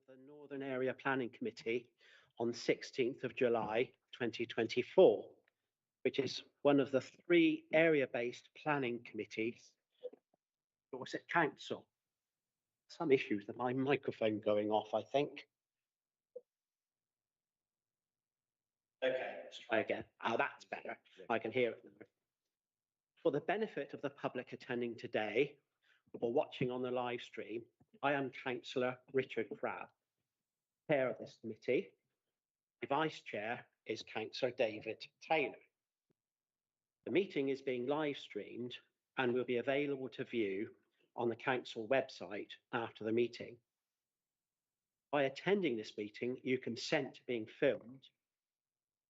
the Northern Area Planning Committee on 16th of July 2024, which is one of the 3 area-based planning committees at Dorset Council. Some issues with my microphone going off, I think. Okay, let's try again. Oh, that's better. I can hear it now. For the benefit of the public attending today or watching on the live stream, I am Councillor Richard Crabb, chair of this committee. The vice chair is Councillor David Taylor. The meeting is being live streamed and will be available to view on the council website after the meeting. By attending this meeting, you consent to being filmed.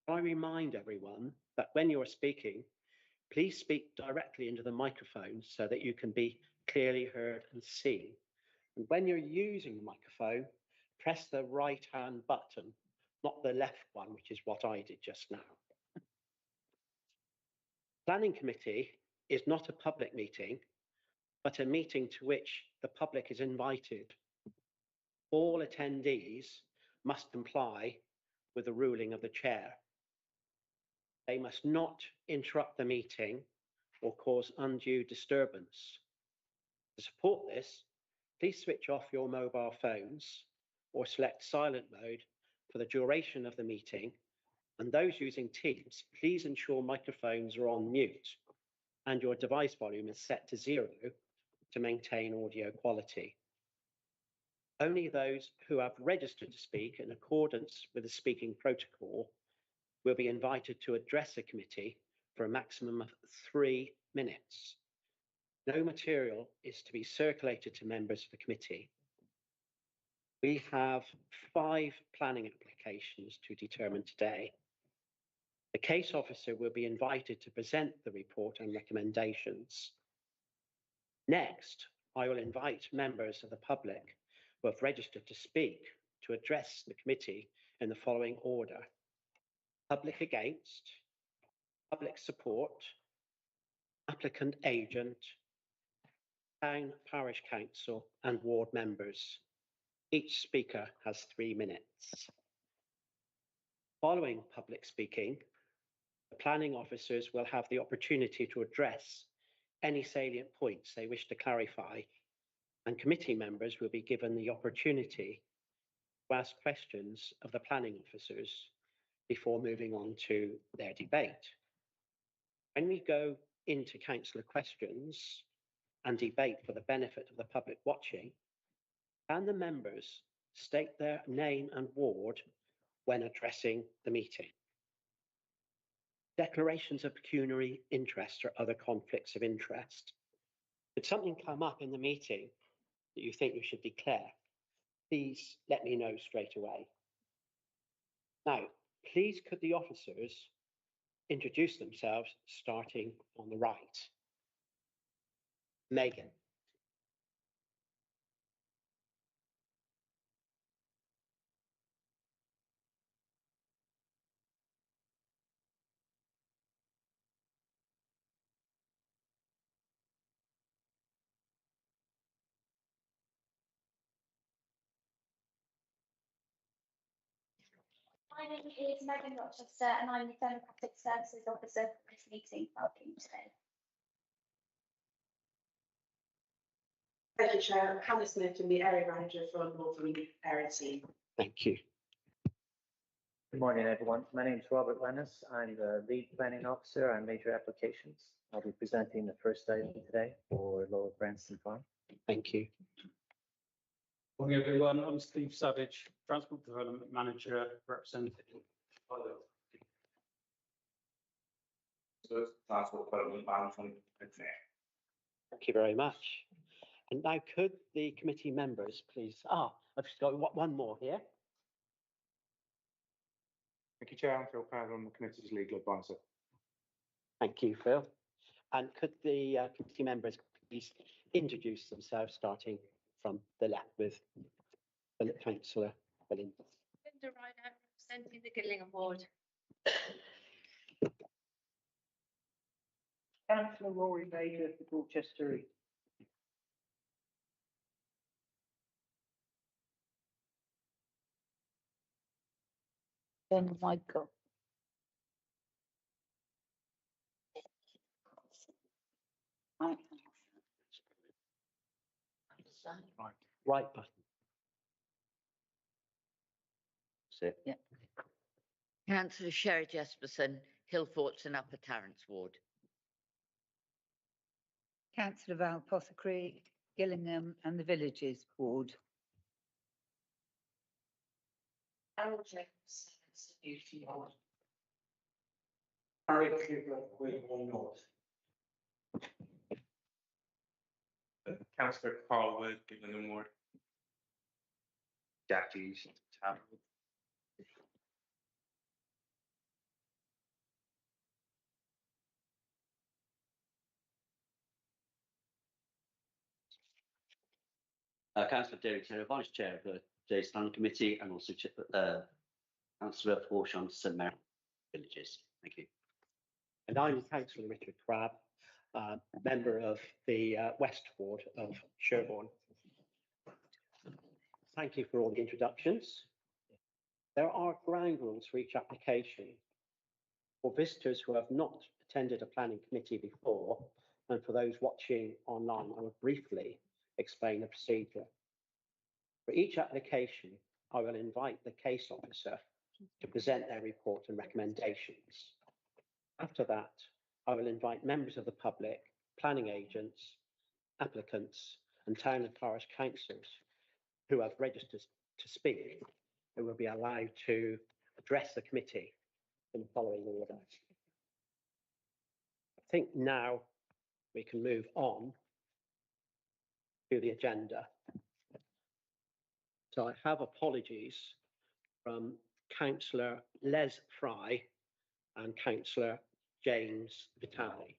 I remind everyone that when you're speaking, please speak directly into the microphone so that you can be clearly heard and seen. And when you're using the microphone, press the right-hand button, not the left one, which is what I did just now. Planning committee is not a public meeting, but a meeting to which the public is invited. All attendees must comply with the ruling of the chair. They must not interrupt the meeting or cause undue disturbance. To support this, please switch off your mobile phones or select silent mode for the duration of the meeting. And those using Teams, please ensure microphones are on mute and your device volume is set to 0 to maintain audio quality. Only those who have registered to speak in accordance with the speaking protocol will be invited to address the committee for a maximum of 3 minutes. No material is to be circulated to members of the committee. We have 5 planning applications to determine today. The case officer will be invited to present the report and recommendations. Next, I will invite members of the public who have registered to speak to address the committee in the following order: public against, public support, applicant agent, town parish council and ward members. Each speaker has 3 minutes. Following public speaking, the planning officers will have the opportunity to address any salient points they wish to clarify, and committee members will be given the opportunity to ask questions of the planning officers before moving on to their debate. When we go into councillor questions and debate for the benefit of the public watching, can the members state their name and ward when addressing the meeting? Declarations of pecuniary interest or other conflicts of interest. Should something come up in the meeting that you think you should declare, please let me know straight away. Now, please could the officers introduce themselves, starting on the right. Megan. My name is Megan Rochester and I'm the Democratic Services Officer for this meeting welcome today. Thank you, Chair. Hannah Smith, I'm the Area Manager for Northern Area Team. Thank you. Good morning, everyone. My name is Robert Lennis. I'm the Lead Planning Officer on Major Applications. I'll be presenting the first item today for Lower Branston Farm. Thank you. Morning, everyone. I'm Steve Savage, Transport Development Manager, representing Transport Development Management. Thank you very much. And now could the committee members please, I've just got one more here. Thank you, Chair. I'm Phil Crowder, I'm the committee's legal advisor. Thank you, Phil. And could the committee members please introduce themselves, starting from the left with Councillor Belinda. Linda Ryder, representing the Gillingham Ward. Councillor Rory Major for Dorchester. Then Michael. Right button. That's it. Councillor Sherry Jesperson, Hillforts and Upper Tarrants Ward. Councillor Val Pothecary, Gillingham and the Villages Ward. Harold James, Newton Ward. Harry Cooper, Wimborne North. Councillor Carl Wood, Gillingham Ward. Jack Hughes, Town. Councillor Derek Taylor, Vice Chair of the J Standing Committee, and also Councillor Horsham, St Mary Villages. Thank you. And I'm Councillor Richard Crabb, member of the West Ward of Sherborne. Thank you for all the introductions. There are ground rules for each application. For visitors who have not attended a planning committee before, and for those watching online, I will briefly explain the procedure. For each application, I will invite the case officer to present their report and recommendations. After that, I will invite members of the public, planning agents, applicants, and town and parish councillors who have registered to speak, who will be allowed to address the committee in the following order. I think now we can move on to the agenda. So I have apologies from Councillor Les Fry and Councillor James Vitale.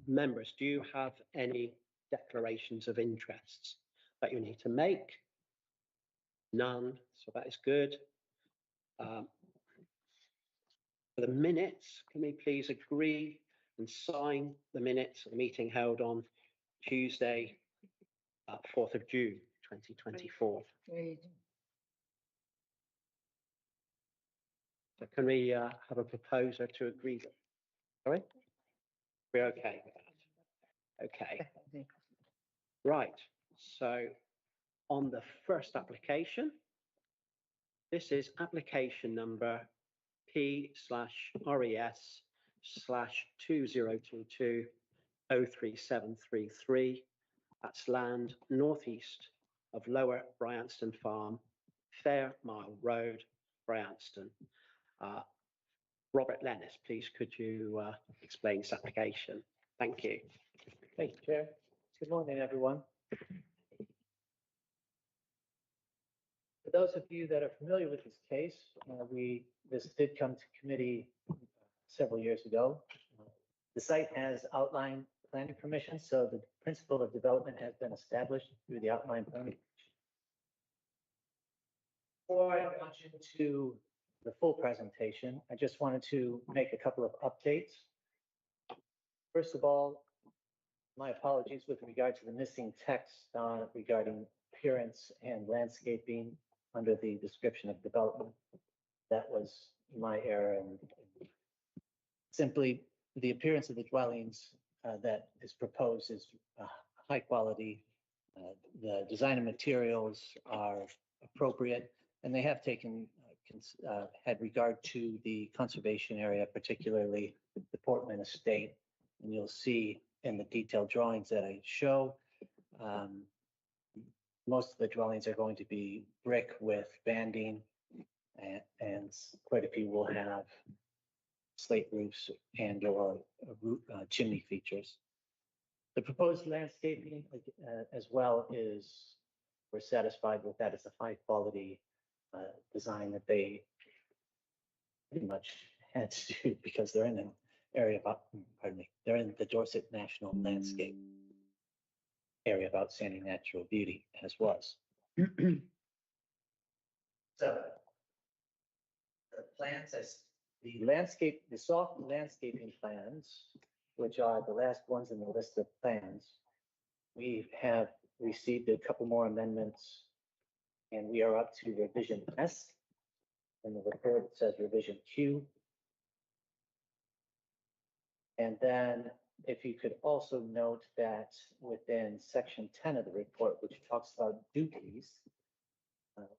Members, do you have any declarations of interests that you need to make? None, so that is good. For the minutes, can we please agree and sign the minutes of the meeting held on Tuesday, 4th of June, 2024? So can we have a proposer to agree? Sorry? We're okay with that. Okay. Right. So on the first application, this is application number P/RES/2022-03733. That's land northeast of Lower Bryanston Farm, Fairmile Road, Bryanston. Robert Lennis, please could you explain this application? Thank you. Thank you, Chair. Good morning, everyone. For those of you that are familiar with this case, this did come to committee several years ago. The site has outline planning permission, so the principle of development has been established through the outline planning. Before I launch into the full presentation, I just wanted to make a couple of updates. First of all, my apologies with regard to the missing text regarding appearance and landscaping under the description of development. That was my error, and simply the appearance of the dwellings that is proposed is high quality. The design and materials are appropriate, and they have taken had regard to the conservation area, particularly the Portman Estate. And you'll see in the detailed drawings that I show, most of the dwellings are going to be brick with banding, and quite a few will have slate roofs and or chimney features. The proposed landscaping as well is, we're satisfied with that. It's a high quality design that they pretty much had to do because they're in an area of, they're in the Dorset National Landscape area of outstanding natural beauty, as was. So the plans, as the soft landscaping plans, which are the last ones in the list of plans, we have received a couple more amendments, and we are up to revision S. In the report, it says revision Q. And then if you could also note that within section 10 of the report, which talks about duties,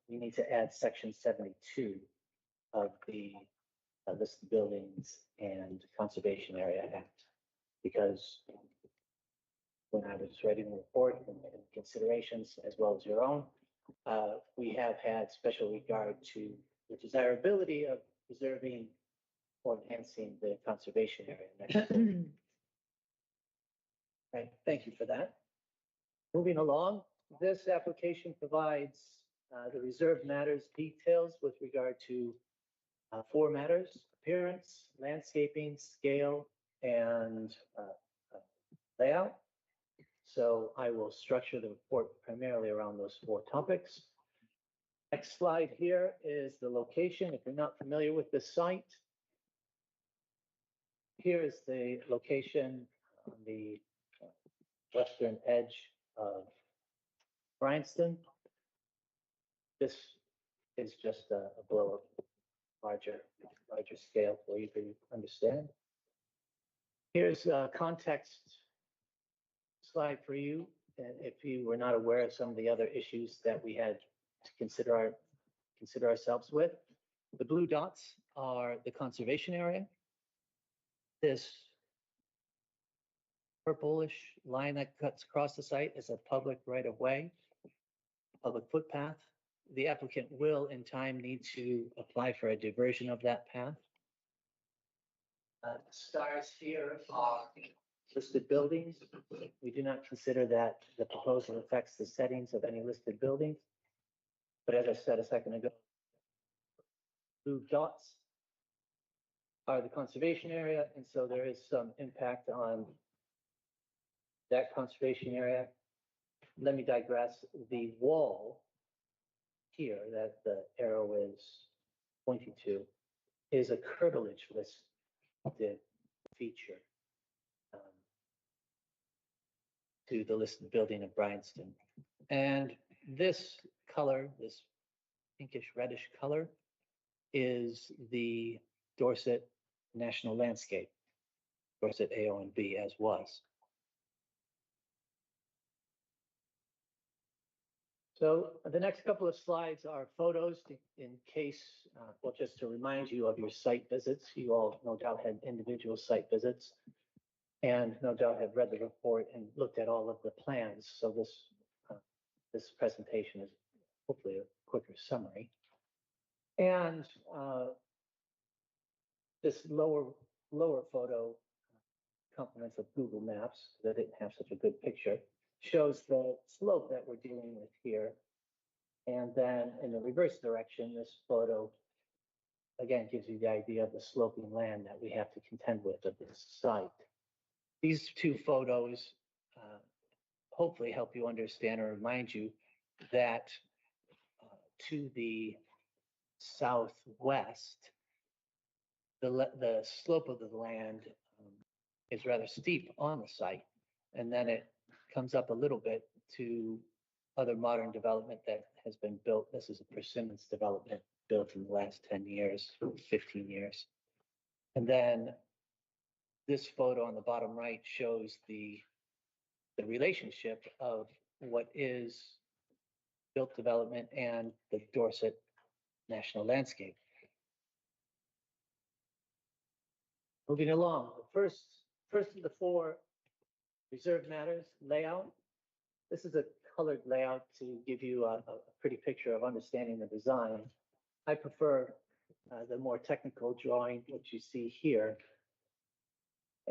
we need to add section 72 of the listed buildings and conservation area act. Because when I was writing the report and considerations as well as your own, we have had special regard to the desirability of preserving or enhancing the conservation area. Right, thank you for that. Moving along, this application provides the reserved matters details with regard to 4 matters: appearance, landscaping, scale, and layout. So I will structure the report primarily around those 4 topics. Next slide here is the location. If you're not familiar with the site, here is the location on the western edge of Bryanston. This is just a blow up, larger scale for you to understand. Here's a context slide for you, and if you were not aware of some of the other issues that we had to consider ourselves with. The blue dots are the conservation area. This purplish line that cuts across the site is a public right-of-way, public footpath. The applicant will in time need to apply for a diversion of that path. Stars here are listed buildings. We do not consider that the proposal affects the settings of any listed buildings. But as I said a second ago, blue dots are the conservation area, and so there is some impact on that conservation area. Let me digress. The wall here that the arrow is pointing to is a curtilage listed feature to the listed building of Bryanston. And this color, this pinkish reddish color, is the Dorset National Landscape, Dorset AONB as was. So the next couple of slides are photos in case, well, just to remind you of your site visits. You all no doubt had individual site visits and no doubt have read the report and looked at all of the plans. So this presentation is hopefully a quicker summary. And this lower photo, compliments of Google Maps, that didn't have such a good picture, shows the slope that we're dealing with here. And then in the reverse direction, this photo, again, gives you the idea of the sloping land that we have to contend with at this site. These 2 photos hopefully help you understand or remind you that to the southwest, the slope of the land is rather steep on the site, and then it comes up a little bit to other modern development that has been built. This is a Persimmons development built in the last 10 years, 15 years. And then this photo on the bottom right shows the relationship of what is built development and the Dorset National Landscape. Moving along, the first of the 4 reserved matters, layout. This is a colored layout to give you a pretty picture of understanding the design. I prefer the more technical drawing, which you see here.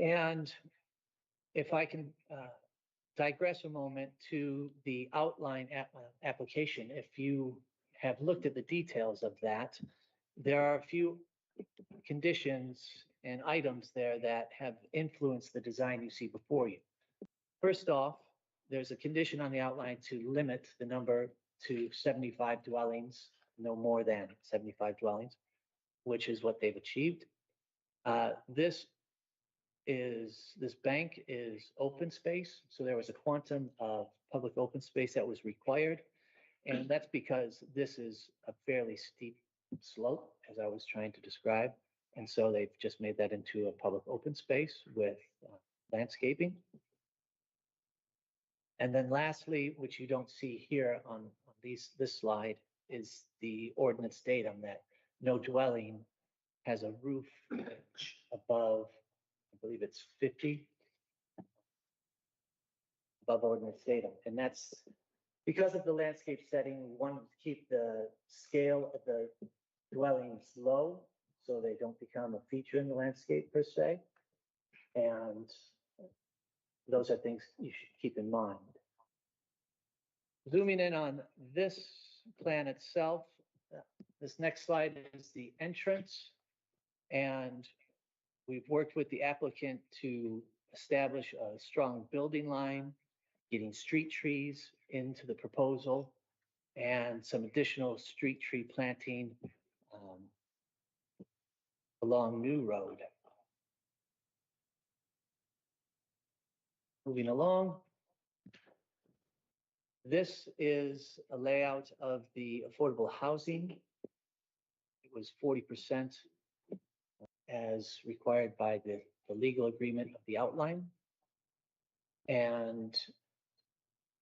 And if I can digress a moment to the outline application, if you have looked at the details of that, there are a few conditions and items there that have influenced the design you see before you. First off, there's a condition on the outline to limit the number to 75 dwellings, no more than 75 dwellings, which is what they've achieved. This bank is open space, so there was a quantum of public open space that was required, and that's because this is a fairly steep slope, as I was trying to describe. And so they've just made that into a public open space with landscaping. And then lastly, which you don't see here on this slide, is the ordinance datum that no dwelling has a roof pitch above, I believe it's 50 above ordinance datum. And that's because of the landscape setting, we wanted to keep the scale of the dwellings low so they don't become a feature in the landscape per se. And those are things you should keep in mind. Zooming in on this plan itself, this next slide is the entrance. And we've worked with the applicant to establish a strong building line, getting street trees into the proposal, and some additional street tree planting along New Road. Moving along. This is a layout of the affordable housing. It was 40% as required by the legal agreement of the outline. And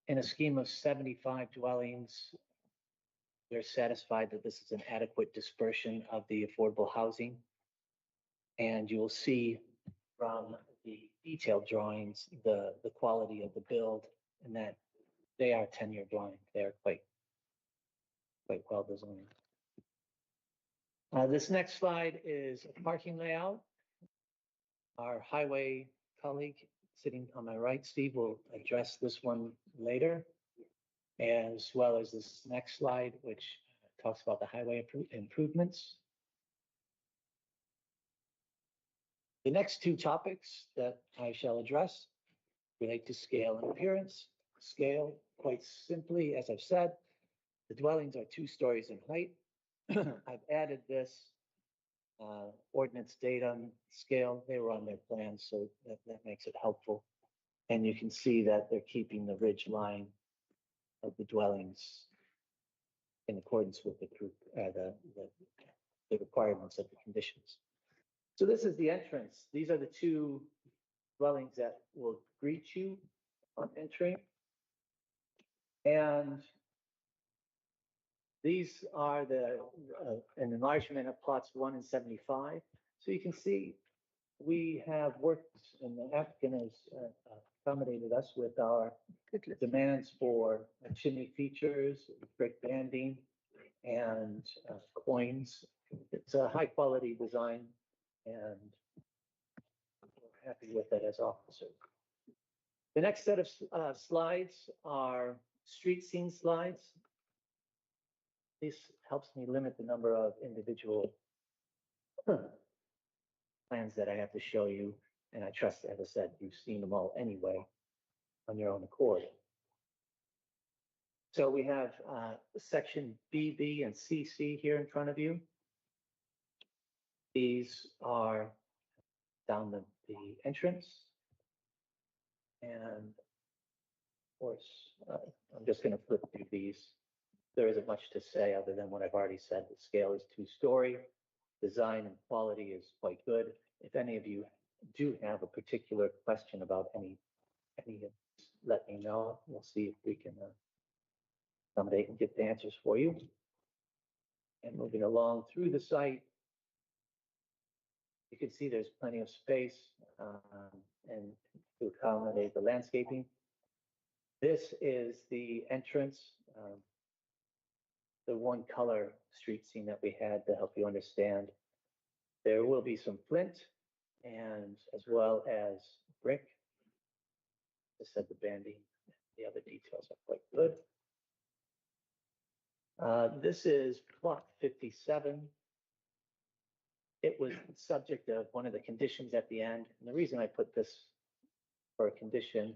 in a scheme of 75 dwellings, we're satisfied that this is an adequate dispersion of the affordable housing. And you will see from the detailed drawings, the quality of the build, and that they are 10-year blind. They're quite well designed. This next slide is a parking layout. Our highway colleague sitting on my right, Steve, will address this one later, as well as this next slide, which talks about the highway improvements. The next two topics that I shall address relate to scale and appearance. Scale, quite simply, as I've said, the dwellings are 2 stories in height. I've added this ordinance datum scale. They were on their plans, so that makes it helpful. And you can see that they're keeping the ridge line of the dwellings in accordance with the requirements of the conditions. So this is the entrance. These are the 2 dwellings that will greet you on entering. And these are an enlargement of plots 1 and 75. So you can see we have worked, and the applicant has accommodated us with our demands for chimney features, brick banding, and coins. It's a high quality design, and we're happy with it as officers. The next set of slides are street scene slides. This helps me limit the number of individual plans that I have to show you. And I trust, as I said, you've seen them all anyway on your own accord. So we have section BB and CC here in front of you. These are down the entrance. And of course, I'm just going to flip through these. There isn't much to say other than what I've already said. The scale is 2-story. Design and quality is quite good. If any of you do have a particular question about any of these, let me know. We'll see if we can accommodate and get the answers for you. And moving along through the site, you can see there's plenty of space and to accommodate the landscaping. This is the entrance, the one color street scene that we had to help you understand. There will be some flint and as well as brick. I said the banding, the other details are quite good. This is plot 57. It was subject of one of the conditions at the end. And the reason I put this for a condition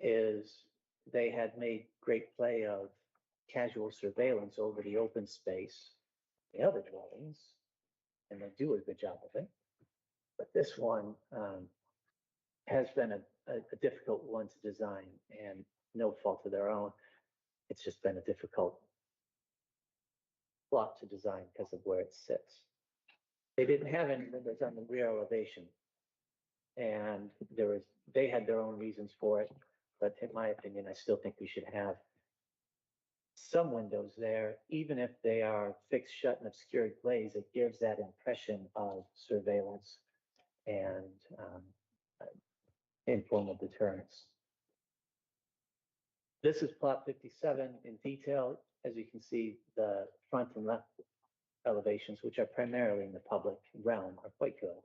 is they had made great play of casual surveillance over the open space, the other dwellings, and they do a good job of it. But this one has been a difficult one to design, and no fault of their own. It's just been a difficult plot to design because of where it sits. They didn't have any windows on the rear elevation. And they had their own reasons for it, but in my opinion, I still think we should have some windows there, even if they are fixed shut and obscured glaze. It gives that impression of surveillance and informal deterrence. This is plot 57 in detail. As you can see, the front and left elevations, which are primarily in the public realm, are quite good.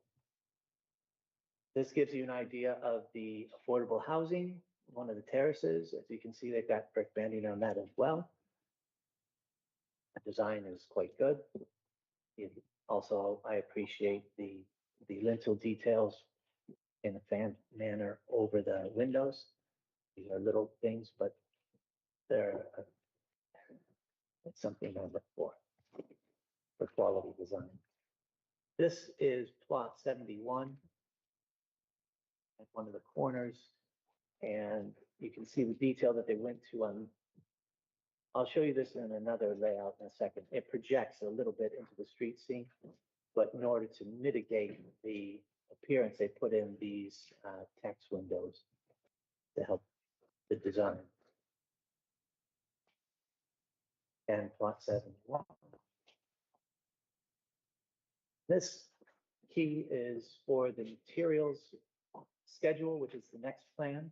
This gives you an idea of the affordable housing, one of the terraces. As you can see, they've got brick banding on that as well. The design is quite good. Also, I appreciate the lintel details in a fan manner over the windows. These are little things, but it's something I look for quality design. This is plot 71 at one of the corners, and you can see the detail that they went to on. I'll show you this in another layout in a second. It projects a little bit into the street scene, but in order to mitigate the appearance, they put in these text windows to help the design. And plot 71. This key is for the materials schedule, which is the next plan.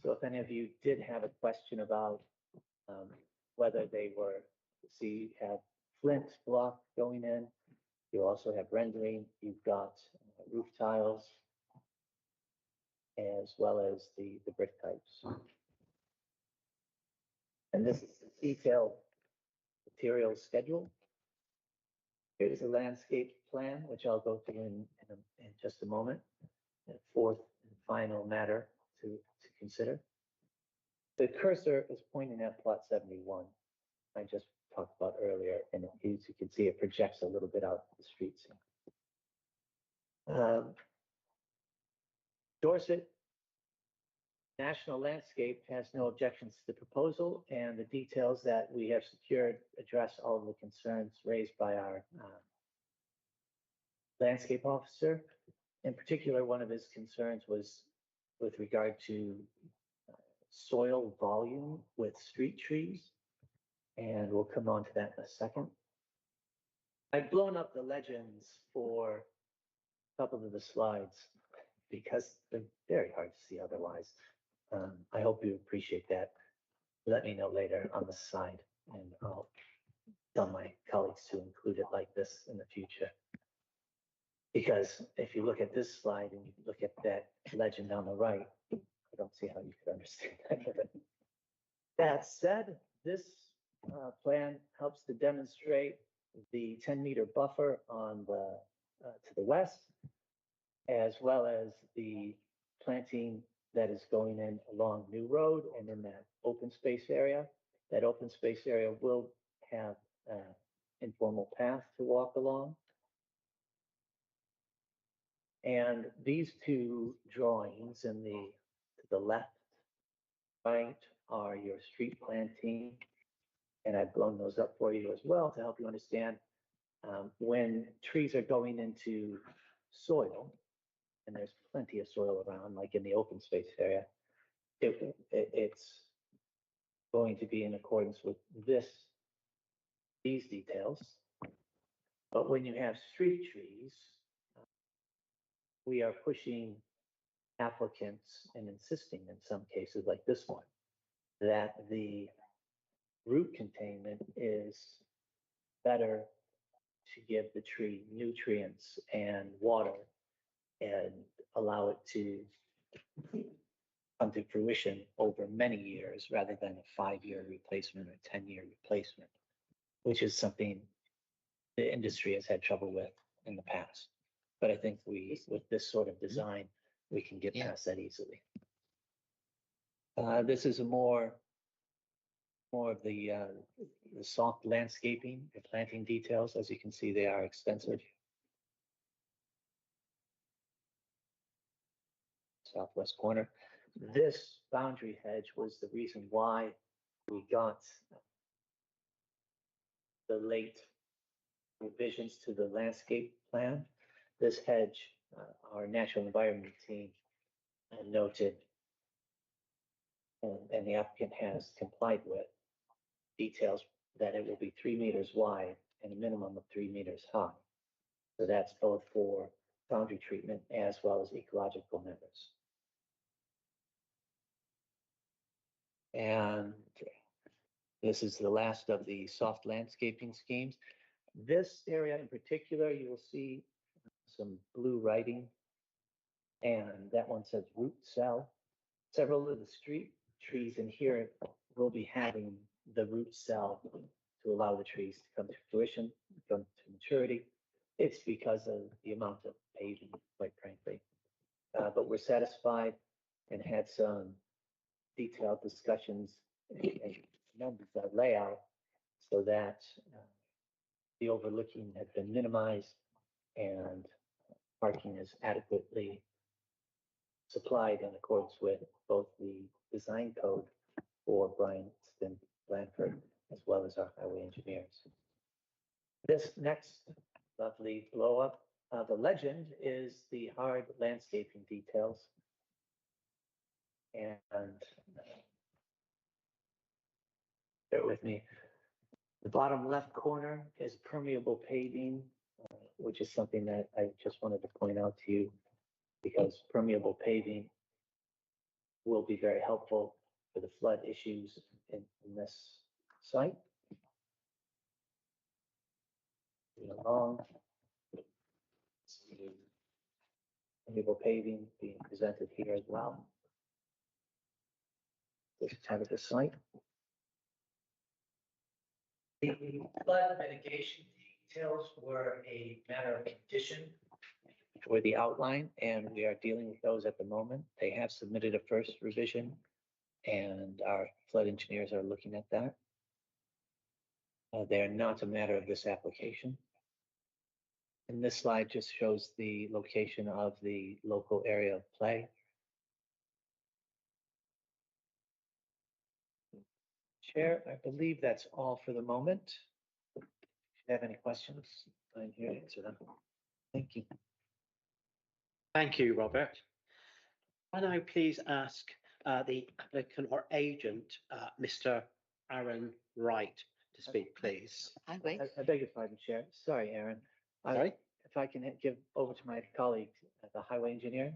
So if any of you did have a question about whether they were, see, you have flint block going in, you also have rendering, you've got roof tiles, as well as the brick types. And this is the detailed materials schedule. Here's the landscape plan, which I'll go through in just a moment. The fourth and final matter to consider. The cursor is pointing at plot 71. I just talked about earlier, and as you can see, it projects a little bit out the street scene. Dorset National Landscape has no objections to the proposal, and the details that we have secured address all of the concerns raised by our landscape officer. In particular, one of his concerns was with regard to soil volume with street trees, and we'll come on to that in a second. I've blown up the legends for a couple of the slides because they're very hard to see otherwise. I hope you appreciate that. Let me know later on the side, and I'll tell my colleagues to include it like this in the future. Because if you look at this slide and you look at that legend on the right, I don't see how you could understand any of it. That said, this plan helps to demonstrate the 10-meter buffer on the to the west, as well as the planting that is going in along New Road and in that open space area. That open space area will have an informal path to walk along. And these two drawings in to the left, right, are your street planting. And I've blown those up for you as well to help you understand when trees are going into soil, and there's plenty of soil around, like in the open space area, it's going to be in accordance with these details. But when you have street trees, we are pushing applicants and insisting in some cases, like this one, that the root containment is better to give the tree nutrients and water and allow it to come to fruition over many years rather than a 5-year replacement or 10-year replacement, which is something the industry has had trouble with in the past. But I think with this sort of design, we can get past that easily. This is more of the soft landscaping, the planting details. As you can see, they are extensive. Southwest corner. This boundary hedge was the reason why we got the late revisions to the landscape plan. This hedge, our natural environment team noted, and the applicant has complied with, details that it will be 3 meters wide and a minimum of 3 meters high. So that's both for boundary treatment as well as ecological members. And this is the last of the soft landscaping schemes. This area in particular, you will see some blue writing, and that one says root cell. Several of the street trees in here will be having the root cell to allow the trees to come to fruition, come to maturity. It's because of the amount of paving, quite frankly. But we're satisfied and had some detailed discussions and amended the layout so that the overlooking had been minimized and parking is adequately supplied in accordance with both the design code for Bryanston Blandford as well as our highway engineers. This next lovely blow up, the legend is the hard landscaping details. And bear with me. The bottom left corner is permeable paving, which is something that I just wanted to point out to you because permeable paving will be very helpful for the flood issues in this site. Along. Permeable paving being presented here as well. This part of the site. The flood mitigation details were a matter of condition for the outline, and we are dealing with those at the moment. They have submitted a first revision, and our flood engineers are looking at that. They are not a matter of this application. And this slide just shows the location of the local area of play. Chair, I believe that's all for the moment. If you have any questions, I'm here to answer them. Thank you. Thank you, Robert. Can I please ask the applicant or agent, Mr. Aaron Wright, to speak, please? Highway. I beg your pardon, Chair. Sorry, Aaron. Sorry? If I can give over to my colleague, the highway engineer,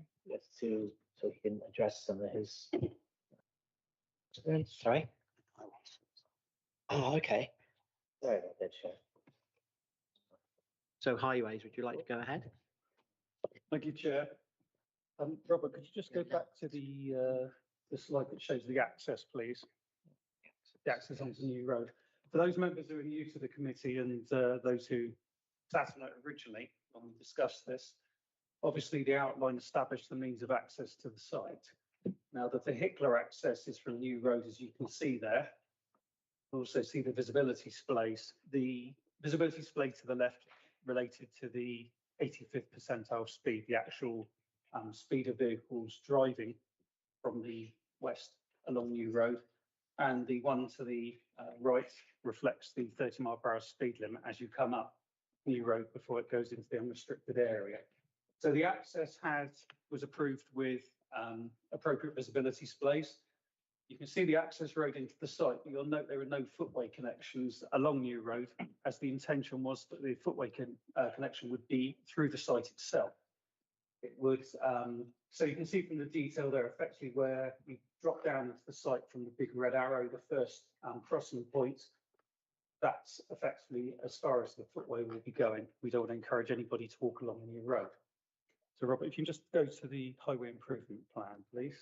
so he can address some of his. Sorry? Oh, okay. Sorry about that, Chair. So highways, would you like to go ahead? Thank you, Chair. Robert, could you just go back to the slide that shows the access, please? The access onto New Road. For those members who are new to the committee and those who sat on it originally when we discussed this, obviously the outline established the means of access to the site. Now, the vehicular access is from New Road, as you can see there. You also see the visibility displays. The visibility display to the left related to the 85th percentile speed, the actual speed of vehicles driving from the west along New Road. And the one to the right reflects the 30-mile-per-hour speed limit as you come up New Road before it goes into the unrestricted area. So the access was approved with appropriate visibility displays. You can see the access road into the site, but you'll note there are no footway connections along New Road, as the intention was that the footway connection would be through the site itself. It would, so you can see from the detail there, effectively where we drop down into the site from the big red arrow, the first crossing point, that's effectively as far as the footway will be going. We don't want to encourage anybody to walk along the New Road. So Robert, if you can just go to the highway improvement plan, please.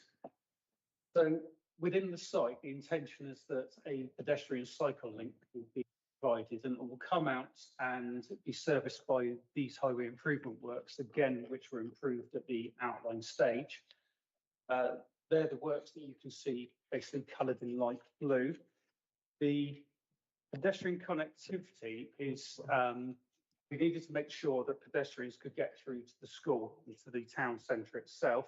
So within the site, the intention is that a pedestrian cycle link will be provided and it will come out and be serviced by these highway improvement works, again, which were improved at the outline stage. They're the works that you can see basically coloured in light blue. The pedestrian connectivity is, we needed to make sure that pedestrians could get through to the school and to the town centre itself.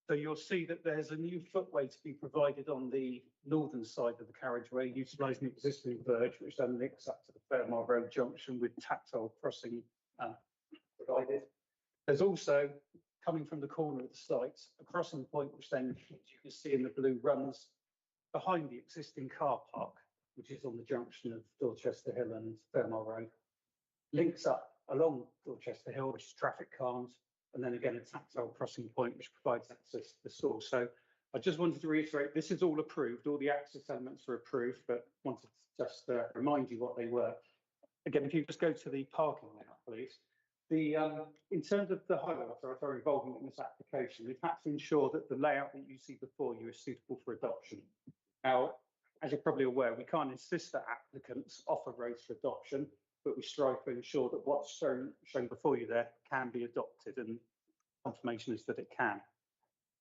So you'll see that there's a new footway to be provided on the northern side of the carriageway, utilising the existing verge, which then links up to the Fairmont Road junction with tactile crossing provided. There's also, coming from the corner of the site, a crossing point, which then, as you can see in the blue, runs behind the existing car park, which is on the junction of Dorchester Hill and Fairmont Road, links up along Dorchester Hill, which is traffic calmed, and then again a tactile crossing point which provides access to the source. So I just wanted to reiterate, this is all approved, all the access elements are approved, but wanted to just remind you what they were. Again, if you just go to the parking layout, please. In terms of the highway authority involvement in this application, we've had to ensure that the layout that you see before you is suitable for adoption. Now, as you're probably aware, we can't insist that applicants offer roads for adoption, but we strive to ensure that what's shown before you there can be adopted, and confirmation is that it can.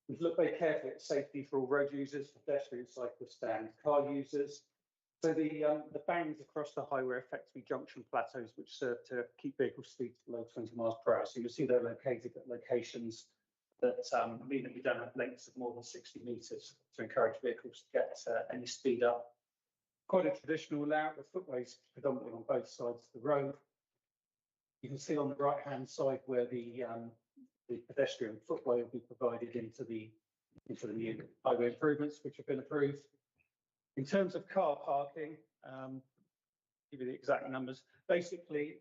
We've looked very carefully at safety for all road users, pedestrians, cyclists and car users. So the bands across the highway are effectively junction plateaus which serve to keep vehicle speeds below 20 miles per hour. So you'll see they're located at locations that mean that we don't have lengths of more than 60 metres to encourage vehicles to get any speed up. Quite a traditional layout with footways predominantly on both sides of the road. You can see on the right-hand side where the pedestrian footway will be provided into the new highway improvements which have been approved. In terms of car parking, give you the exact numbers. Basically,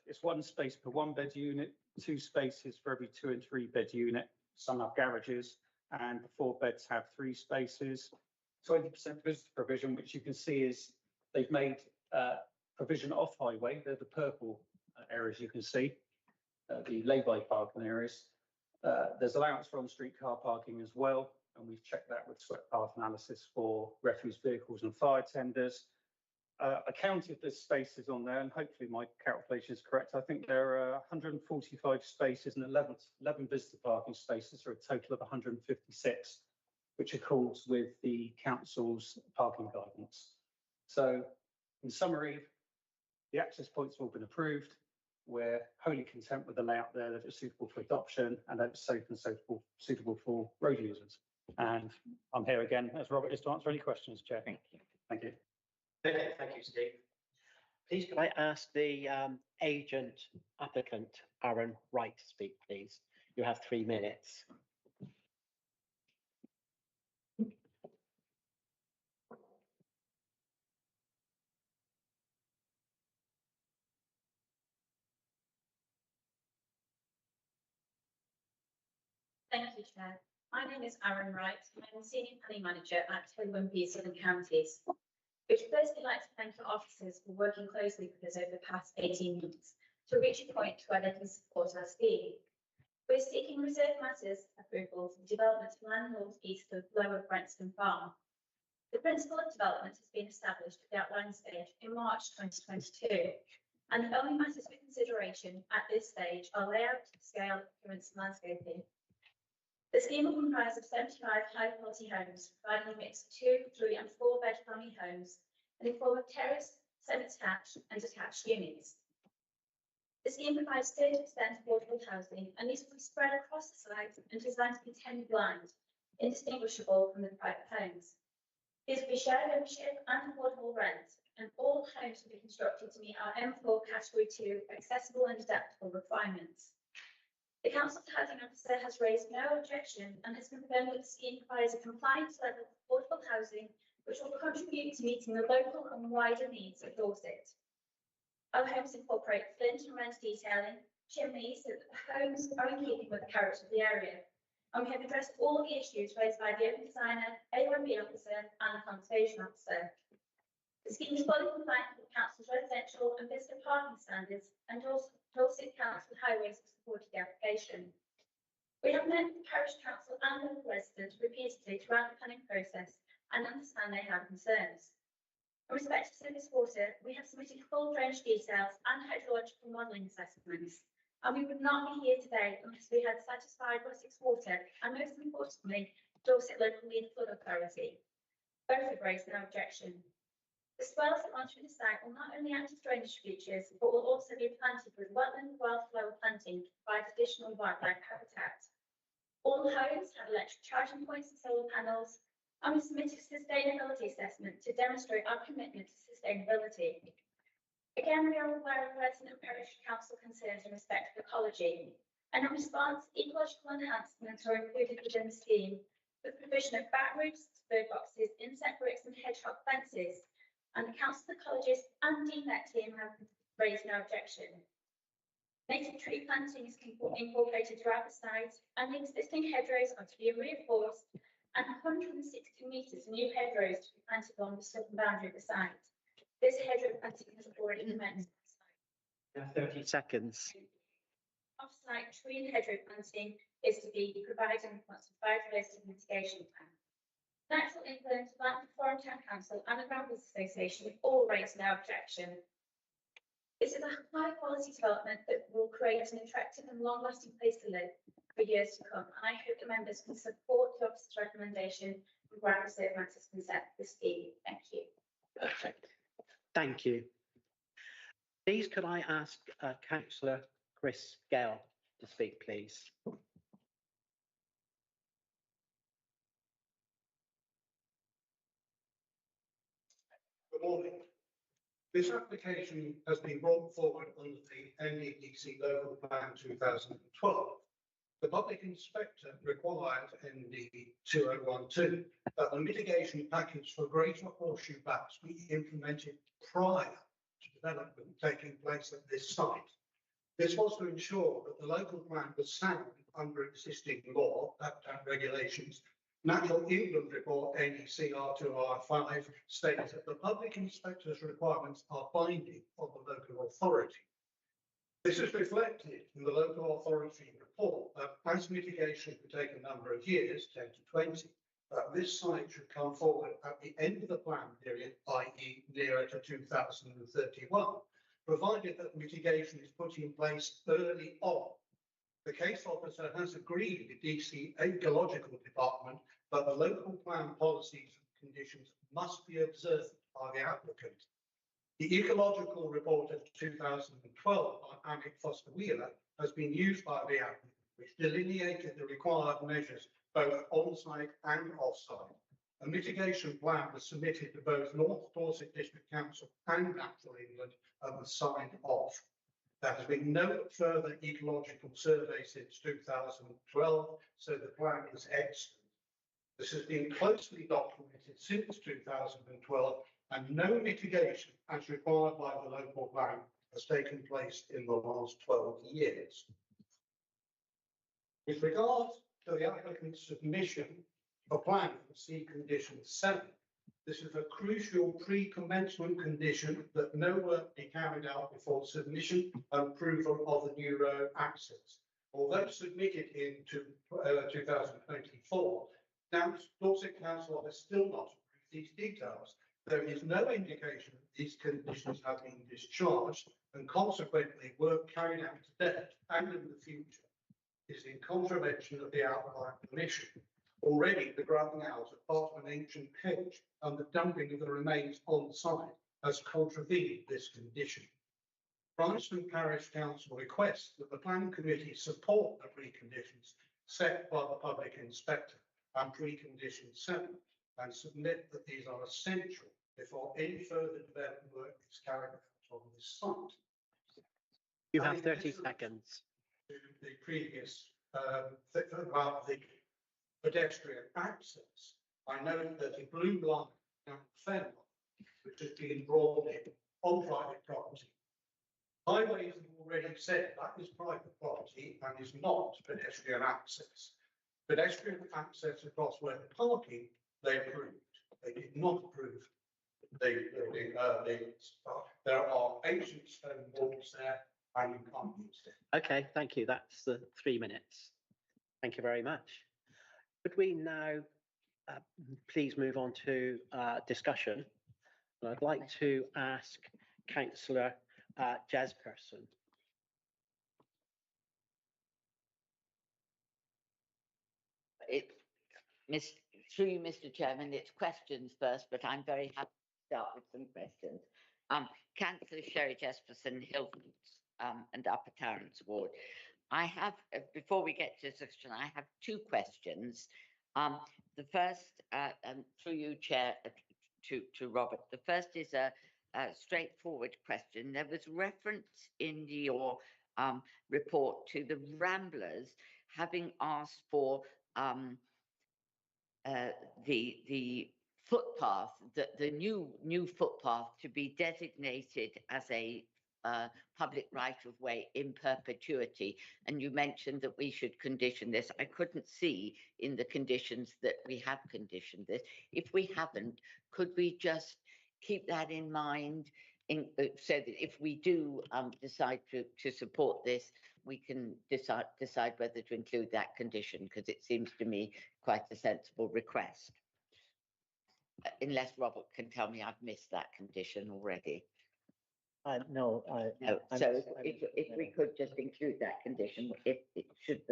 it's 1 space per 1 bed unit, 2 spaces for every 2 and 3 bed unit. Some have garages, and the 4 beds have 3 spaces. 20% visitor provision, which you can see is they've made provision off highway. They're the purple areas you can see, the lay-by parking areas. There's allowance for on-street car parking as well, and we've checked that with swept path analysis for refuse vehicles and fire tenders. I counted the spaces on there, and hopefully my calculation is correct. I think there are 145 spaces and 11 visitor parking spaces for a total of 156, which accords with the council's parking guidance. So, in summary, the access points have all been approved. We're wholly content with the layout there, that it's suitable for adoption and that it's safe and suitable for road users. And I'm here again, as Robert is, to answer any questions, Chair. Thank you. Thank you. Okay, thank you, Steve. Please could I ask the agent applicant, Aaron Wright, to speak, please? You have 3 minutes. Thank you, Chair. My name is Aaron Wright. I'm the Senior Planning Manager at H1B Southern Counties. We'd firstly like to thank our officers for working closely with us over the past 18 months to reach a point where they can support our scheme. We're seeking reserve matters approval for the development of land north-east of Lower Brenston Farm. The principle of development has been established at the outline stage in March 2022, and the only matters for consideration at this stage are layout, scale, appearance and landscaping. The scheme will comprise of 75 high-quality homes, providing a mix of 2, 3 and 4 bed family homes in the form of terraced, semi-detached and detached units. The scheme provides 30% affordable housing, and these will be spread across the site and designed to be tenant blind, indistinguishable from the private homes. These will be shared ownership and affordable rent, and all homes will be constructed to meet our M4 Category 2 accessible and adaptable requirements. The Council's Housing Officer has raised no objection and has confirmed that the scheme provides a compliant level of affordable housing which will contribute to meeting the local and wider needs of Dorset. Our homes incorporate flint and rent detailing, chimneys, so that the homes are in keeping with the character of the area. And we have addressed all the issues raised by the open designer, A1B officer and the conservation officer. The scheme is fully compliant with the Council's residential and visitor parking standards, and also Dorset Council Highways have supported the application. We have met with the Parish Council and local residents repeatedly throughout the planning process and understand they have concerns. In respect to surface water, we have submitted full drainage details and hydrological modelling assessments, and we would not be here today unless we had satisfied Wessex Water and, most importantly, Dorset Local Lead Flood Authority. Both have raised no objection. The swales that run through the site will not only act as drainage features, but will also be planted with wetland wildflower planting to provide additional wildlife habitat. All homes had electric charging points and solar panels, and we submitted a sustainability assessment to demonstrate our commitment to sustainability. Again, we are aware of resident and parish council concerns in respect of ecology, and in response, ecological enhancements are included within the scheme with provision of bat roofs, bird boxes, insect bricks and hedgehog fences, and the council ecologist and DMET team have raised no objection. Native tree planting is incorporated throughout the site, and the existing hedgerows are to be reinforced, and 160 metres of new hedgerows to be planted along the southern boundary of the site. This hedgerow planting has already commenced. 30 seconds. Off-site tree and hedgerow planting is to be provided in response to biodiversity mitigation plan. Natural England, Land Forum Town Council and the Ramblers Association have all raised no objection. This is a high quality development that will create an attractive and long lasting place to live for years to come, and I hope the members can support the officer's recommendation and grant reserve access consent for the scheme. Thank you. Perfect. Thank you. Please, could I ask Councillor Chris Gale to speak, please? Good morning. This application has been brought forward under the NDDC Local Plan 2012. The Public Inspector required ND 2012 that the mitigation package for Greater Horseshoe Bats be implemented prior to development taking place at this site. This was to ensure that the local plan was sound under existing law, habitat regulations. Natural England report NECR 2R5 states that the Public Inspector's requirements are binding on the local authority. This is reflected in the local authority report that as mitigation could take a number of years, 10 to 20, that this site should come forward at the end of the plan period, i.e. nearer to 2031, provided that mitigation is put in place early on. The case officer has agreed with DC Ecological Department that the local plan policies and conditions must be observed by the applicant. The ecological report of 2012 by Amit Foster-Wheeler has been used by the applicant, which delineated the required measures both on-site and off-site. A mitigation plan was submitted to both North Dorset District Council and Natural England and was signed off. There has been no further ecological survey since 2012, so the plan is excellent. This has been closely documented since 2012, and no mitigation as required by the local plan has taken place in the last 12 years. With regard to the applicant's submission of a plan for C condition 7, this is a crucial pre-commencement condition that no work be carried out before submission and approval of the new road access. Although submitted in 2024, Dorset Council has still not approved these details. There is no indication that these conditions have been discharged, and consequently work carried out today and in the future is in contravention of the outline permission. Already the grubbing out of part of an ancient hedge and the dumping of the remains on site has contravened this condition. Bryanston Parish Council requests that the Planning Committee support the preconditions set by the Public Inspector and precondition 7 and submit that these are essential before any further development work is carried out on this site. You have 30 seconds. To the previous about the pedestrian access, I know that there's a blue line down Fenway which has been brought in on private property. Highways have already said that is private property and is not pedestrian access. Pedestrian access across where the parking they approved. They did not approve the building. There are ancient stone walls there and you can't use it. Okay, thank you. That's the 3 minutes. Thank you very much. Could we now please move on to discussion? And I'd like to ask Councillor Jasperson. Through you, Mr. Chairman, it's questions first, but I'm very happy to start with some questions. Councillor Sherry Jesperson, Hillfields and Upper Tarrants Ward. I have, before we get to this question, I have two questions. The first, through you, Chair, to Robert. The first is a straightforward question. There was reference in your report to the Ramblers having asked for the footpath, the new footpath to be designated as a public right of way in perpetuity. And you mentioned that we should condition this. I couldn't see in the conditions that we have conditioned this. If we haven't, could we just keep that in mind so that if we do decide to support this, we can decide whether to include that condition, because it seems to me quite a sensible request. Unless Robert can tell me I've missed that condition already. No. No, so if we could just include that condition, if it should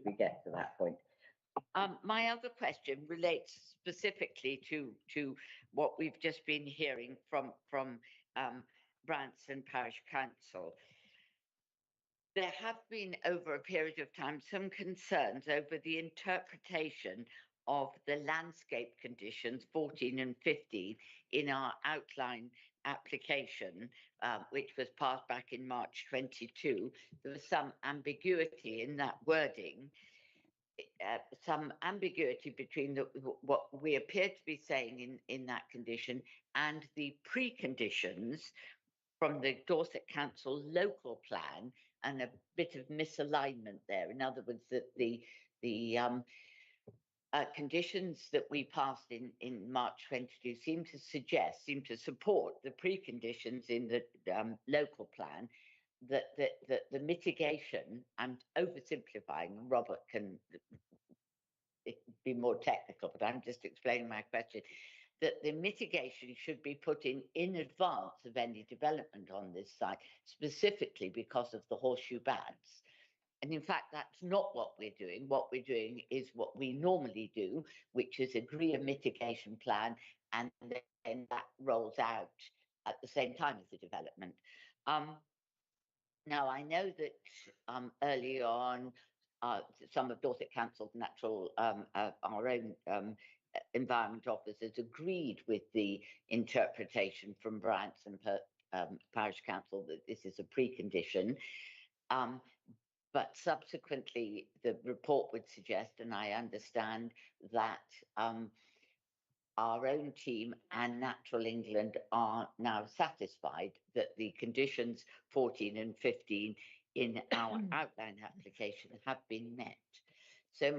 we get to that point. My other question relates specifically to what we've just been hearing from Branksome Parish Council. There have been, over a period of time, some concerns over the interpretation of the landscape conditions 14 and 15 in our outline application, which was passed back in March 22. There was some ambiguity in that wording, some ambiguity between what we appear to be saying in that condition and the preconditions from the Dorset Council local plan, and a bit of misalignment there. In other words, that the conditions that we passed in March 22 seem to support the preconditions in the local plan, that the mitigation, I'm oversimplifying, Robert can be more technical, but I'm just explaining my question, that the mitigation should be put in advance of any development on this site, specifically because of the horseshoe bands. And in fact, that's not what we're doing. What we're doing is what we normally do, which is agree a mitigation plan, and then that rolls out at the same time as the development. Now, I know that early on, some of Dorset Council's our own environment officers agreed with the interpretation from Branksome Parish Council that this is a precondition. But subsequently, the report would suggest, and I understand, that our own team and Natural England are now satisfied that the conditions 14 and 15 in our outline application have been met. So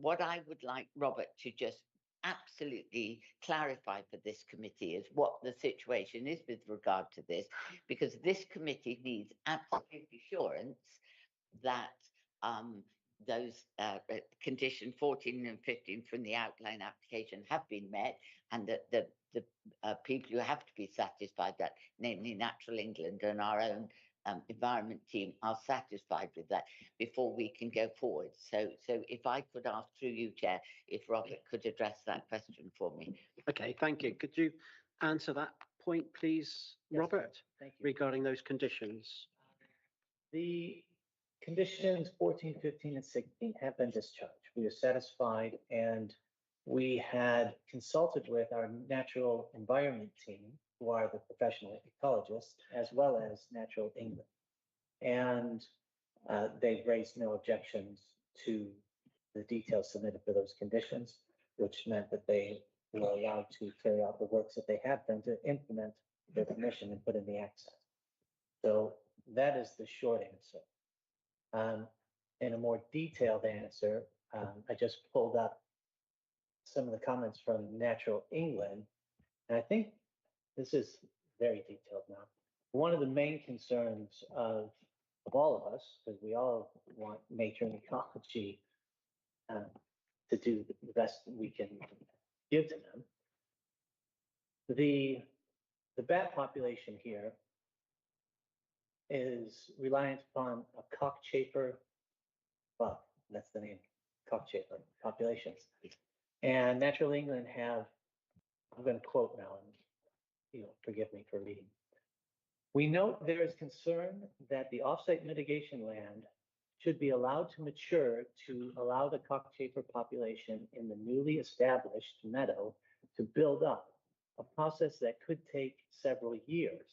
what I would like Robert to just absolutely clarify for this committee is what the situation is with regard to this, because this committee needs absolute assurance that those condition 14 and 15 from the outline application have been met, and that the people who have to be satisfied, that namely Natural England and our own environment team, are satisfied with that before we can go forward. So if I could ask through you, Chair, if Robert could address that question for me. Okay, thank you. Could you answer that point, please, Yes, Robert, thank you. regarding those conditions? The conditions 14, 15, and 16 have been discharged. We are satisfied, and we had consulted with our natural environment team, who are the professional ecologists, as well as Natural England. And they've raised no objections to the details submitted for those conditions, which meant that they were allowed to carry out the works that they have done to implement their permission and put in the access. So that is the short answer. In a more detailed answer, I just pulled up some of the comments from Natural England, and I think this is very detailed now. One of the main concerns of all of us, because we all want nature and ecology to do the best we can give to them. The bat population here is reliant upon a cockchafer bug. That's the name, cockchafer populations. And Natural England have, I'm going to quote now, and forgive me for reading. We note there is concern that the offsite mitigation land should be allowed to mature to allow the cockchafer population in the newly established meadow to build up, a process that could take several years.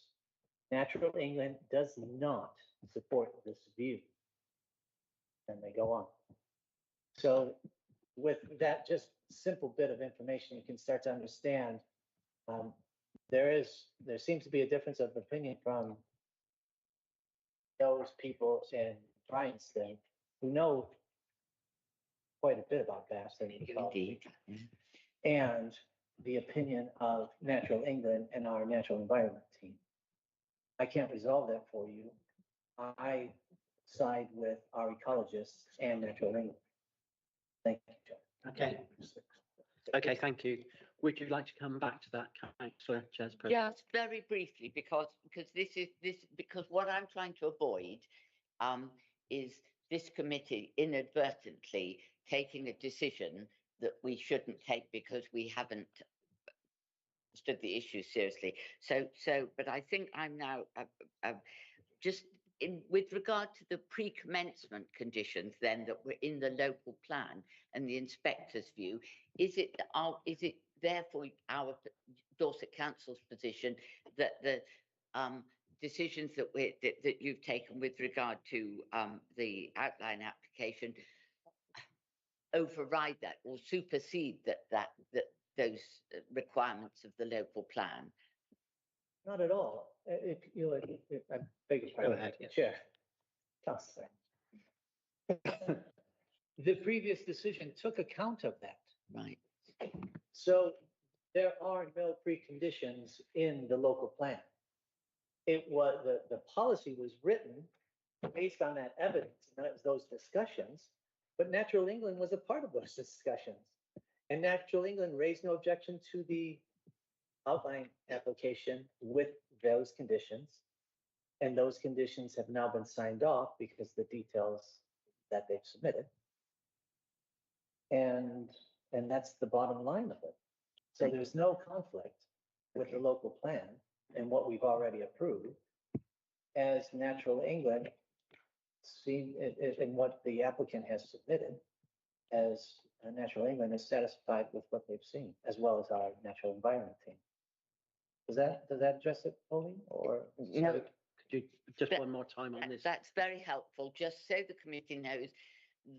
Natural England does not support this view. And they go on. So with that just simple bit of information, you can start to understand there seems to be a difference of opinion from those people in Bryanston who know quite a bit about Boston Indeed. and the opinion of Natural England and our natural environment team. I can't resolve that for you. I side with our ecologists and Natural England. Thank you, John. Okay. Okay, thank you. Would you like to come back to that, Councillor Chairperson? Just very briefly, because what I'm trying to avoid is this committee inadvertently taking a decision that we shouldn't take because we haven't understood the issue seriously. But I think I'm now just with regard to the pre-commencement conditions then that were in the local plan and the inspector's view, is it therefore our Dorset Council's position that the decisions that you've taken with regard to the outline application override that or supersede those requirements of the local plan? Not at all. If you, I beg your pardon. Go ahead, yes. Chair. Councillor. The previous decision took account of that. Right. So there are no preconditions in the local plan. It was, the policy was written based on that evidence, and that was those discussions, but Natural England was a part of those discussions. And Natural England raised no objection to the outline application with those conditions. And those conditions have now been signed off because the details that they've submitted. And that's the bottom line of it. So there's no conflict with the local plan and what we've already approved, as Natural England seen in what the applicant has submitted, as Natural England is satisfied with what they've seen, as well as our natural environment team. Does that address it fully, or? No. Could you just one more time on this? That's very helpful, just so the committee knows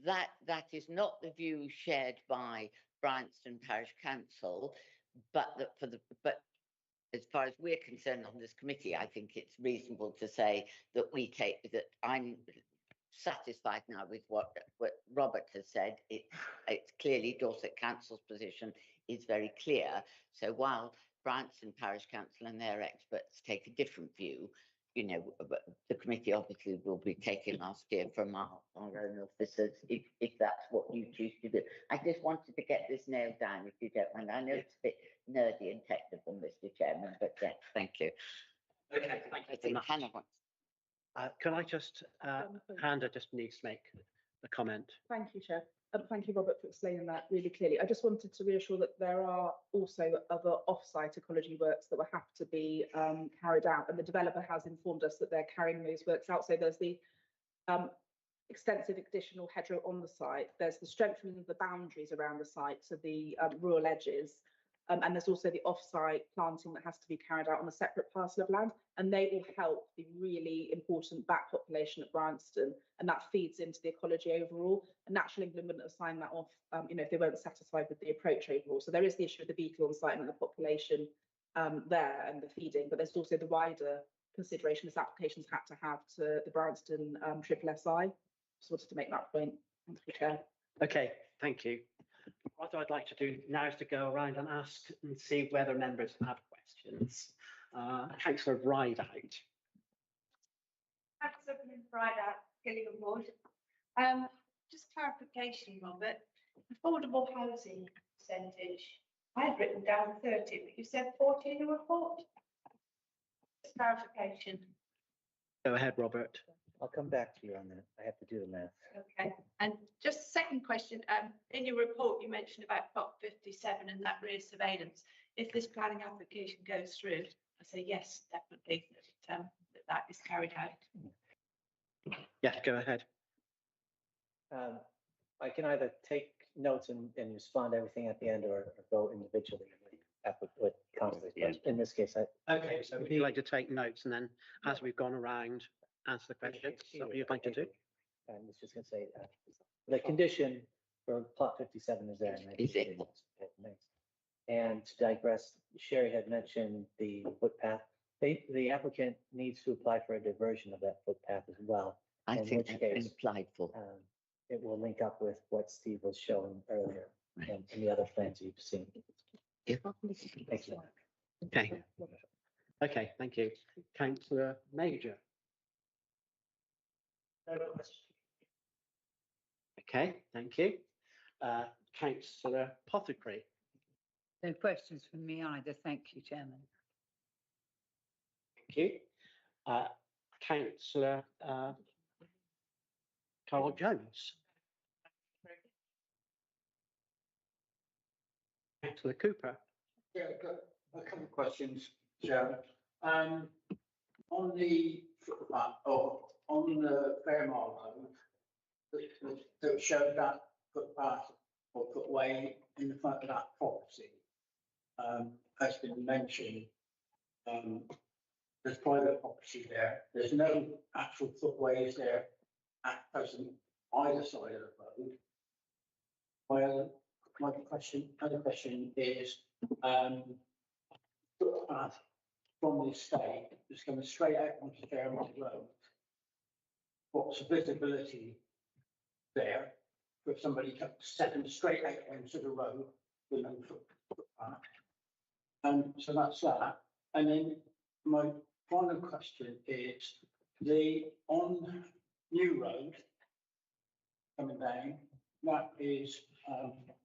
that that is not the view shared by Bryanston Parish Council, but but as far as we're concerned on this committee, I think it's reasonable to say that I'm satisfied now with what Robert has said. It's clearly Dorset Council's position is very clear. So while Bryanston Parish Council and their experts take a different view, the committee obviously will be taking our steer from our own officers if that's what you choose to do. I just wanted to get this nailed down, if you don't mind. I know it's a bit nerdy and technical, Mr. Chairman, but yeah, thank you. Okay, thank you very much. Hannah wants. Can I just, Hannah just needs to make a comment. Thank you, Chair. Thank you, Robert, for explaining that really clearly. I just wanted to reassure that there are also other off-site ecology works that will have to be carried out, and the developer has informed us that they're carrying those works out. So there's the extensive additional hedgerow on the site, there's the strengthening of the boundaries around the site, so the rural edges, and there's also the off-site planting that has to be carried out on a separate parcel of land, and they will help the really important back population at Bryanston, and that feeds into the ecology overall. And Natural England wouldn't have signed that off, if they weren't satisfied with the approach overall. So there is the issue of the beetle on site and the population there and the feeding, but there's also the wider consideration this application's had to have to the Bryanston Triple SI. Just wanted to make that point. Thank you, Chair. Okay, thank you. What I'd like to do now is to go around and ask and see whether members have questions. Councillor Rideout. Councillor Rideout, Gillingham Ward. Just clarification, Robert. Affordable housing percentage. I had written down 30, but you said 40 in the report. Just clarification. Go ahead, Robert. I'll come back to you on that. I have to do the math. Okay, and just second question, in your report you mentioned about Prop 57 and that rear surveillance. If this planning application goes through, I say yes, definitely that is carried out. Yes, go ahead. I can either take notes and respond to everything at the end or go individually with councillors. But in this case, Okay, so would you like to take notes and then, as we've gone around, answer the question? Is that what you'd like to do? I was just going to say, the condition for plot 57 is there. And I Is think it? Nice. And to digress, Sherry had mentioned the footpath. The applicant needs to apply for a diversion of that footpath as well. I In think which that's been case, applied for. It will link up with what Steve was showing earlier and the other plans you've seen. Yeah. Thank you. Okay. Okay, thank you. Councillor Major. Okay, thank you. Councillor Pothecary. No questions from me either. Thank you, Chairman. Thank you. Councillor Carl Jones. Councillor Cooper. Yeah, I've got a couple of questions, Chair. On the footpath, or on the Fairmont Road, that showed that footpath or footway in the front of that property, has been mentioned. There's private property there. There's no actual footways there at present, either side of the road. My other question is, footpath from the estate, just coming straight out onto Fairmont Road. What's the visibility there for somebody stepping straight out onto the road with no footpath? So that's that. And then my final question is on New Road coming down, that is,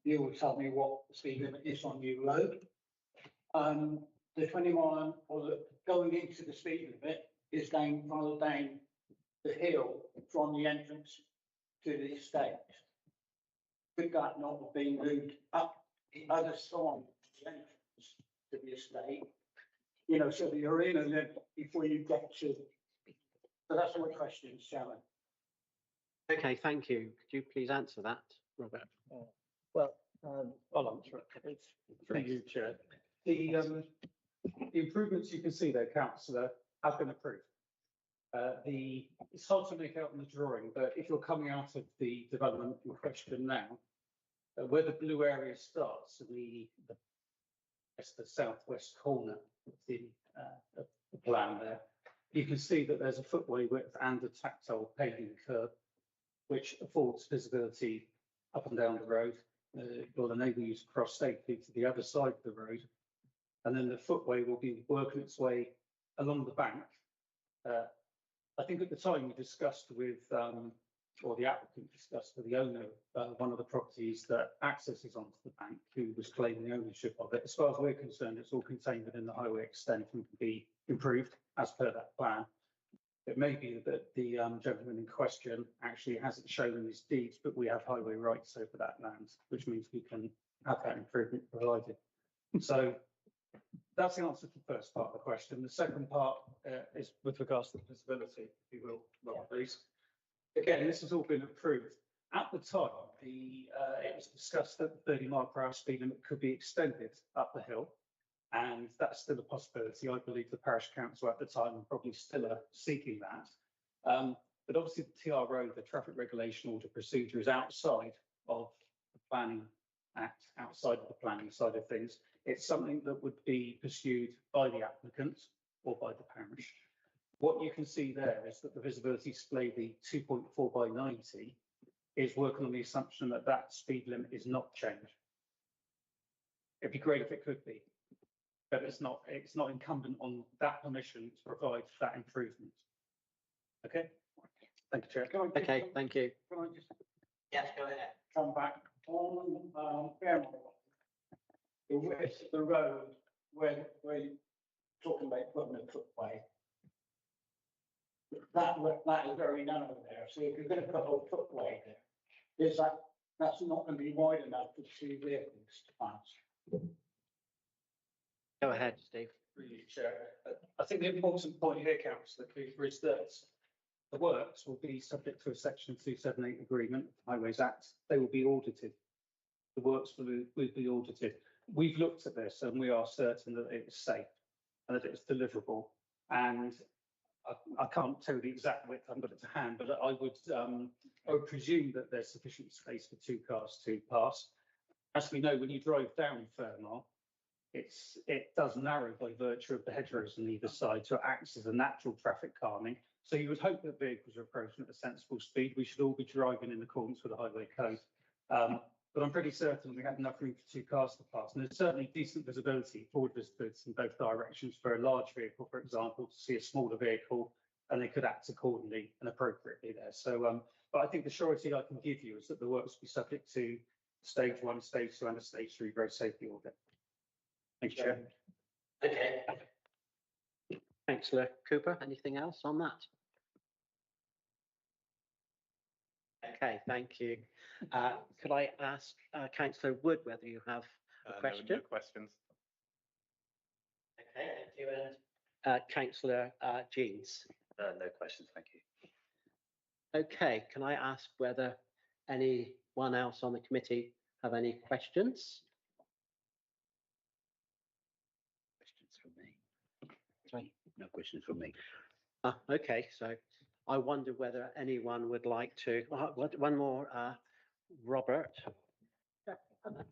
you will tell me what the speed limit is on New Road. The 20 mile or the going into the speed limit is down rather down the hill from the entrance to the estate. Could that not have been moved up the other side of the entrance to the estate? You know, so that you're in and then before you get to. So that's my question, Chairman. Okay, thank you. Could you please answer that, Robert? Well, I'll answer it. Through you, Chair. The improvements you can see there, councillor, have been approved. It's hard to make out in the drawing, but if you're coming out of the development in question now, where the blue area starts, the southwest corner of the plan there, you can see that there's a footway width and a tactile paving curb, which affords visibility up and down the road. It will enable you to cross safely to the other side of the road. And then the footway will be working its way along the bank. I think at the time we discussed with, or the applicant discussed with the owner, one of the properties that accesses onto the bank, who was claiming ownership of it. As far as we're concerned, it's all contained within the highway extent and can be improved as per that plan. It may be that the gentleman in question actually hasn't shown in his deeds, but we have highway rights over that land, which means we can have that improvement provided. So that's the answer to the first part of the question. The second part is with regards to the visibility, if you will, Robert, please. Again, this has all been approved. At the time, it was discussed that the 30 mile per hour speed limit could be extended up the hill. And that's still a possibility. I believe the parish council at the time are probably still seeking that. But obviously the TRO, the Traffic Regulation Order Procedure, is outside of the Planning Act, outside of the planning side of things. It's something that would be pursued by the applicant or by the parish. What you can see there is that the visibility display, the 2.4 by 90, is working on the assumption that that speed limit is not changed. It'd be great if it could be, but it's not incumbent on that permission to provide that improvement. Okay, thank you, Chair. Okay, thank you. Can I just Yes, go ahead. come back on Fairmont? The width of the road where you're talking about putting a footway. That is very narrow there. So if you're going to put a footway there, that's not going to be wide enough for two vehicles to pass. Go ahead, Steve. Through you, Chair. I think the important point here, councillor Cooper, is that the works will be subject to a section 278 agreement, of the Highways Act. They will be audited. The works will be audited. We've looked at this and we are certain that it is safe and that it's deliverable. And I can't tell the exact width, I haven't got it to hand, but I would presume that there's sufficient space for 2 cars to pass. As we know, when you drive down Fairmont, it does narrow by virtue of the hedgerows on either side, so it acts as a natural traffic calming. So you would hope that vehicles are approaching at a sensible speed. We should all be driving in accordance with the highway code. But I'm pretty certain we have enough room for 2 cars to pass. And there's certainly decent visibility, forward visibility in both directions for a large vehicle, for example, to see a smaller vehicle, and they could act accordingly and appropriately there. So, but I think the surety I can give you is that the works will be subject to stage 1, stage 2, and a stage 3 road safety audit. Thank you, Chair. Okay. Councillor Cooper, anything else on that? Okay, thank you. Could I ask Councillor Wood whether you have a question? No questions. Okay, thank you. And Councillor Jeans? No questions, thank you. Okay, can I ask whether anyone else on the committee have any questions? Questions from me? Sorry, no questions from me. Okay, so I wonder whether anyone would like to, one more, Robert.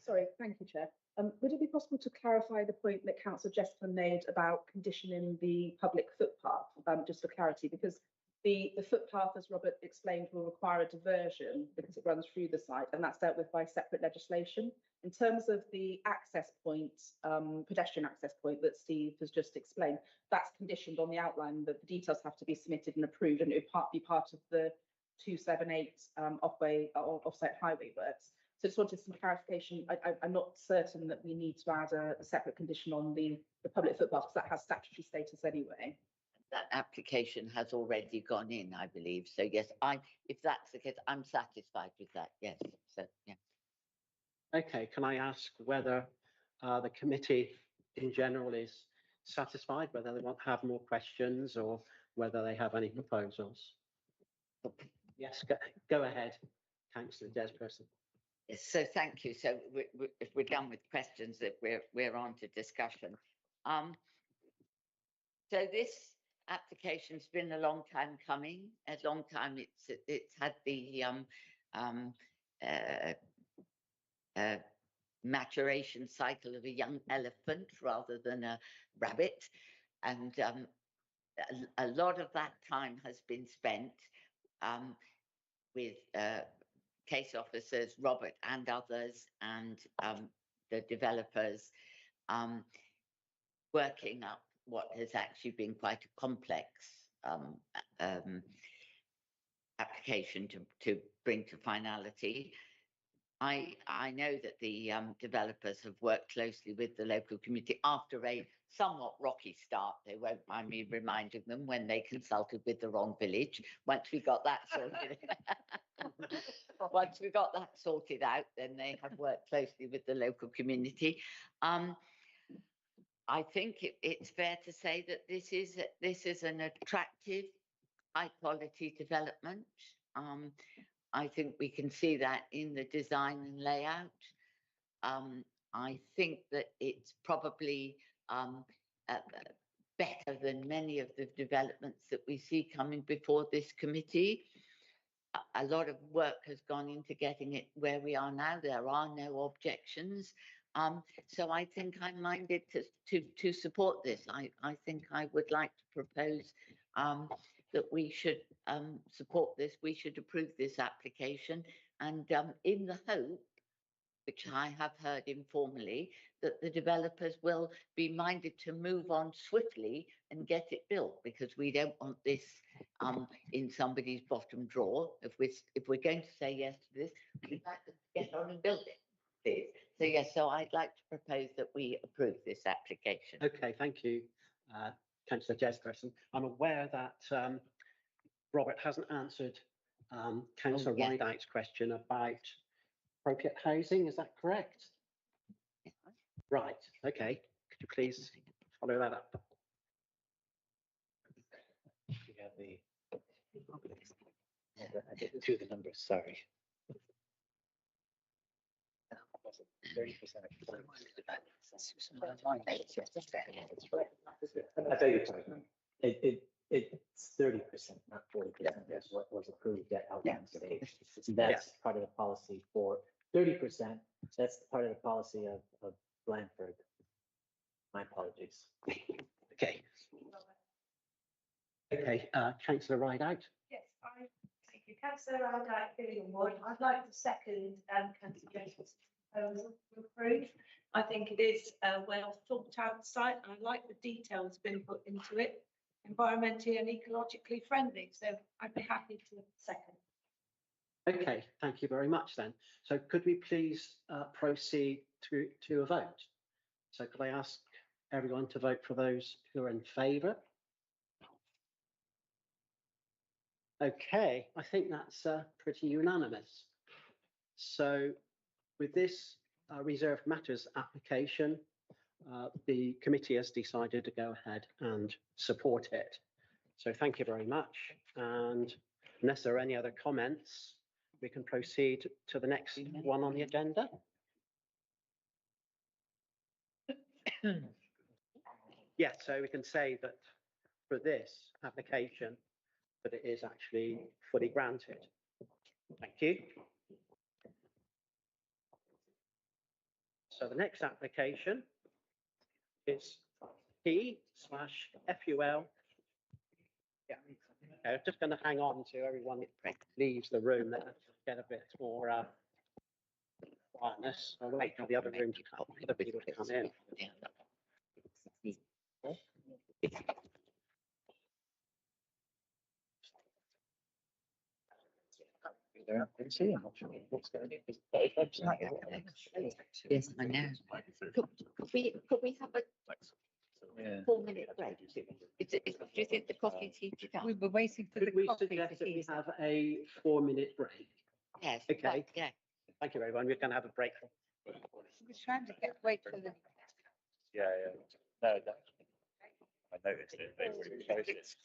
Sorry, thank you, Chair. Would it be possible to clarify the point that Councillor Jessamine made about conditioning the public footpath, just for clarity, because the footpath, as Robert explained, will require a diversion because it runs through the site, and that's dealt with by separate legislation. In terms of the access point, pedestrian access point that Steve has just explained, that's conditioned on the outline that the details have to be submitted and approved, and it would be part of the 278 off-site highway works. So just wanted some clarification. I'm not certain that we need to add a separate condition on the public footpath because that has statutory status anyway. That application has already gone in, I believe. So yes, if that's the case, I'm satisfied with that. Yes. So yeah. Okay, can I ask whether the committee in general is satisfied, whether they want to have more questions or whether they have any proposals? Yes, go ahead, Councillor Desperson. Yes, so thank you. So if we're done with questions, that we're on to discussion. So this application's been a long time coming. A long time it's had the maturation cycle of a young elephant rather than a rabbit, and a lot of that time has been spent with case officers, Robert and others, and the developers working up what has actually been quite a complex application to bring to finality. I know that the developers have worked closely with the local community after a somewhat rocky start. They won't mind me reminding them when they consulted with the wrong village. Once we got that sorted out, then they have worked closely with the local community. I think it's fair to say that this is an attractive, high quality development. I think we can see that in the design and layout. I think that it's probably better than many of the developments that we see coming before this committee. A lot of work has gone into getting it where we are now. There are no objections. So I think I'm minded to support this. I think I would like to propose that we should support this. We should approve this application, and in the hope, which I have heard informally, that the developers will be minded to move on swiftly and get it built, because we don't want this in somebody's bottom drawer. If we're going to say yes to this, we'd like to get on and build it, please. So yes, so I'd like to propose that we approve this application. Okay, thank you, Councillor Jesperson. I'm aware that Robert hasn't answered Councillor Rideout's question about appropriate housing. Is that correct? Yeah. Right. Okay. Could you please follow that up? I didn't do the numbers, sorry. 30%. I beg your pardon. It's 30%, not 40%. That's what was approved at outbound stage. That's part of the policy for 30%. That's part of the policy of Blandford. My apologies. Okay. Okay, councillor Rideout. Yes, thank you, councillor Aldight, Gillingham Wood. I'd like to second councillor Jason's proposal to approve. I think it is a well thought out site, and I like the details been put into it, environmentally and ecologically friendly. So I'd be happy to second. Okay, thank you very much then. So could we please proceed to a vote? So could I ask everyone to vote for those who are in favour? Okay, I think that's pretty unanimous. So with this reserved matters application, the committee has decided to go ahead and support it. So thank you very much. And unless there are any other comments, we can proceed to the next one on the agenda. Yeah, so we can say that for this application, that it is actually fully granted. Thank you. So the next application is P/FUL. Yeah, okay, I'm just going to hang on to everyone leaves the room, then get a bit more quietness. I'll wait for the other room to come, other people to come in. Yes, I know. Could we have a 4-minute break? Do you think the coffee's heated up? We were waiting for Could the we coffee suggest to that we heat up. have a 4-minute break? Yes. Okay. Yeah. Thank you, everyone. We're going to have a break. We're trying to wait for the. Yeah, no, I noticed it, they were close it.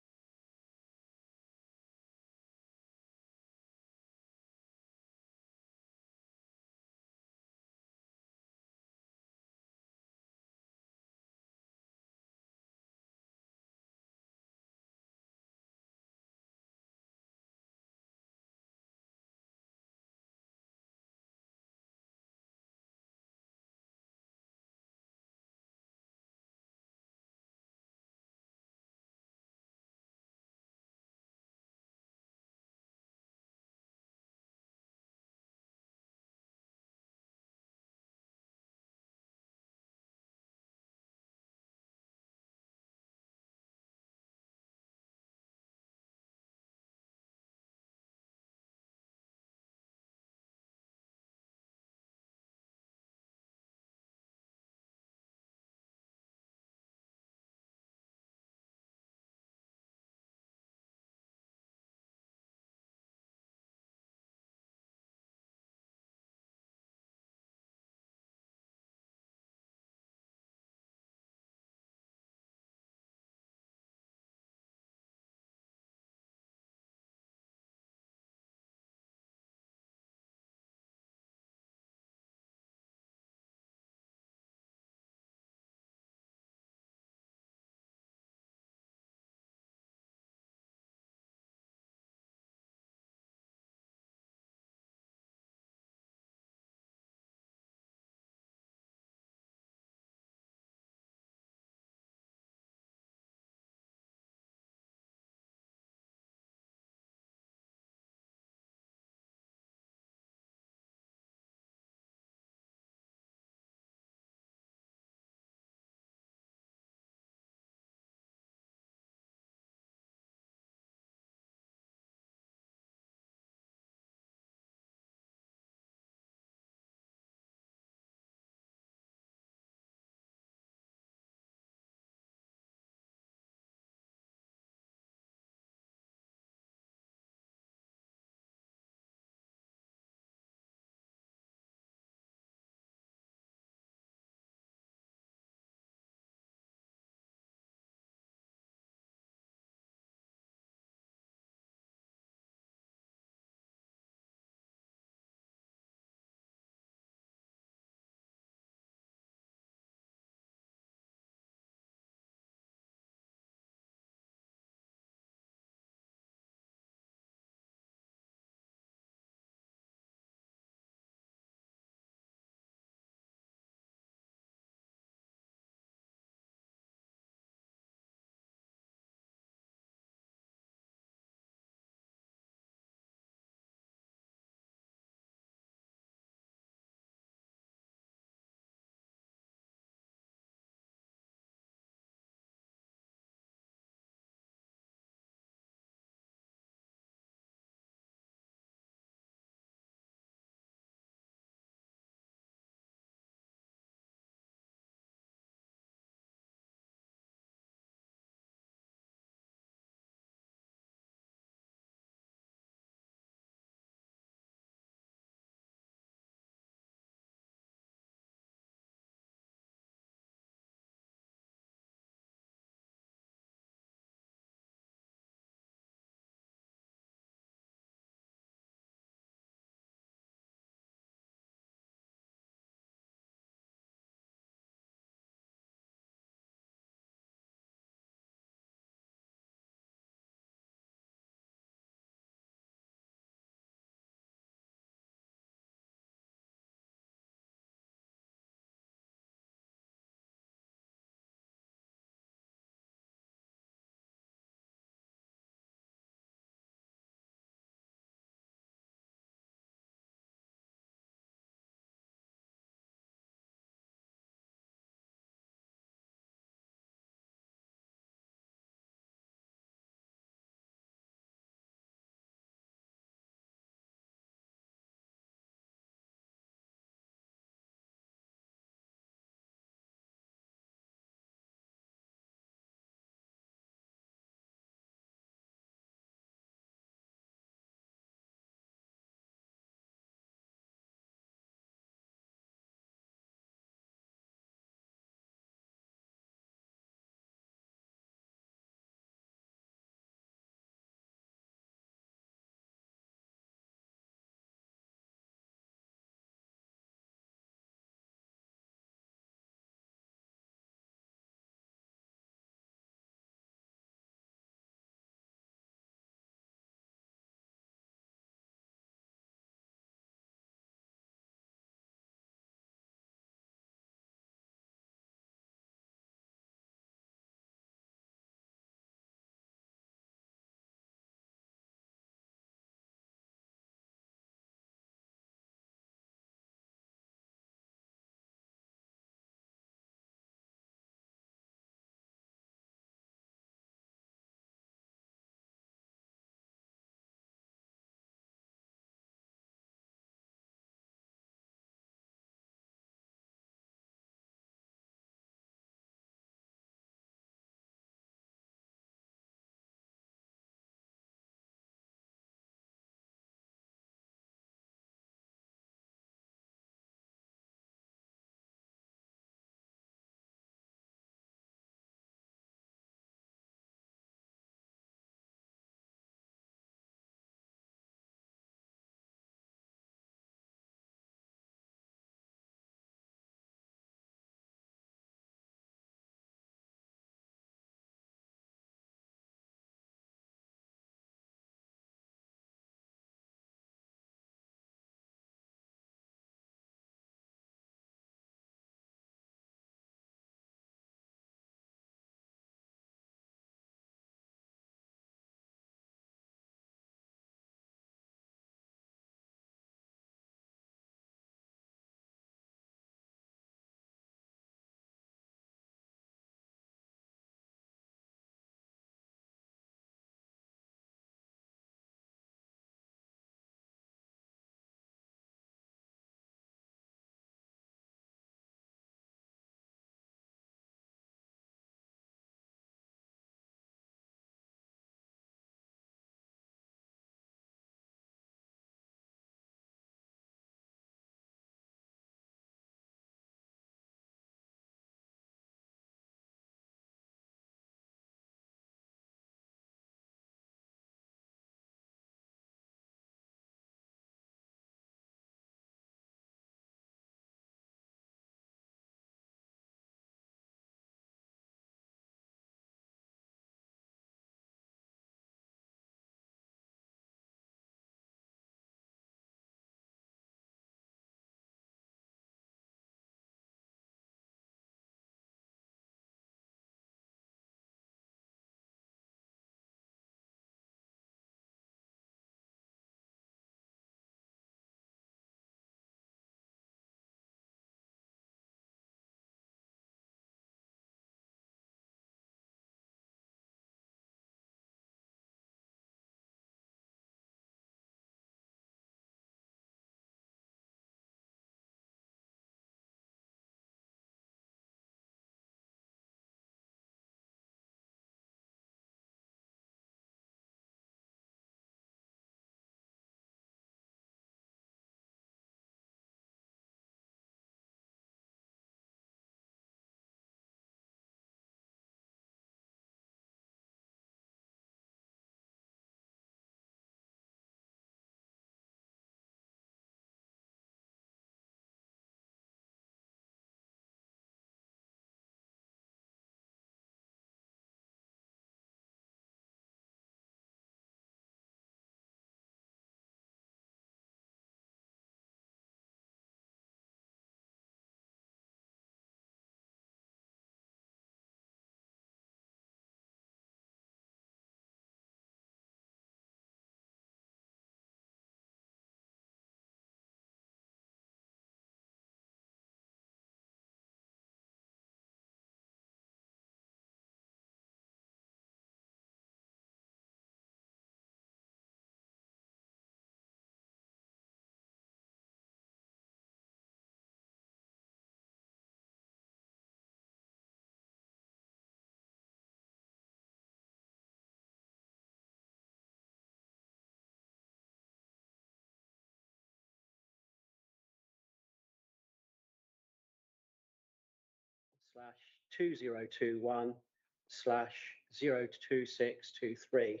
/2021/02623.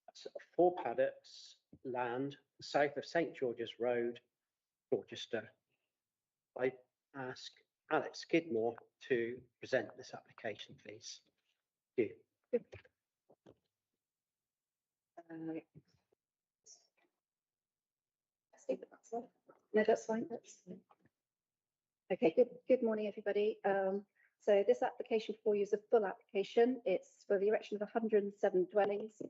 That's 4 paddocks land south of St George's Road, Dorchester. I ask Alex Skidmore to present this application, please. Thank you. No, that's fine. Okay. Good morning, everybody. So this application for you is a full application. It's for the erection of 107 dwellings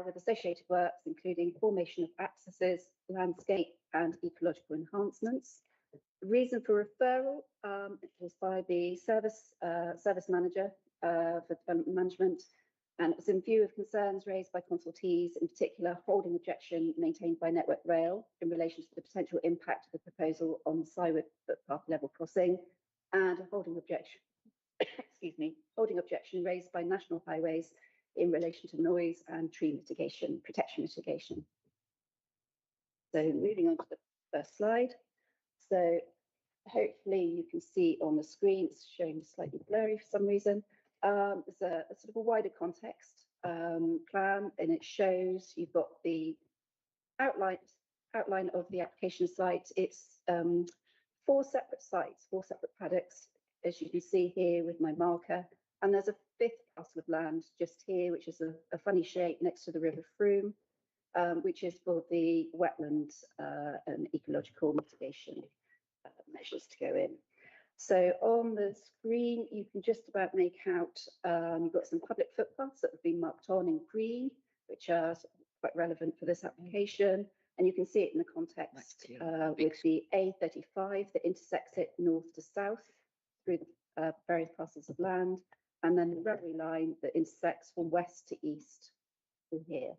with associated works, including formation of accesses, landscape and ecological enhancements. The reason for referral was by the service manager for development management, and it was in view of concerns raised by consultees, in particular holding objection maintained by Network Rail in relation to the potential impact of the proposal on the Cywood footpath level crossing, and a holding objection, excuse me, holding objection raised by National Highways in relation to noise and tree mitigation, protection mitigation. So moving on to the first slide. So hopefully you can see on the screen, it's showing slightly blurry for some reason. There's a sort of a wider context plan, and it shows you've got the outline of the application site. It's 4 separate sites, 4 separate paddocks, as you can see here with my marker. And there's a 5th parcel of land just here, which is a funny shape next to the River Frome, which is for the wetland and ecological mitigation measures to go in. So on the screen, you can just about make out, you've got some public footpaths that have been marked on in green, which are quite relevant for this application. And you can see it in the context with the A35 that intersects it north to south through the various parcels of land, and then the railway line that intersects from west to east from here.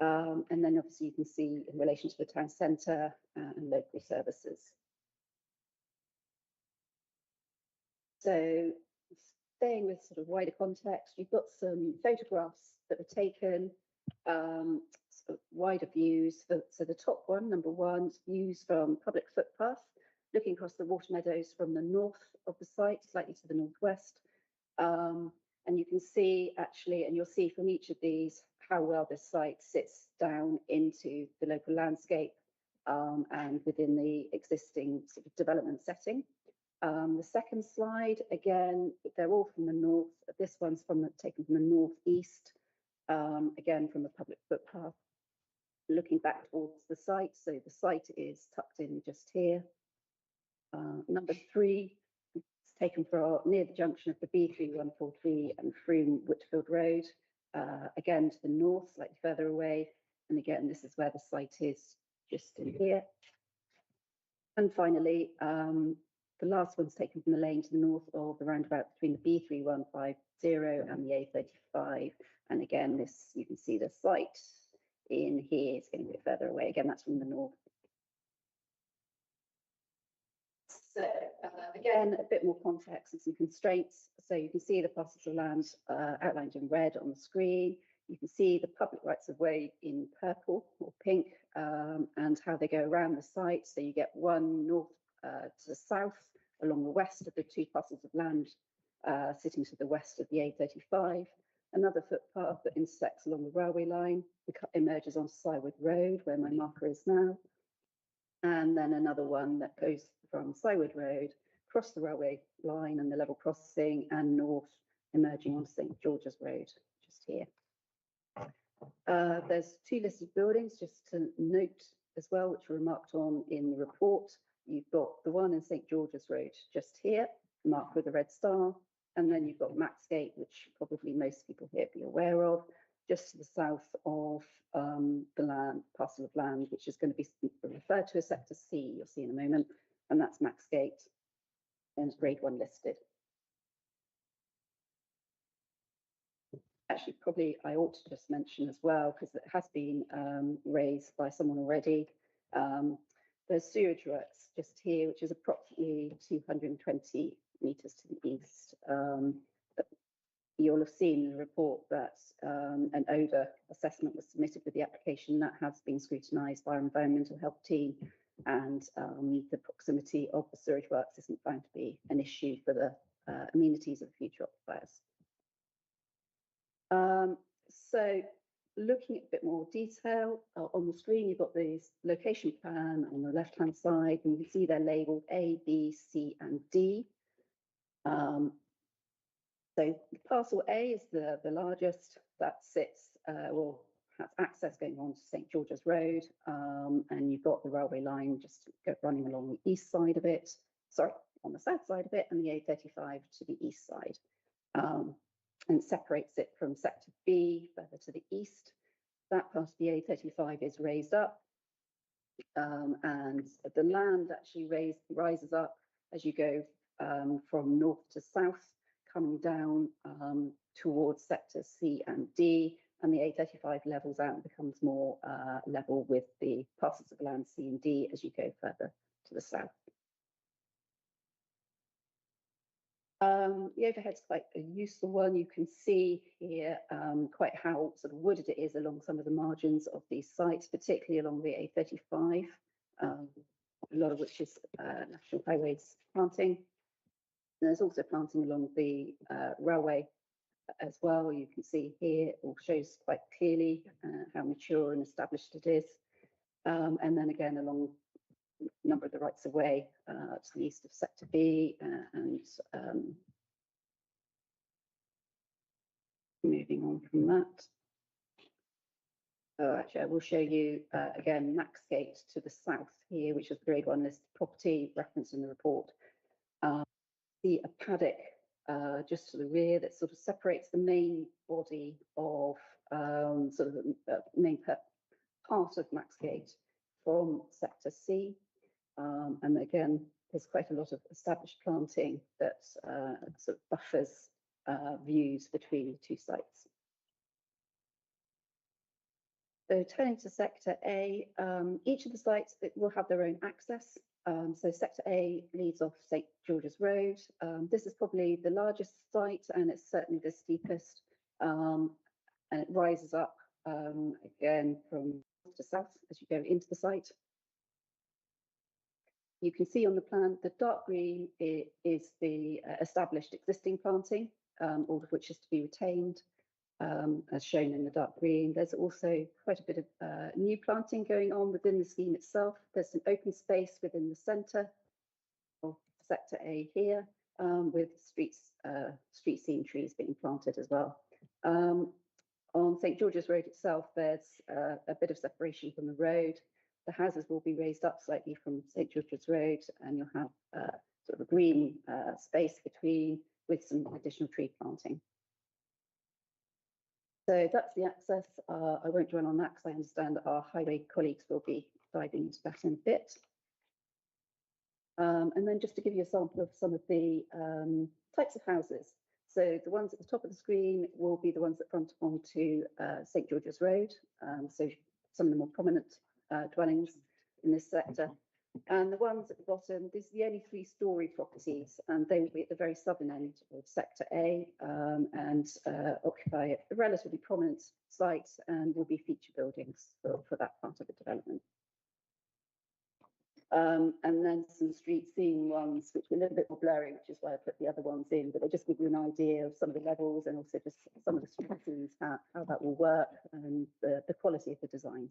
And then obviously you can see in relation to the town centre and local services. So staying with sort of wider context, you've got some photographs that were taken, sort of wider views. So the top one, number 1, views from public footpath, looking across the water meadows from the north of the site, slightly to the northwest. And you can see actually, and you'll see from each of these, how well this site sits down into the local landscape and within the existing sort of development setting. The second slide, again, they're all from the north. This one's taken from the northeast, again, from a public footpath, looking back towards the site. So the site is tucked in just here. Number 3, it's taken from near the junction of the B3143 and Frome Whitfield Road, again to the north, slightly further away. And again, this is where the site is, just in here. And finally, the last one's taken from the lane to the north of the roundabout between the B3150 and the A35. And again, this, you can see the site in here, it's getting a bit further away. Again, that's from the north. So again, a bit more context and some constraints. So you can see the parcels of land outlined in red on the screen. You can see the public rights of way in purple or pink, and how they go around the site. So you get one north to the south along the west of the 2 parcels of land sitting to the west of the A35. Another footpath that intersects along the railway line, emerges onto Cywood Road, where my marker is now. And then another one that goes from Cywood Road, across the railway line and the level crossing, and north, emerging onto St George's Road, just here. There's 2 listed buildings, just to note as well, which were marked on in the report. You've got the one in St George's Road, just here, marked with a red star. And then you've got Maxgate, which probably most people here be aware of, just to the south of the parcel of land, which is going to be referred to as Sector C, you'll see in a moment, and that's Maxgate, and Grade 1 listed. Actually, probably I ought to just mention as well, because it has been raised by someone already. There's sewage works just here, which is approximately 220 metres to the east. You'll have seen in the report that an odour assessment was submitted with the application. That has been scrutinised by our environmental health team, and the proximity of the sewage works isn't found to be an issue for the amenities of future occupiers. So looking at a bit more detail on the screen, you've got the location plan on the left-hand side, and you can see they're labelled A, B, C, and D. So parcel A is the largest. That sits, has access going on to St George's Road, and you've got the railway line just running along the east side of it, sorry, on the south side of it, and the A35 to the east side. And separates it from sector B further to the east. That part of the A35 is raised up, and the land actually rises up as you go from north to south, coming down towards sectors C and D, and the A35 levels out and becomes more level with the parcels of land C and D as you go further to the south. The overhead's quite a useful one. You can see here quite how sort of wooded it is along some of the margins of these sites, particularly along the A35, a lot of which is National Highways planting. And there's also planting along the railway as well. You can see here it all shows quite clearly how mature and established it is. And then again along a number of the rights of way to the east of sector B, and moving on from that. Oh, actually, I will show you again Maxgate to the south here, which is the Grade 1 listed property referenced in the report. See a paddock just to the rear that sort of separates the main body of sort of the main part of Maxgate from sector C. And again, there's quite a lot of established planting that sort of buffers views between the two sites. So turning to sector A, each of the sites will have their own access. So sector A leads off St George's Road. This is probably the largest site, and it's certainly the steepest. And it rises up again from north to south as you go into the site. You can see on the plan, the dark green is the established existing planting, all of which is to be retained, as shown in the dark green. There's also quite a bit of new planting going on within the scheme itself. There's some open space within the centre of sector A here, with street scene trees being planted as well. On St George's Road itself, there's a bit of separation from the road. The houses will be raised up slightly from St George's Road, and you'll have sort of a green space between with some additional tree planting. So that's the access. I won't dwell on that because I understand that our highway colleagues will be diving into that in a bit. And then just to give you a sample of some of the types of houses. So the ones at the top of the screen will be the ones that front onto St George's Road. So some of the more prominent dwellings in this sector. And the ones at the bottom, these are the only 3-storey properties, and they will be at the very southern end of sector A, and occupy a relatively prominent site and will be feature buildings for that part of the development. And then some street scene ones, which are a little bit more blurry, which is why I put the other ones in, but they just give you an idea of some of the levels and also just some of the street scenes, how that will work, and the quality of the design.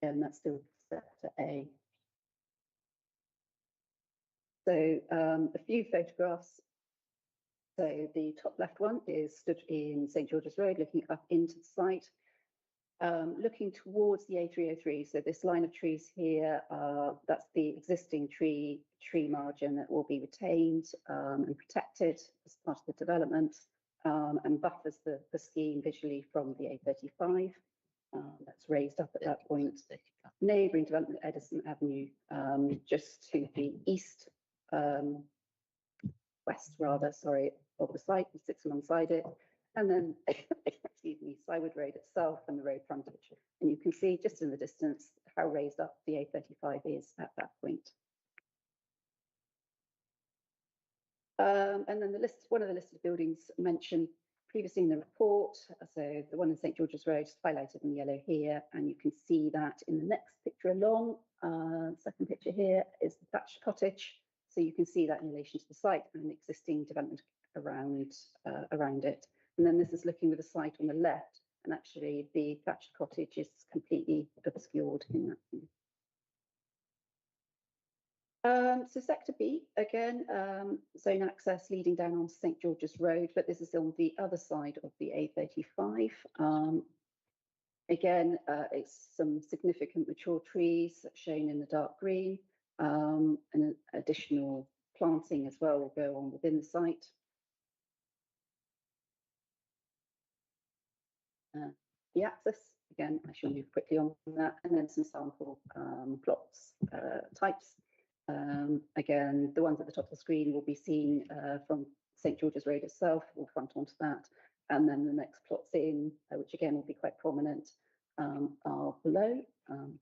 And that's still sector A. So a few photographs. So the top left one is stood in St George's Road, looking up into the site, looking towards the A303. So this line of trees here, that's the existing tree margin that will be retained and protected as part of the development, and buffers the scheme visually from the A35. That's raised up at that point. Neighbouring development, Edison Avenue, just to the east, west rather, sorry, of the site, and sits alongside it. And then, excuse me, Sywood Road itself and the road frontage. And you can see just in the distance how raised up the A35 is at that point. And then one of the listed buildings mentioned previously in the report. So the one in St George's Road is highlighted in yellow here, and you can see that in the next picture along. Second picture here is the thatched cottage. So you can see that in relation to the site and existing development around it. And then this is looking at the site on the left, and actually the thatched cottage is completely obscured in that view. So sector B, again, zone access leading down on St George's Road, but this is on the other side of the A35. Again, it's some significant mature trees shown in the dark green, and additional planting as well will go on within the site. The access, again, I shall move quickly on that, and then some sample plots types. Again, the ones at the top of the screen will be seen from St George's Road itself, or front onto that, and then the next plots in, which again will be quite prominent, are below, and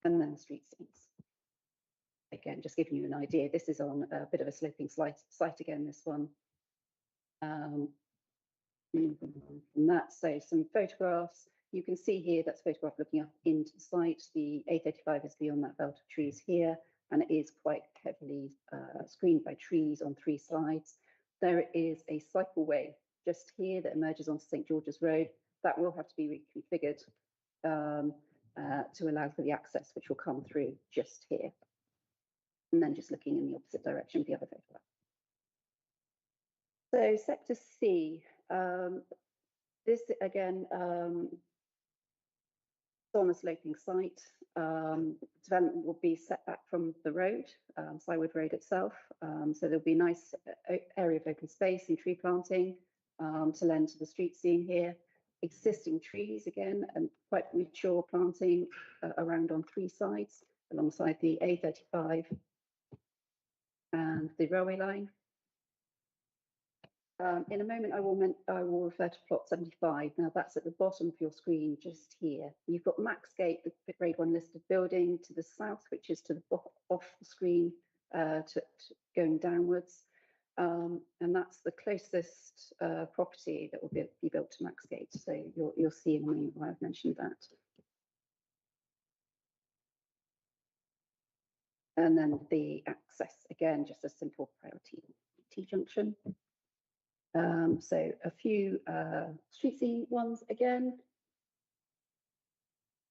then the street scenes. Again, just giving you an idea, this is on a bit of a sloping site again, this one. From that, so some photographs. You can see here that's a photograph looking up into the site. The A35 is beyond that belt of trees here, and it is quite heavily screened by trees on 3 sides. There is a cycleway just here that emerges onto St George's Road. That will have to be reconfigured to allow for the access, which will come through just here. And then just looking in the opposite direction of the other photograph. So sector C, this again, on a sloping site. Development will be set back from the road, Slywood Road itself. So there'll be a nice area of open space and tree planting to lend to the street scene here. Existing trees again, and quite mature planting around on 3 sides alongside the A35 and the railway line. In a moment, I will refer to plot 75. Now that's at the bottom of your screen, just here. You've got Maxgate, the Grade 1 listed building to the south, which is to the off the screen, going downwards, and that's the closest property that will be built to Maxgate. So you'll see in a moment why I've mentioned that. And then the access again, just a simple priority T-junction. So a few street scene ones again.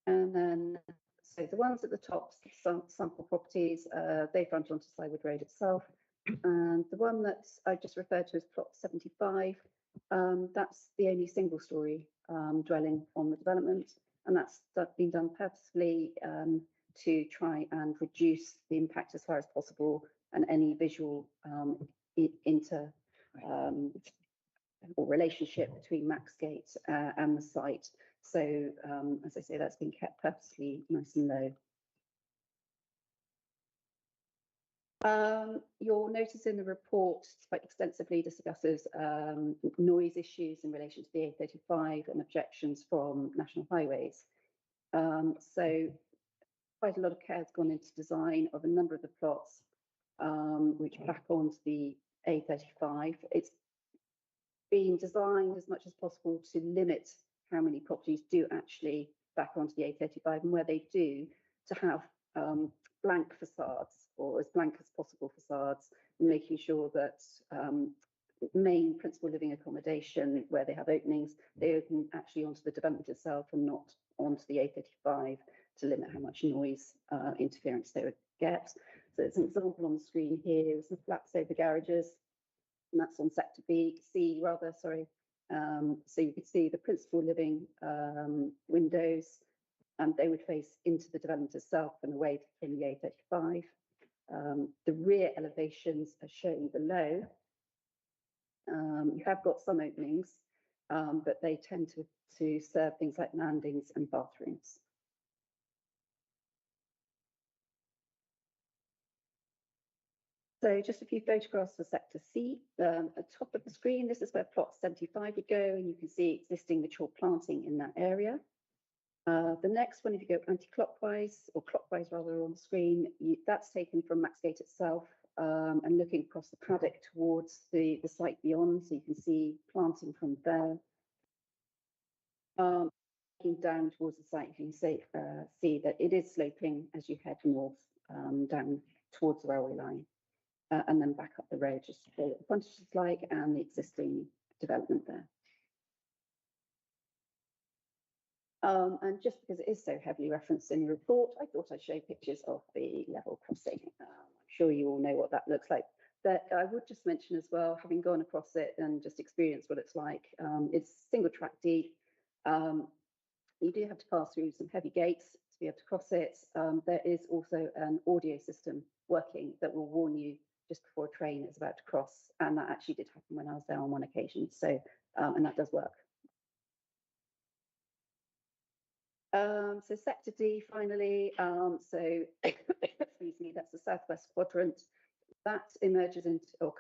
And then, so the ones at the top, some sample properties, they front onto Slywood Road itself. And the one that I just referred to as plot 75, that's the only single story dwelling on the development. And that's been done purposefully to try and reduce the impact as far as possible and any visual or relationship between Maxgate and the site. So as I say, that's been kept purposely nice and low. Your notice in the report quite extensively discusses noise issues in relation to the A35 and objections from National Highways. So quite a lot of care has gone into design of a number of the plots which back onto the A35. It's been designed as much as possible to limit how many properties do actually back onto the A35, and where they do, to have blank facades, or as blank as possible facades, making sure that main principal living accommodation, where they have openings, they open actually onto the development itself and not onto the A35 to limit how much noise interference they would get. So it's an example on the screen here, some flats over garages, and that's on sector C rather, sorry. So you could see the principal living windows, and they would face into the development itself and away from the A35. The rear elevations are shown below. You have got some openings, but they tend to serve things like landings and bathrooms. So just a few photographs for sector C. At the top of the screen, this is where plot 75 would go, and you can see existing mature planting in that area. The next one, if you go anti-clockwise, or clockwise rather on the screen, that's taken from Maxgate itself, and looking across the paddock towards the site beyond. So you can see planting from there. Looking down towards the site, you can see that it is sloping as you head north down towards the railway line, and then back up the road, just to show what the frontage is like and the existing development there. And just because it is so heavily referenced in the report, I thought I'd show pictures of the level crossing. I'm sure you all know what that looks like. But I would just mention as well, having gone across it and just experienced what it's like, it's single track deep. You do have to pass through some heavy gates to be able to cross it. There is also an audio system working that will warn you just before a train is about to cross. And that actually did happen when I was there on one occasion. So, and that does work. So sector D finally, so excuse me, that's the southwest quadrant. That emerges into or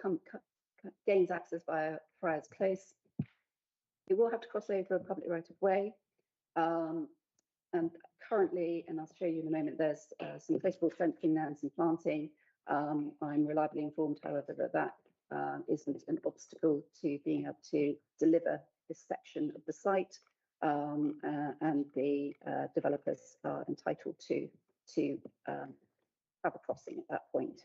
gains access via Friars Close. You will have to cross over a public right of way. And currently, and I'll show you in a moment, there's some close-ball fencing there and some planting. I'm reliably informed, however, that isn't an obstacle to being able to deliver this section of the site. And the developers are entitled to have a crossing at that point.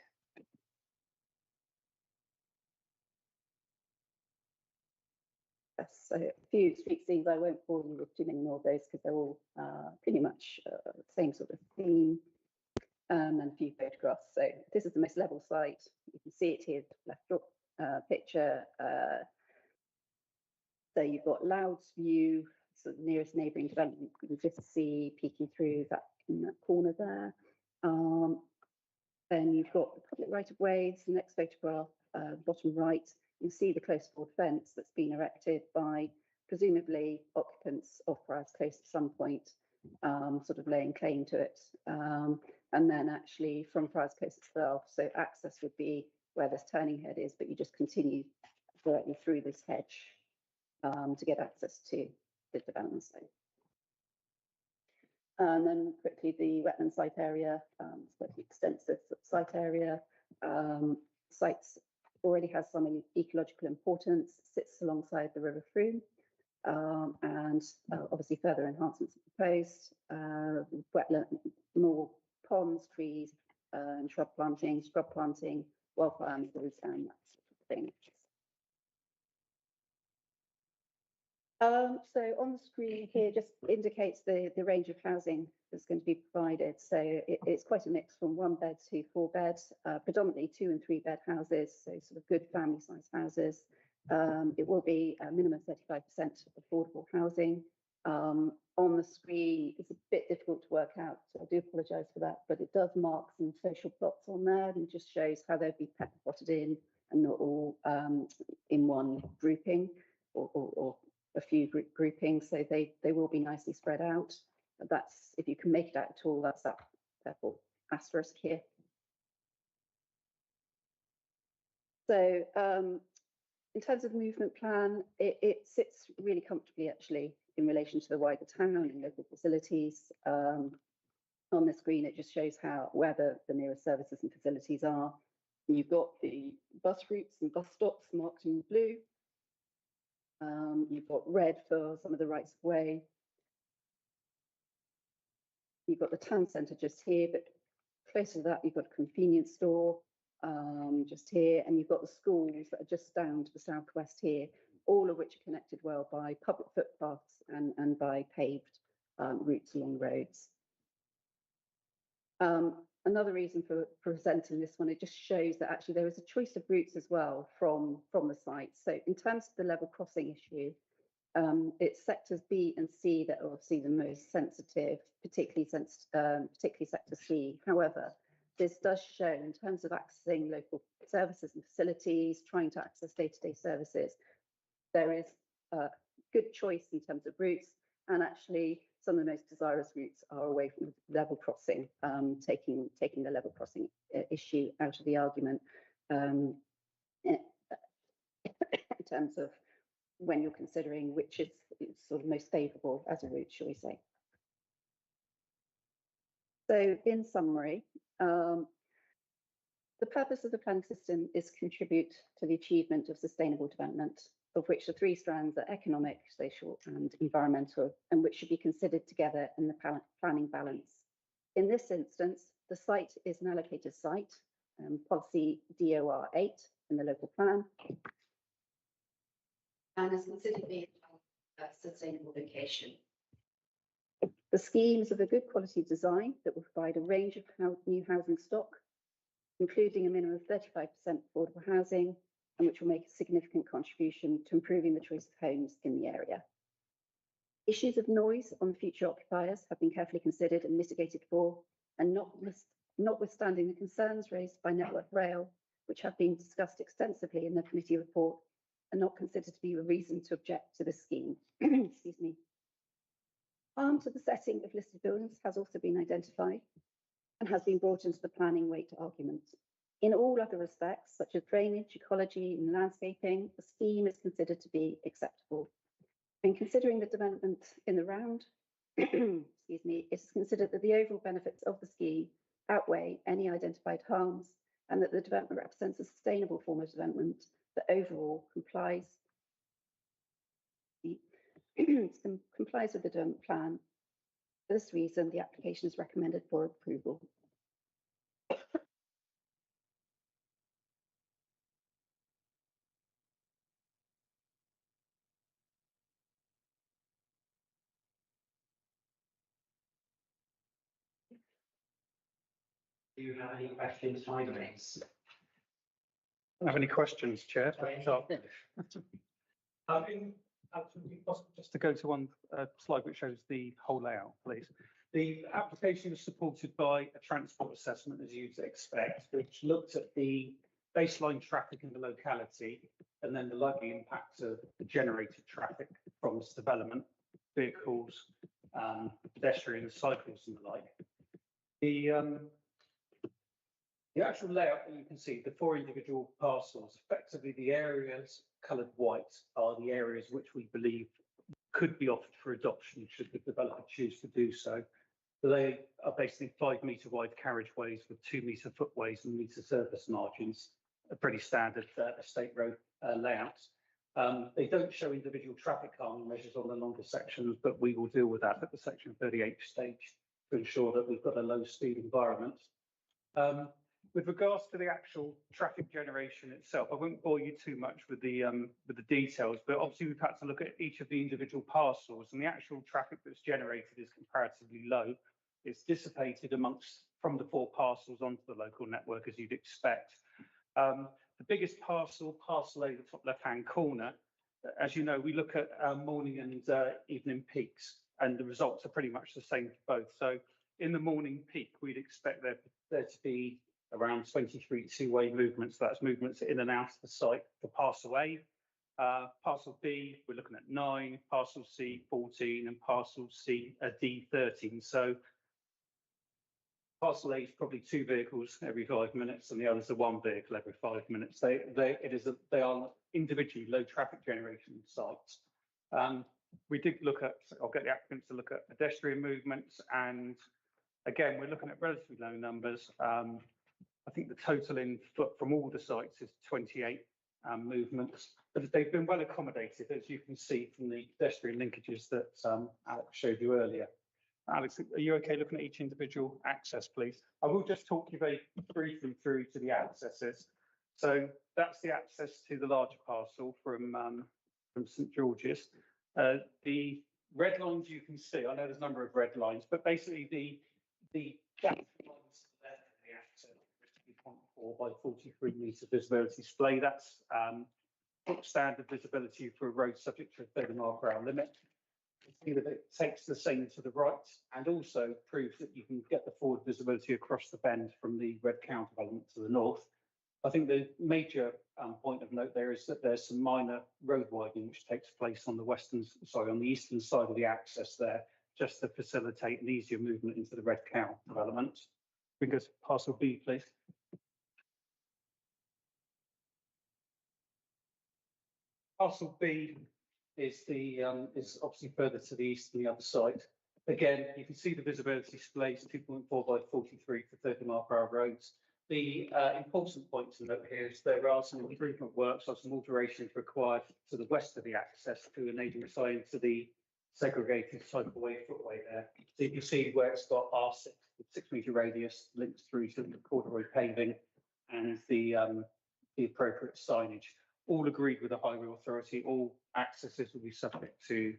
So a few street scenes. I won't bore you with too many more of those because they're all pretty much the same sort of theme, and a few photographs. So this is the most level site. You can see it here, left drop picture. So you've got Louds View, sort of nearest neighbouring development. You can just see peeking through that in that corner there. Then you've got the public right of ways. The next photograph, bottom right, you can see the close-board fence that's been erected by presumably occupants of Friars Close at some point, sort of laying claim to it. And then actually from Friars Close itself, so access would be where this turning head is, but you just continue directly through this hedge to get access to the development site. And then quickly the wetland site area, it's quite extensive site area. Sites already has some ecological importance, sits alongside the River Froome, and obviously further enhancements are proposed. Wetland, more ponds, trees, and shrub planting, wildflower meadows, and that sort of thing. So on the screen here just indicates the range of housing that's going to be provided. So it's quite a mix from 1 bed to 4 beds, predominantly 2 and 3 bed houses, so sort of good family size houses. It will be a minimum 35% affordable housing. On the screen, it's a bit difficult to work out, so I do apologise for that, but it does mark some social plots on there and just shows how they'll be pepper potted in and not all in one grouping or a few groupings, so they will be nicely spread out. But that's, if you can make it out at all, that's that therefore asterisk here. So in terms of the movement plan, it sits really comfortably actually in relation to the wider town and local facilities. On the screen, it just shows where the nearest services and facilities are. You've got the bus routes and bus stops marked in blue. You've got red for some of the rights of way. You've got the town centre just here, but closer to that, you've got a convenience store just here, and you've got the schools that are just down to the southwest here, all of which are connected well by public footpaths and by paved routes along roads. Another reason for presenting this one, it just shows that actually there is a choice of routes as well from the site. So in terms of the level crossing issue, it's sectors B and C that are obviously the most sensitive, particularly sector C. However, this does show in terms of accessing local services and facilities, trying to access day-to-day services, there is a good choice in terms of routes, and actually some of the most desirous routes are away from level crossing, taking the level crossing issue out of the argument in terms of when you're considering which is sort of most favourable as a route, shall we say. So in summary, The purpose of the planning system is to contribute to the achievement of sustainable development, of which the three strands are economic, social and environmental, and which should be considered together in the planning balance. In this instance, the site is an allocated site, policy DOR 8 in the local plan, and is considered being a sustainable location. The scheme is of a good quality design that will provide a range of new housing stock, including a minimum of 35% affordable housing, and which will make a significant contribution to improving the choice of homes in the area. Issues of noise on future occupiers have been carefully considered and mitigated for, and notwithstanding the concerns raised by Network Rail, which have been discussed extensively in the committee report, are not considered to be a reason to object to the scheme. Excuse me. Harm to the setting of listed buildings has also been identified and has been brought into the planning weight argument. In all other respects, such as drainage, ecology and landscaping, the scheme is considered to be acceptable. In considering the development in the round, excuse me, it is considered that the overall benefits of the scheme outweigh any identified harms, and that the development represents a sustainable form of development that overall complies with the development plan. For this reason, the application is recommended for approval. Do you have any questions, finalists? Don't have any questions, Chair. Just to go to one slide which shows the whole layout, please. The application is supported by a transport assessment, as you'd expect, which looked at the baseline traffic in the locality and then the likely impact of the generated traffic from this development, vehicles, pedestrians, cycles and the like. The actual layout that you can see, the four individual parcels, effectively the areas coloured white are the areas which we believe could be offered for adoption should the developer choose to do so. They are basically 5 metre wide carriageways with 2 metre footways and metre surface margins, a pretty standard estate road layouts. They don't show individual traffic calming measures on the longer sections, but we will deal with that at the section 38 stage to ensure that we've got a low speed environment. With regards to the actual traffic generation itself, I won't bore you too much with the details, but obviously we've had to look at each of the individual parcels, and the actual traffic that's generated is comparatively low. It's dissipated from the 4 parcels onto the local network, as you'd expect. The biggest parcel A, the top left-hand corner, as you know, we look at morning and evening peaks, and the results are pretty much the same for both. So in the morning peak, we'd expect there to be around 23 two-way movements. That's movements in and out of the site for parcel A. Parcel B, we're looking at 9, parcel C 14, and parcel D 13. So parcel A is probably 2 vehicles every 5 minutes, and the others are 1 vehicle every 5 minutes. They are individually low traffic generation sites. We did look at, I'll get the applicants to look at pedestrian movements, and again, we're looking at relatively low numbers. I think the total in foot from all the sites is 28 movements, but they've been well accommodated, as you can see from the pedestrian linkages that Alex showed you earlier. Alex, are you okay looking at each individual access, please? I will just talk you very briefly through to the accesses. So that's the access to the larger parcel from St George's. The red lines you can see, I know there's a number of red lines, but basically the lines to the left of the access, 0.4 by 43 metre visibility display. That's standard visibility for a road subject to a 30 mile per hour limit. You see that it takes the same to the right, and also proves that you can get the forward visibility across the bend from the Red Cow development to the north. I think the major point of note there is that there's some minor road widening which takes place on the eastern side of the access there, just to facilitate an easier movement into the Red Cow development. We can go to parcel B, please. Parcel B is obviously further to the east than the other side. Again, you can see the visibility displays 2.4 by 43 for 30 mile per hour roads. The important point to note here is there are some improvement works or some alterations required to the west of the access to enable sign to the segregated cycleway footway there. So you can see where it's got R6, 6 metre radius links through to the corduroy paving and the appropriate signage. All agreed with the Highway Authority, all accesses will be subject to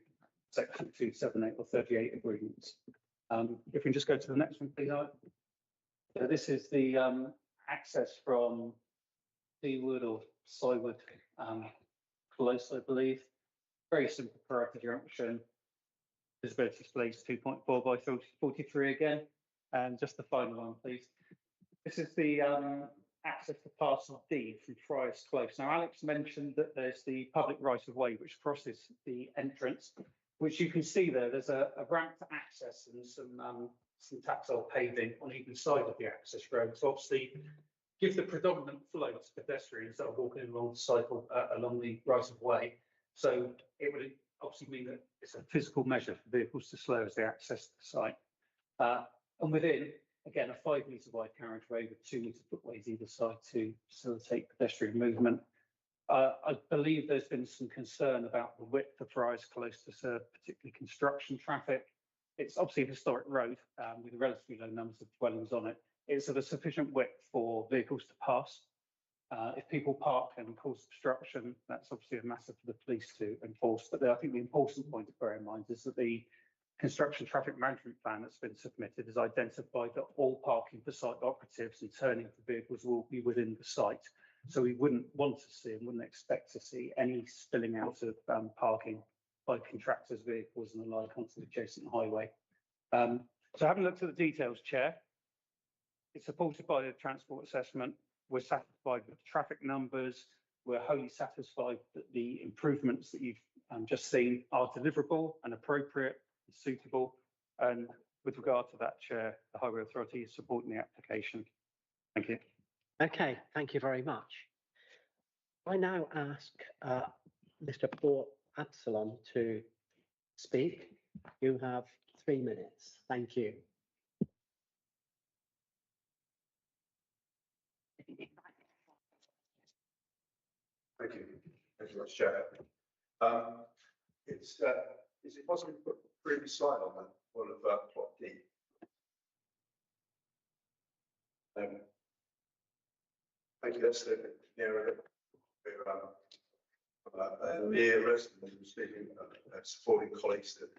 section 278 or 38 agreements. If we can just go to the next one, please. So this is the access from Seawood or Cywood close, I believe. Very simple parameter junction. Visibility displays 2.4 by 43 again. And just the final one, please. This is the access to parcel D from Friars Close. Now, Alex mentioned that there's the public right of way which crosses the entrance, which you can see there. There's a ramp to access and some tactile paving on either side of the access road to obviously give the predominant flow to pedestrians that are walking along the cycle along the right of way. So it would obviously mean that it's a physical measure for vehicles to slow as they access the site. And within, again, a 5 metre wide carriageway with 2 metre footways either side to facilitate pedestrian movement. I believe there's been some concern about the width of Friars Close to serve particularly construction traffic. It's obviously a historic road with relatively low numbers of dwellings on it. It's of a sufficient width for vehicles to pass. If people park and cause obstruction, that's obviously a matter for the police to enforce. But I think the important point to bear in mind is that the construction traffic management plan that's been submitted has identified that all parking for site operatives and turning for vehicles will be within the site. So we wouldn't want to see and wouldn't expect to see any spilling out of parking by contractors' vehicles and the like onto the adjacent highway. So having looked at the details, Chair, it's supported by the transport assessment. We're satisfied with the traffic numbers. We're wholly satisfied that the improvements that you've just seen are deliverable and appropriate and suitable. And with regard to that, Chair, the Highway Authority is supporting the application. Thank you. Okay, thank you very much. I now ask Mr. Paul Absalom to speak. You have 3 minutes. Thank you. Thank you. Thank you very much, Chair. Is it possible to put the previous slide on that one of plot D? Thank you. That's the area where near resident who speaking supporting colleagues that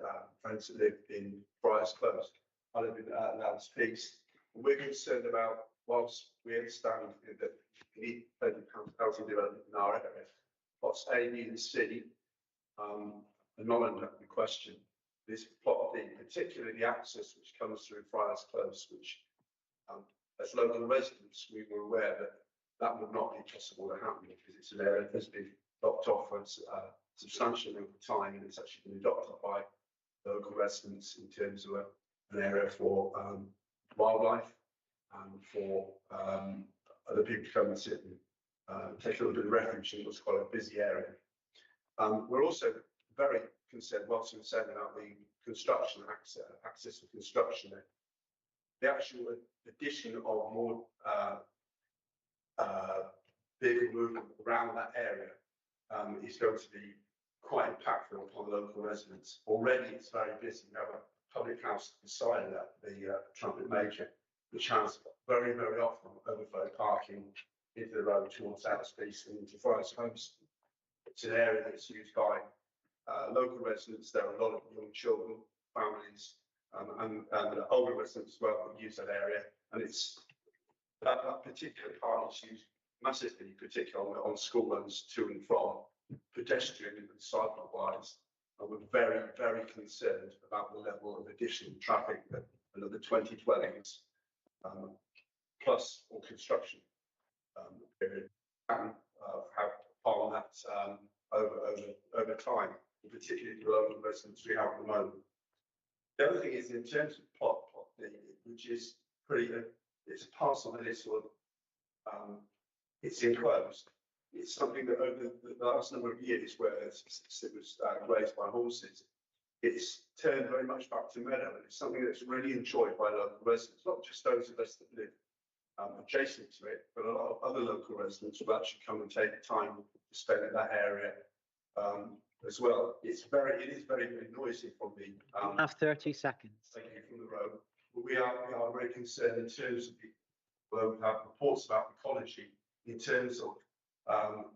friends that live in Friars Close. I live in Nance Peace. We're concerned about, whilst we understand that we need plenty of housing development in our area, plots A, B, and C are not under question. This plot D, particularly the access which comes through Friars Close, which as local residents, we were aware that that would not be possible to happen because it's an area that has been blocked off for a substantial amount of time, and it's actually been adopted by local residents in terms of an area for wildlife and for other people to come and sit and take a little bit of refuge in what's quite a busy area. We're also very concerned, whilst we're saying about the construction access to construction, the actual addition of more vehicle movement around that area is going to be quite impactful upon local residents. Already it's very busy. We have a public house beside that, the Trumpet Major, which has very, very often overflow parking into the road towards Outspace and into Friars Close. It's an area that's used by local residents. There are a lot of young children, families, and older residents as well that use that area. And it's that particular part is used massively, particularly on school runs to and from, pedestrian and cycle wise. And we're very, very concerned about the level of additional traffic that another 20 dwellings plus or construction period have on that over time, and particularly the local residents we have at the moment. The other thing is in terms of plot D, which is pretty, it's a parcel that is sort of, it's enclosed. It's something that over the last number of years, where it was grazed by horses, it's turned very much back to meadow, and it's something that's really enjoyed by local residents, not just those of us that live adjacent to it, but a lot of other local residents will actually come and take the time to spend in that area as well. It is very noisy from the. Have 30 seconds. Thank you, from the road. But we are very concerned in terms of where we have reports about ecology, in terms of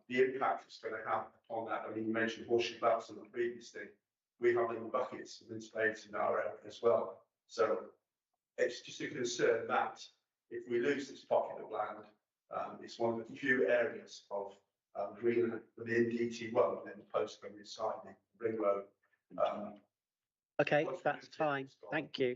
the impact it's going to have upon that. I mean, you mentioned Horsham Flats on the previous thing. We have little buckets of spades in our area as well. So it's just a concern that if we lose this pocket of land, it's one of the few areas of green within DT1 within the postcode inside the ring road. Okay, that's time. Thank you.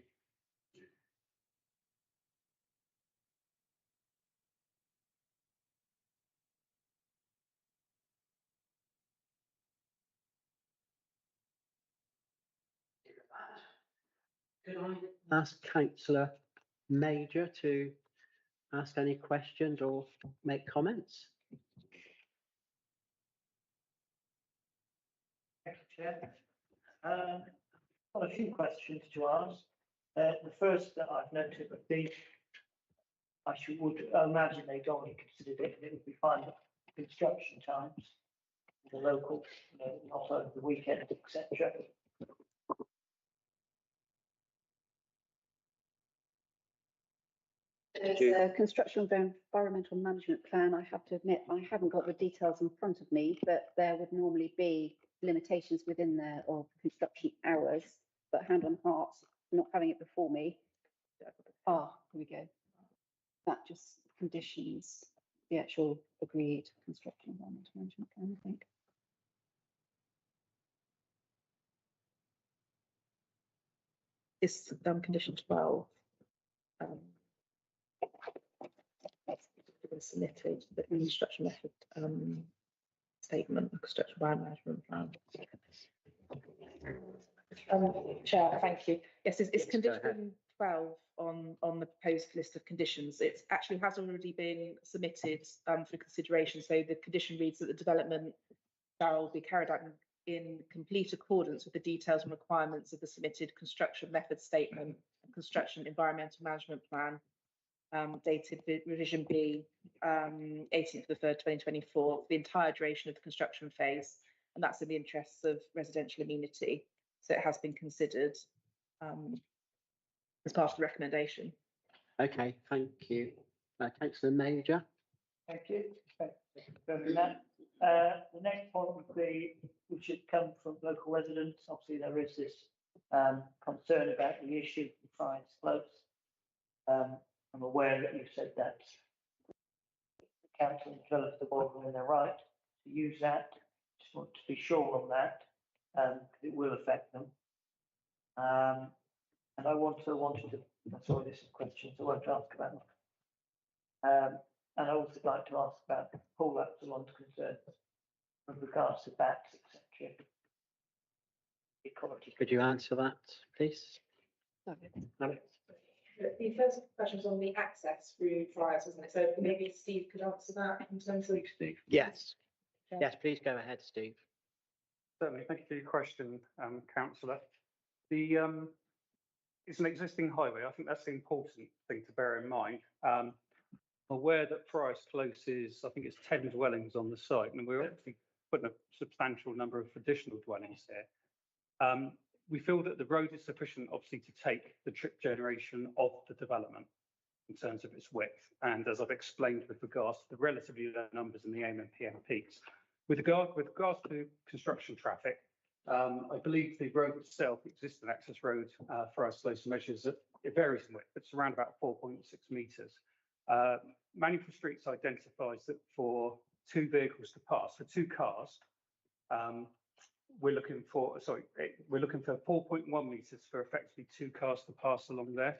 Could I ask Councillor Major to ask any questions or make comments? Thank you, Chair. Got a few questions to ask. The first that I've noted would be, would imagine they'd only considered it, and it would be fine at construction times, the local, not over the weekend, etc. There's a construction environmental management plan. I have to admit, I haven't got the details in front of me, but there would normally be limitations within there of construction hours, but hand on heart, not having it before me. Here we go. That just conditions the actual agreed construction environmental management plan, I think. It's condition 12. Submitted the construction method statement, the construction environment management plan. Chair, thank you. Yes, it's condition 12 on the proposed list of conditions. It actually has already been submitted for consideration. So the condition reads that the development shall be carried out in complete accordance with the details and requirements of the submitted construction method statement and construction environmental management plan. Dated revision B, 18th of the 3rd, 2024, for the entire duration of the construction phase, and that's in the interests of residential amenity. So it has been considered as part of the recommendation. Okay, thank you. Councillor Major. Thank you. The next point would be, which should come from local residents. Obviously, there is this concern about the issue of fire slopes. I'm aware that you've said that the council and developers the board are in their right to use that. Just want to be sure on that, because it will affect them. And I wanted to, that's all this is questions I won't ask about. And I also like to ask about Paul, that's the one to concern with regards to bats, etc. Equality. Could you answer that, please? Alex. The first question was on the access through flyers, wasn't it? So maybe Steve could answer that in terms of Steve. Yes. Yes, please go ahead, Steve. Certainly, thank you for your question, Councillor. It's an existing highway. I think that's the important thing to bear in mind. I'm aware that Price Close is, I think it's 10 dwellings on the site, and we're actually putting a substantial number of additional dwellings here. We feel that the road is sufficient, obviously, to take the trip generation of the development in terms of its width. And as I've explained with regards to the relatively low numbers in the AM and PM peaks. With regards to construction traffic, I believe the road itself, existing access road for our slow measures, it varies in width. It's around about 4.6 metres. Manual Streets identifies that for two vehicles to pass, for two cars, we're looking for 4.1 metres for effectively two cars to pass along there.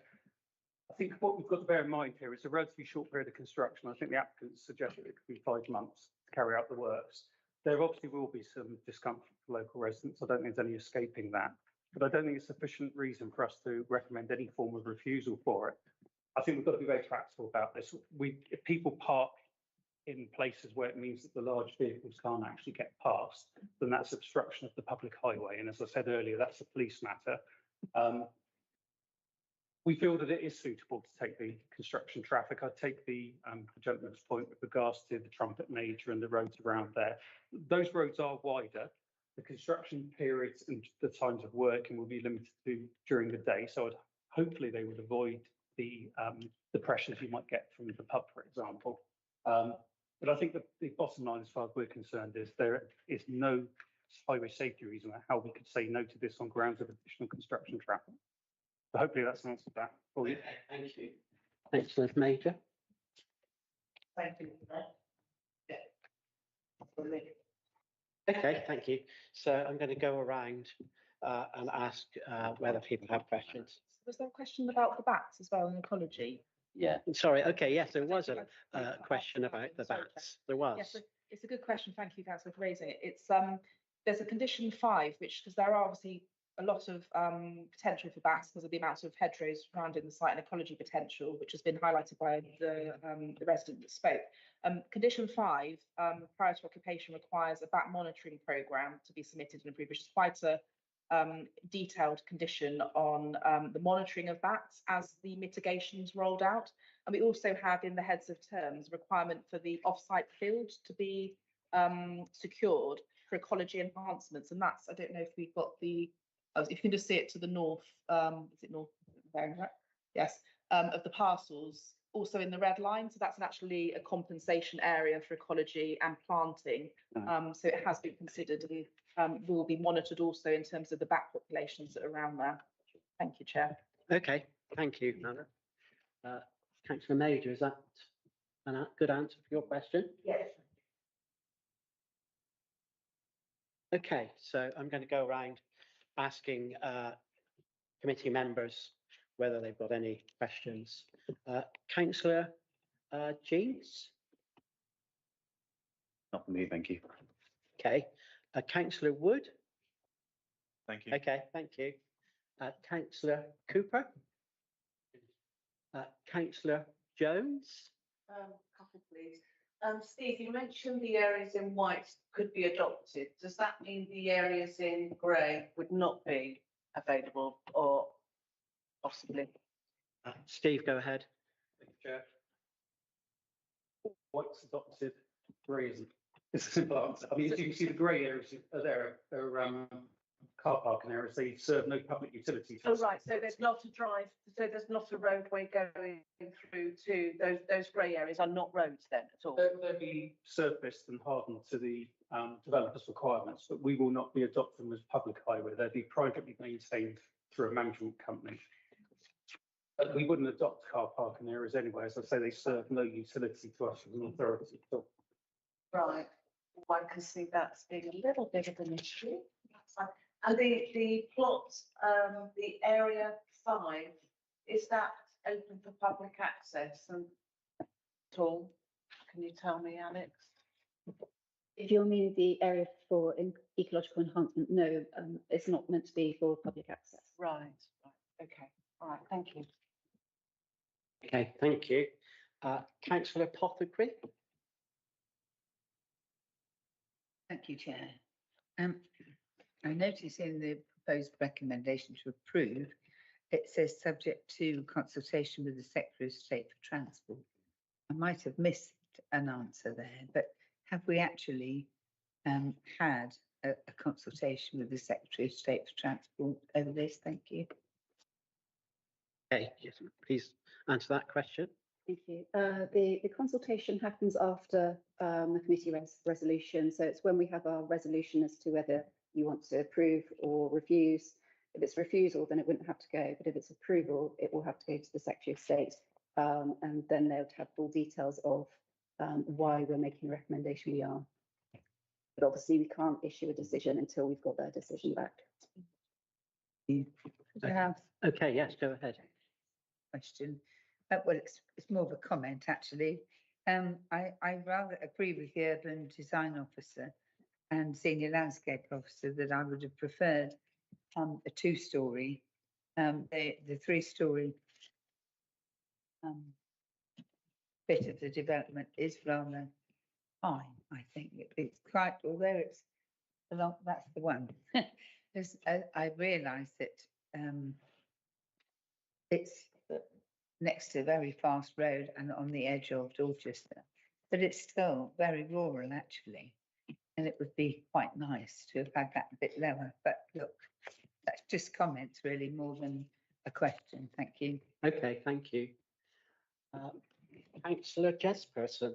I think what we've got to bear in mind here is a relatively short period of construction. I think the applicants suggested it could be 5 months to carry out the works. There obviously will be some discomfort for local residents. I don't think there's any escaping that, but I don't think it's sufficient reason for us to recommend any form of refusal for it. I think we've got to be very practical about this. If people park in places where it means that the large vehicles can't actually get past, then that's obstruction of the public highway. And as I said earlier, that's a police matter. We feel that it is suitable to take the construction traffic. I take the gentleman's point with regards to the Trumpet Major and the roads around there. Those roads are wider. The construction periods and the times of working will be limited to during the day. So hopefully they would avoid the pressures you might get from the pub, for example. But I think the bottom line, as far as we're concerned, is there is no highway safety reason how we could say no to this on grounds of additional construction traffic. So hopefully that's answered that for you. Thank you. Councillor Major. Thank you for that. Yeah. Okay, thank you. So I'm going to go around and ask whether people have questions. Was there a question about the bats as well in ecology? Yeah, sorry. Okay, yes, there was a question about the bats. There was. Yes, it's a good question. Thank you, Councillor, for raising it. It's there's a condition 5, which, because there are obviously a lot of potential for bats because of the amount of hedgerows surrounding the site and ecology potential, which has been highlighted by the resident that spoke. Condition 5, prior to occupation, requires a bat monitoring programme to be submitted and approved, which is quite a detailed condition on the monitoring of bats as the mitigations rolled out. And we also have in the heads of terms requirement for the off-site field to be secured for ecology enhancements. And that's, I don't know if we've got the, if you can just see it to the north, is it north? Yes, of the parcels, also in the red line. So that's actually a compensation area for ecology and planting. So it has been considered and will be monitored also in terms of the bat populations that are around there. Thank you, Chair. Okay, thank you, Nana. Councillor Major, is that a good answer for your question? Yes. Okay, so I'm going to go around asking committee members whether they've got any questions. Councillor Jeans? Not for me, thank you. Okay. Councillor Wood? Thank you. Okay, thank you. Councillor Cooper? Councillor Jones? Couple, please. Steve, you mentioned the areas in white could be adopted. Does that mean the areas in grey would not be available or possibly? Steve, go ahead. Thank you, Chair. White's adopted, grey isn't. It's a simple answer. I mean, as you can see, the grey areas are there. They're car parking areas. They serve no public utility. Oh, right. So there's not a drive. So there's not a roadway going through to those grey areas are not roads then at all. They'll be surfaced and hardened to the developers' requirements, but we will not be adopting them as public highway. They'll be privately maintained through a management company. But we wouldn't adopt car parking areas anyway. As I say, they serve no utility to us as an authority. So. Right. One can see that's being a little bit of an issue. That's fine. And the plot, the area 5, is that open for public access and at all? Can you tell me, Alex? If you're meaning the area for ecological enhancement, no, it's not meant to be for public access. Right, right, okay, all right, thank you. Okay, thank you. Councillor Pothecary? Thank you, Chair. I notice in the proposed recommendation to approve, it says subject to consultation with the Secretary of State for Transport. I might have missed an answer there, but have we actually had a consultation with the Secretary of State for Transport over this? Thank you. Okay, yes, please answer that question. Thank you. The consultation happens after the committee resolution. So it's when we have our resolution as to whether you want to approve or refuse. If it's refusal, then it wouldn't have to go. But if it's approval, it will have to go to the Secretary of State. And then they would have full details of why we're making the recommendation we are. But obviously, we can't issue a decision until we've got their decision back. Okay, yes, go ahead. Question. Well, it's more of a comment, actually. I rather agree with the urban design officer and senior landscape officer that I would have preferred a 2-storey. The 3-storey bit of the development is rather fine, I think. It's quite, although it's a lot, that's the one. I realise that It's next to a very fast road and on the edge of Dorchester, but it's still very rural actually. And it would be quite nice to have had that a bit lower, but look, that's just comments really more than a question. Thank you. Okay, thank you. Councillor Jesperson.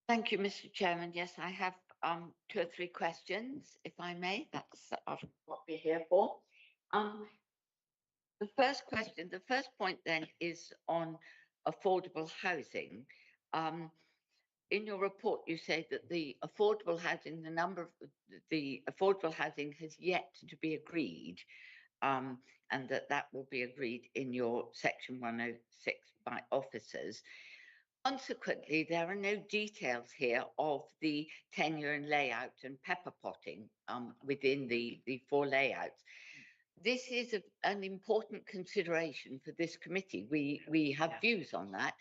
Thank you, Mr. Chairman. Yes, I have 2 or 3 questions, if I may. That's what we're here for. The first question, the first point then is on affordable housing. In your report, you say that the affordable housing, the number of the affordable housing has yet to be agreed, and that will be agreed in your section 106 by officers. Consequently, there are no details here of the tenure and layout and pepper potting within the 4 layouts. This is an important consideration for this committee. We have views on that.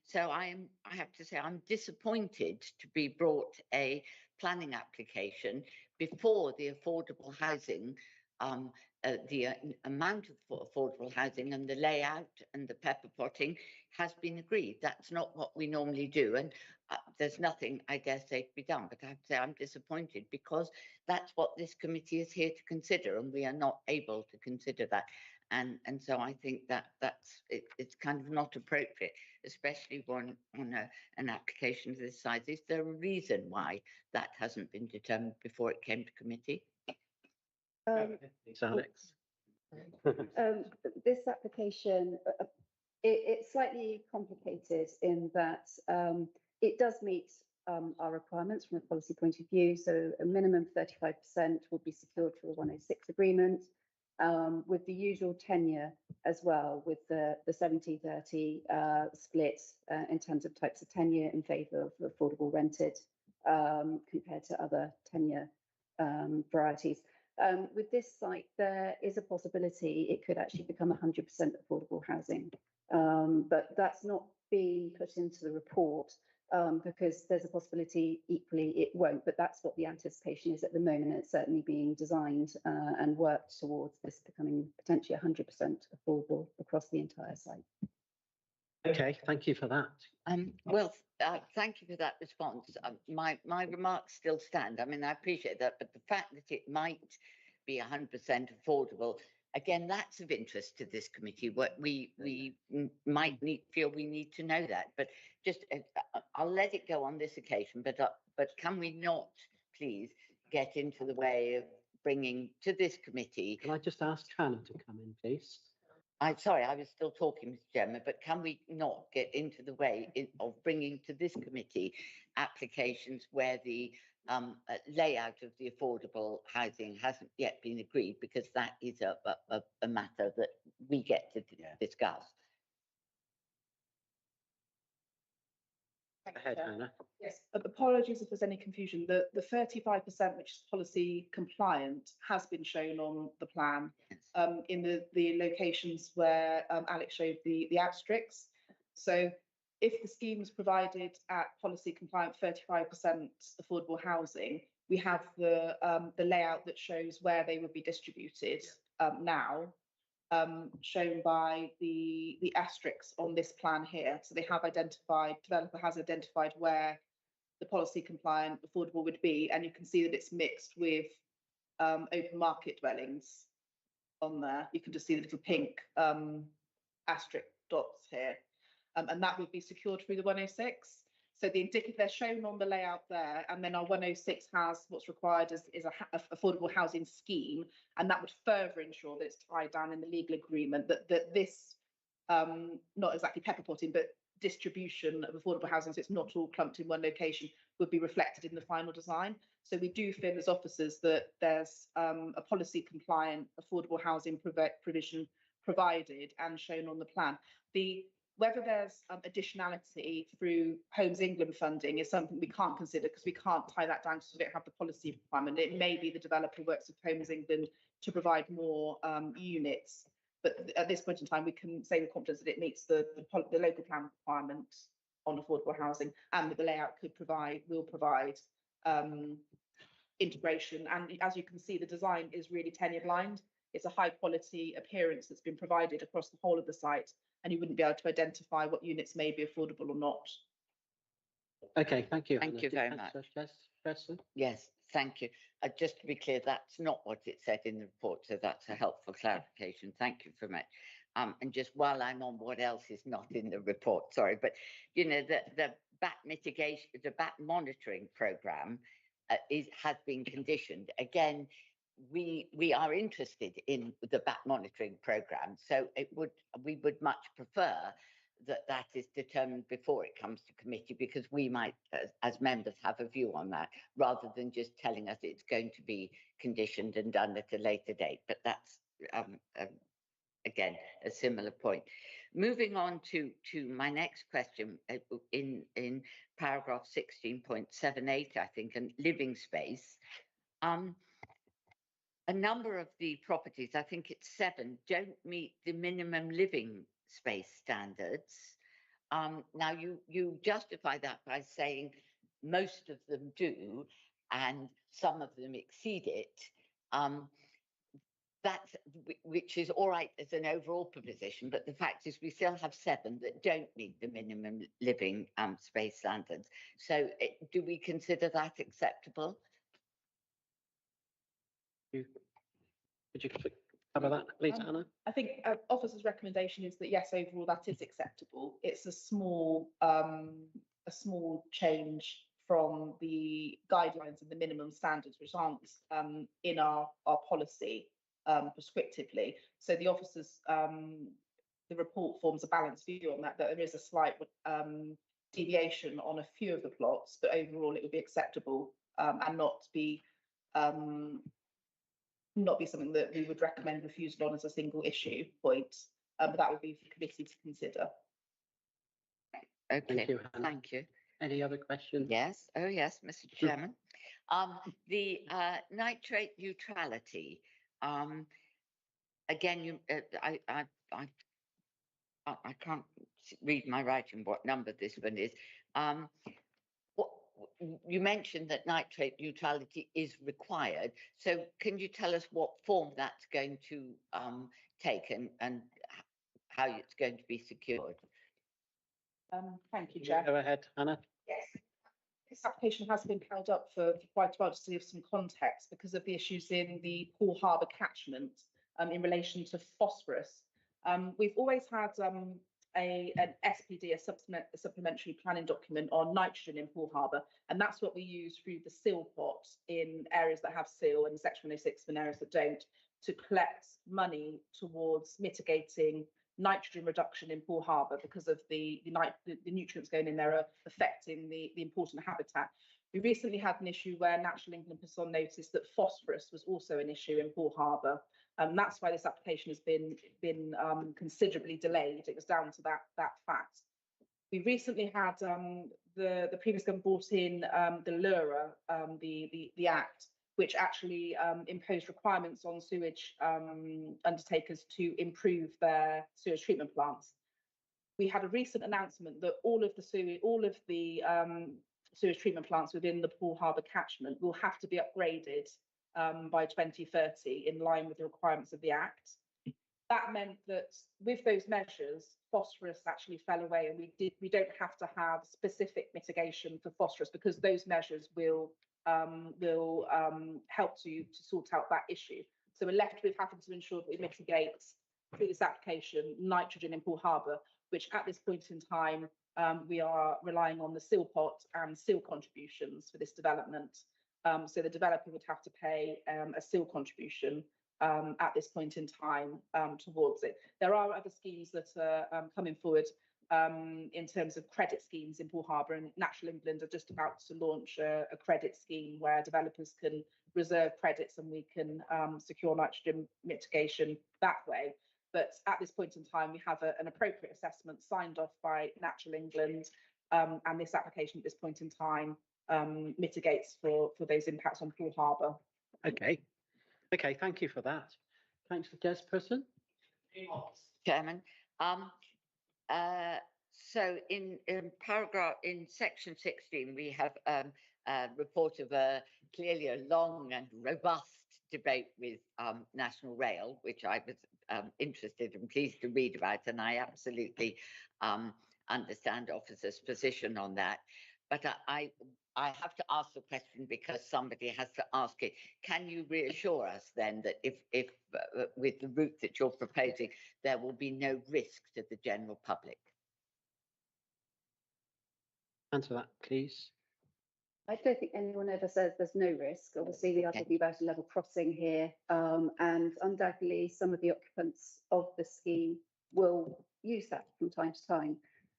So I have to say I'm disappointed to be brought a planning application before the affordable housing, the amount of affordable housing and the layout and the pepper potting has been agreed. That's not what we normally do, and there's nothing, I dare say, to be done. But I have to say I'm disappointed because that's what this committee is here to consider, and we are not able to consider that. And so I think it's kind of not appropriate, especially on an application of this size. Is there a reason why that hasn't been determined before it came to committee? Alex. This application, it's slightly complicated in that it does meet our requirements from a policy point of view. So a minimum 35% will be secured through a 106 agreement, with the usual tenure as well, with the 70-30 split in terms of types of tenure in favour of affordable rented compared to other tenure varieties. With this site, there is a possibility it could actually become 100% affordable housing, but that's not being put into the report because there's a possibility equally it won't, but that's what the anticipation is at the moment. It's certainly being designed and worked towards this becoming potentially 100% affordable across the entire site. Okay, thank you for that. Well, thank you for that response. My remarks still stand. I mean, I appreciate that, but the fact that it might be 100% affordable, again, that's of interest to this committee. What we might feel we need to know that, but just I'll let it go on this occasion. But can we not, please, get into the way of bringing to this committee? Can I just ask Hannah to come in, please? I'm sorry, I was still talking, Mr. Chairman, but can we not get into the way of bringing to this committee applications where the layout of the affordable housing hasn't yet been agreed, because that is a matter that we get to discuss. Go ahead, Hannah. Yes, apologies if there's any confusion. The 35%, which is policy compliant, has been shown on the plan in the locations where Alex showed the asterisks. So if the scheme was provided at policy compliant 35% affordable housing, we have the layout that shows where they would be distributed now. Shown by the asterisks on this plan here. So they have identified, developer has identified where the policy compliant affordable would be, and you can see that it's mixed with open market dwellings on there. You can just see the little pink asterisk dots here, and that would be secured through the 106. So the indicative, they're shown on the layout there, and then our 106 has what's required is a affordable housing scheme, and that would further ensure that it's tied down in the legal agreement that this, not exactly pepper potting, but distribution of affordable housing, so it's not all clumped in one location, would be reflected in the final design. So we do feel as officers that there's a policy compliant affordable housing provision provided and shown on the plan. Whether there's additionality through Homes England funding is something we can't consider because we can't tie that down because we don't have the policy requirement. It may be the developer works with Homes England to provide more units, but at this point in time, we can say with confidence that it meets the local plan requirement on affordable housing, and that the layout will provide integration. And as you can see, the design is really tenure blind. it's a high quality appearance that's been provided across the whole of the site, and you wouldn't be able to identify what units may be affordable or not. Okay, thank you. Thank Hannah. you very Councillor much. Preston? Yes, thank you. Just to be clear, that's not what it said in the report, so that's a helpful clarification. Thank you very much. And just while I'm on what else is not in the report, sorry, but you know, the bat mitigation, the bat monitoring programme has been conditioned. Again, we are interested in the bat monitoring programme, so we would much prefer that is determined before it comes to committee, because we might, as members, have a view on that, rather than just telling us it's going to be conditioned and done at a later date. But that's, again, a similar point. Moving on to my next question, in paragraph 16.78, I think, and living space. A number of the properties, I think it's 7, don't meet the minimum living space standards. Now you justify that by saying most of them do, and some of them exceed it. Which is all right as an overall proposition, but the fact is we still have 7 that don't meet the minimum living space standards. So do we consider that acceptable? Could you cover that, please, Anna? I think officer's recommendation is that yes, overall that is acceptable. It's a small change from the guidelines and the minimum standards, which aren't in our policy prescriptively. So the officers, the report forms a balanced view on that there is a slight deviation on a few of the plots, but overall it would be acceptable and not be something that we would recommend refusal on as a single issue point, but that would be for committee to consider. Okay, Thank you, Hannah. thank you. Any other questions? Yes, oh yes, Mr. Chairman. The nitrate neutrality, again, I can't read my writing what number this one is. You mentioned that nitrate neutrality is required. So can you tell us what form that's going to take and how it's going to be secured? Thank you, Chair. Go ahead, Hannah. Yes. This application has been held up for quite a while, to give some context, because of the issues in the Poole Harbour catchment in relation to phosphorus. We've always had an SPD, a supplementary planning document on nitrogen in Poole Harbour, and that's what we use through the seal pot in areas that have seal and Section 106 in areas that don't, to collect money towards mitigating nitrogen reduction in Poole Harbour, because of the nutrients going in there are affecting the important habitat. We recently had an issue where Natural England put on notice that phosphorus was also an issue in Poole Harbour. That's why this application has been considerably delayed. It was down to that fact. We recently had the previous government brought in the LURA, the Act, which actually imposed requirements on sewage undertakers to improve their sewage treatment plants. We had a recent announcement that all of the sewage treatment plants within the Poole Harbour catchment will have to be upgraded by 2030 in line with the requirements of the Act. That meant that with those measures, phosphorus actually fell away, and we don't have to have specific mitigation for phosphorus, because those measures will help to sort out that issue. So we're left with having to ensure that we mitigate through this application nitrogen in Poole Harbour, which at this point in time we are relying on the seal pot and seal contributions for this development. So the developer would have to pay a seal contribution at this point in time towards it. There are other schemes that are coming forward in terms of credit schemes in Poole Harbour, and Natural England are just about to launch a credit scheme where developers can reserve credits and we can secure nitrogen mitigation that way. But at this point in time, we have an appropriate assessment signed off by Natural England, and this application at this point in time mitigates for those impacts on Poole Harbour. Okay, thank you for that. Thanks, Desperson. Chairman, so in section 16, we have a report of clearly a long and robust debate with National Rail, which I was interested and pleased to read about, and I absolutely understand officers' position on that. But I have to ask the question because somebody has to ask it. Can you reassure us then that if with the route that you're proposing, there will be no risk to the general public? Answer that, please. I don't think anyone ever says there's no risk. Obviously, we are talking about a level crossing here, and undoubtedly some of the occupants of the scheme will use that from time to time.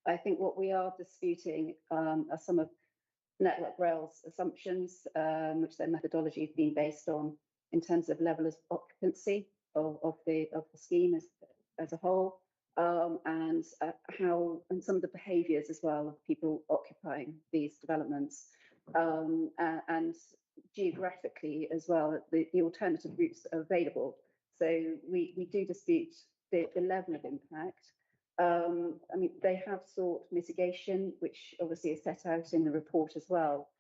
I think what we are disputing are some of Network Rail's assumptions, which their methodology has been based on in terms of level of occupancy of the scheme as a whole, and some of the behaviours as well of people occupying these developments. And geographically as well, the alternative routes that are available. So we do dispute the level of impact. I mean, they have sought mitigation, which obviously is set out in the report as well.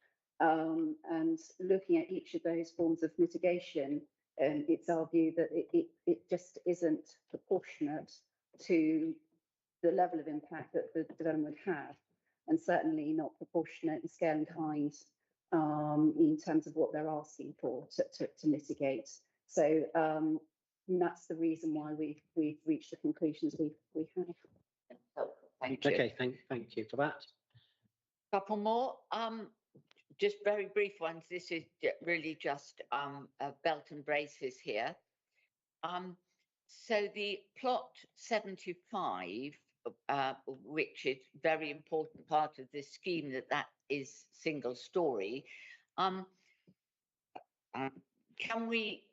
And looking at each of those forms of mitigation, it's our view that it just isn't proportionate to the level of impact that the development would have, and certainly not proportionate in scale and kind in terms of what they're asking for to mitigate. So that's the reason why we've reached the conclusions we have. Thank you. Okay, thank you for that. Couple more. Just very brief ones. This is really just a belt and braces here. So the plot 75, which is very important part of this scheme, that is single story. Can we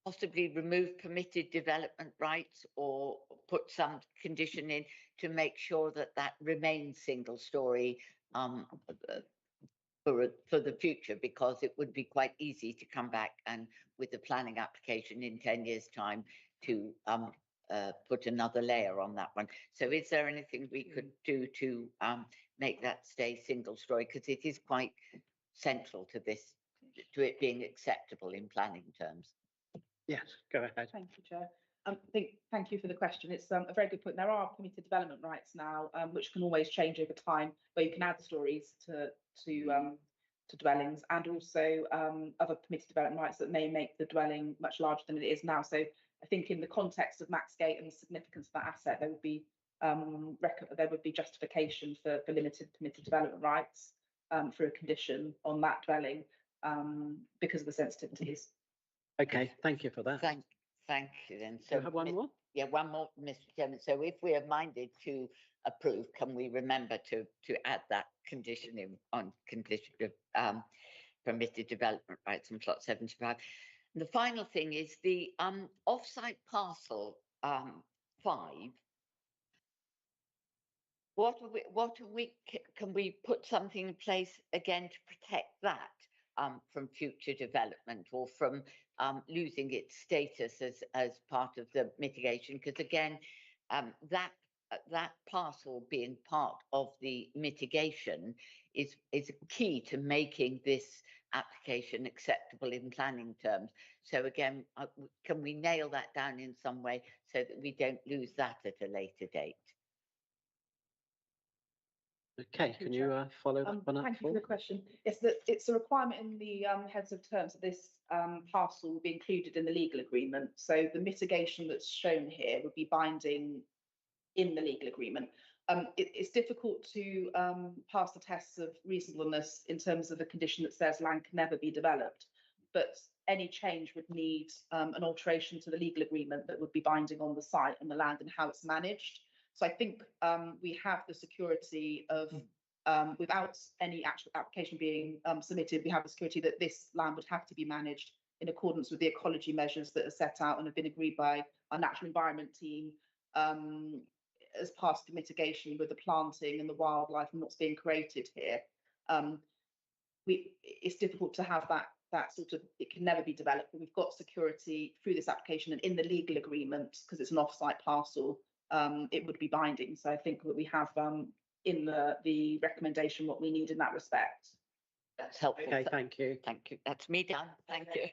possibly remove permitted development rights or put some condition in to make sure that that remains single story for the future, because it would be quite easy to come back and with the planning application in 10 years time to put another layer on that one. So is there anything we could do to make that stay single story, because it is quite central to this, to it being acceptable in planning terms? Yes, go ahead. Thank you, Chair. Thank you for the question. It's a very good point. There are permitted development rights now, which can always change over time, where you can add stories to dwellings, and also other permitted development rights that may make the dwelling much larger than it is now. So I think in the context of Maxgate and the significance of that asset, there would be justification for limited permitted development rights for a condition on that dwelling because of the sensitivities. Okay, thank you for that. Thank you then. So you have one more? Yeah, one more, Mr. Chairman. So if we are minded to approve, can we remember to add that condition in on condition of permitted development rights on plot 75? And the final thing is the offsite parcel 5. Can we put something in place again to protect that from future development, or from losing its status as part of the mitigation? Because again, that parcel being part of the mitigation is key to making this application acceptable in planning terms. So again, can we nail that down in some way so that we don't lose that at a later date? Okay, can you follow that one up? Thank you for the question. Yes, it's a requirement in the heads of terms that this parcel will be included in the legal agreement. So the mitigation that's shown here would be binding in the legal agreement. It's difficult to pass the tests of reasonableness in terms of a condition that says land can never be developed, but any change would need an alteration to the legal agreement that would be binding on the site and the land and how it's managed. So I think we have the security of, without any actual application being submitted, we have the security that this land would have to be managed in accordance with the ecology measures that are set out and have been agreed by our natural environment team as part of the mitigation with the planting and the wildlife and what's being created here. It's difficult to have that sort of, it can never be developed, but we've got security through this application and in the legal agreement, because it's an off-site parcel. It would be binding. So I think that we have in the recommendation what we need in that respect. That's helpful. Okay, thank you. Thank you. That's me done. Thank you.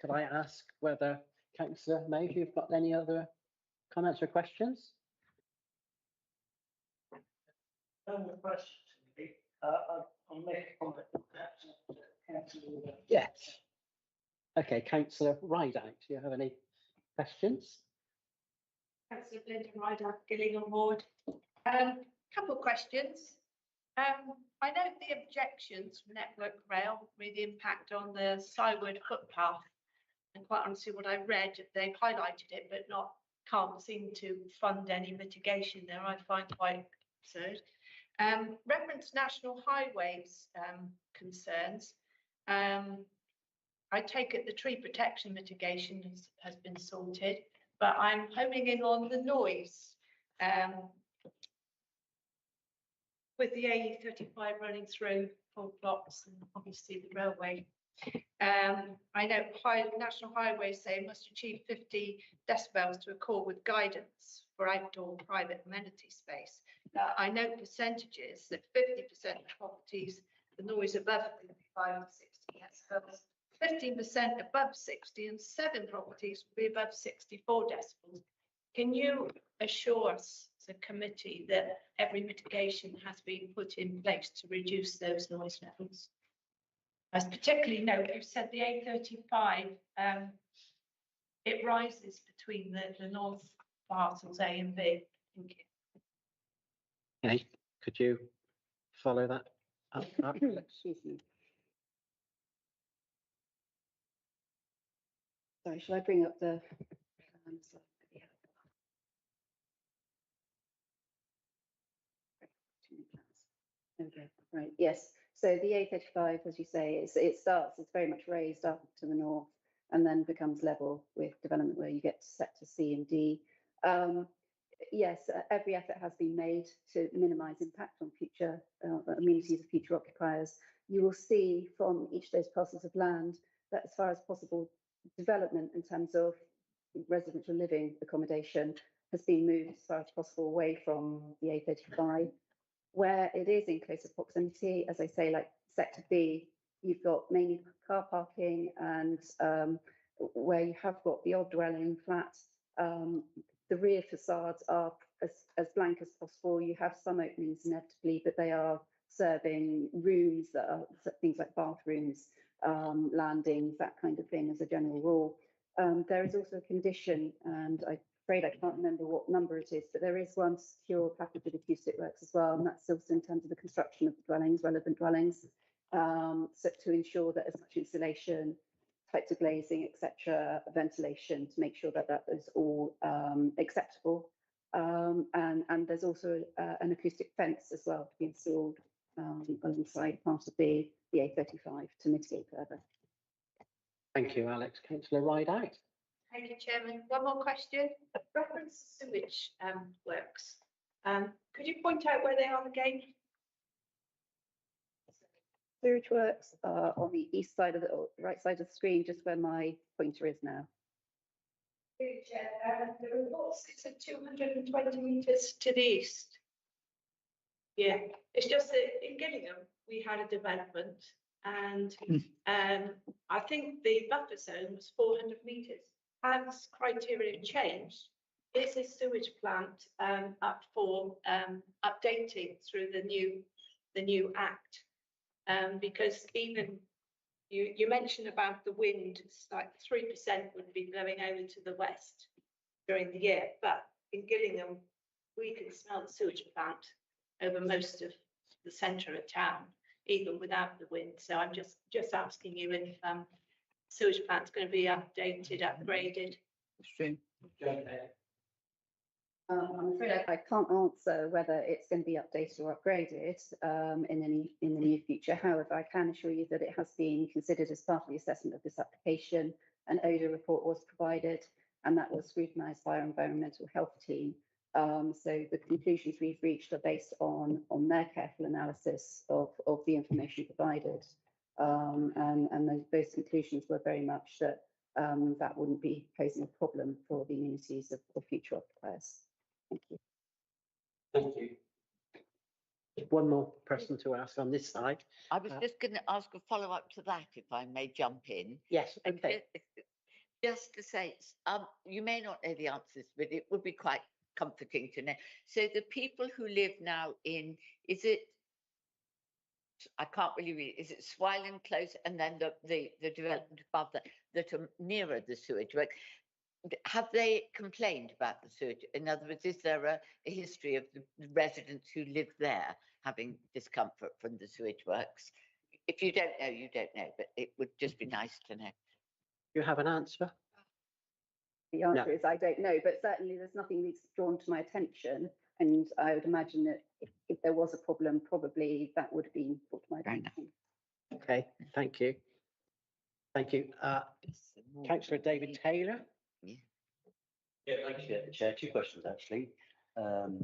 Could I ask whether councillor May, you've got any other comments or questions? No more questions. I'll make a comment. Councillor. Yes. Okay, councillor Rideout, do you have any questions? Councillor Linda Ryder, Gillingham Ward. Couple of questions. I note the objections from Network Rail with the impact on the Syward footpath. And quite honestly, what I read, they've highlighted it, but can't seem to fund any mitigation there. I find quite absurd. Reference National Highways concerns. I take it the tree protection mitigation has been sorted, but I'm homing in on the noise. With the A35 running through full blocks and obviously the railway. I know National Highways say must achieve 50 decibels to accord with guidance for outdoor private amenity space. I note percentages that 50% of properties, the noise above 55 to 60 decibels, 15% above 60 and 7 properties will be above 64 decibels. Can you assure us as a committee that every mitigation has been put in place to reduce those noise levels? As particularly note, you said the A35, it rises between the north parcels A and B. Thank you. Okay, could you follow that up? Excuse me. Sorry, shall I bring up the? Slide? Yeah. Okay, right, yes. So the A35, as you say, it's very much raised up to the north and then becomes level with development where you get to sector C and D. Yes, every effort has been made to minimise impact on future amenities of future occupiers. You will see from each of those parcels of land that as far as possible, development in terms of residential living accommodation has been moved as far as possible away from the A35. Where it is in closer proximity, as I say, like sector B, you've got mainly car parking and where you have got the odd dwelling flat, the rear facades are as blank as possible. You have some openings inevitably, but they are serving rooms that are things like bathrooms, landings, that kind of thing as a general rule. There is also a condition, and I'm afraid I can't remember what number it is, but there is one secure package of acoustic works as well, and that's also in terms of the construction of the dwellings, relevant dwellings, so to ensure that as much insulation, types of glazing, etc., ventilation, to make sure that that is all acceptable. And there's also an acoustic fence as well to be installed alongside part of the A35 to mitigate further. Thank you, Alex. Councillor Rideout. Thank you, Chairman. One more question. Reference sewage works. Could you point out where they are again? Sewage works are on the east side of or right side of the screen, just where my pointer is now. Chair, the report sits at 220 metres to the east. Yeah, it's just that in Gillingham, we had a development and I think the buffer zone was 400 metres. Has criteria changed? Is this sewage plant up for updating through the new act? Because even you mentioned about the wind, it's like 3% would be blowing over to the west during the year, but in Gillingham, we can smell the sewage plant over most of the centre of town, even without the wind. So I'm just asking you if sewage plant's going to be updated, upgraded. I'm afraid I can't answer whether it's going to be updated or upgraded in the near future. However, I can assure you that it has been considered as part of the assessment of this application. An ODA report was provided, and that was scrutinised by our environmental health team. So the conclusions we've reached are based on their careful analysis of the information provided. And those conclusions were very much that that wouldn't be posing a problem for the amenities of future occupiers. Thank you. Thank you. One more person to ask on this side. I was just going to ask a follow-up to that, if I may jump in. Yes, And okay. just to say, you may not know the answers, but it would be quite comforting to know. So the people who live now in, is it, I can't really read, is it Swilan Close and then the development above that are nearer the sewage works? Have they complained about the sewage? In other words, is there a history of the residents who live there having discomfort from the sewage works? If you don't know, you don't know, but it would just be nice to know. You have an answer? The answer is I don't know, but certainly there's nothing that's drawn to my attention. And I would imagine that if there was a problem, probably that would have been brought to my attention. Okay, thank you. Thank you. Councillor David Taylor. Yeah, thank you, Chair. Two questions, actually. Hannah,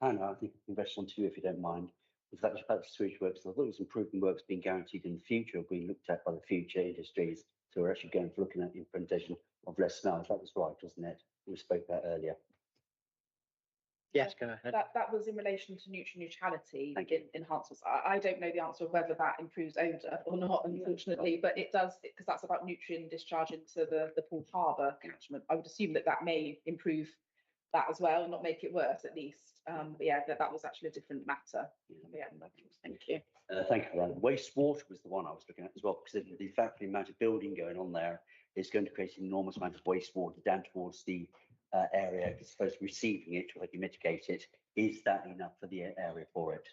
I think I can rest on two if you don't mind. If that was about the sewage works, I thought it was improvement works being guaranteed in the future, being looked at by the future industries. So we're actually going for looking at the implementation of less smells. That was right, wasn't it? We spoke about earlier. Yes, go ahead. That was in relation to neutrality enhancements. I don't know the answer of whether that improves odour or not, unfortunately, but it does, because that's about nutrient discharge into the Poole Harbour catchment. I would assume that may improve that as well, not make it worse at least. But yeah, that was actually a different matter. Yeah, thank you. Thank you for that. Wastewater was the one I was looking at as well, because the fact the amount of building going on there is going to create an enormous amount of wastewater down towards the area it's supposed to be receiving it to help you mitigate it. Is that enough for the area for it?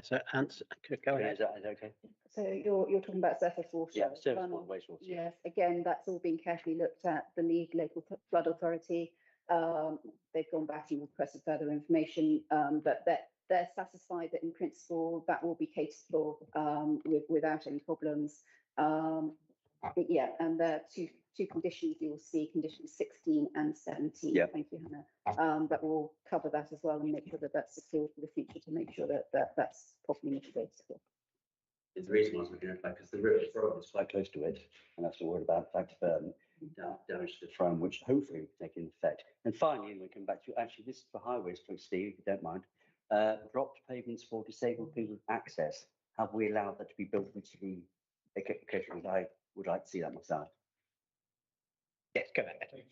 So answer, go ahead. Is that okay? So you're talking about surface water? Yeah, surface water, wastewater. Yes, again, that's all been carefully looked at. The League Local Flood Authority, they've gone back and requested further information, but they're satisfied that in principle that will be catered for without any problems. Yeah, and there are two conditions you will see, conditions 16 and 17. Yeah. Thank you, Hannah. That will cover that as well and make sure that that's secured for the future to make sure that that's properly mitigated. The reason I was looking at that because the river Frome is quite close to it, and that's the word about the fact damage to the Frome, which hopefully will take in effect. And finally, we come back to actually this is for highways, please, Steve, if you don't mind. Dropped pavements for disabled people with access. Have we allowed that to be built into the occasion? I would like to see that myself. Yes, go ahead.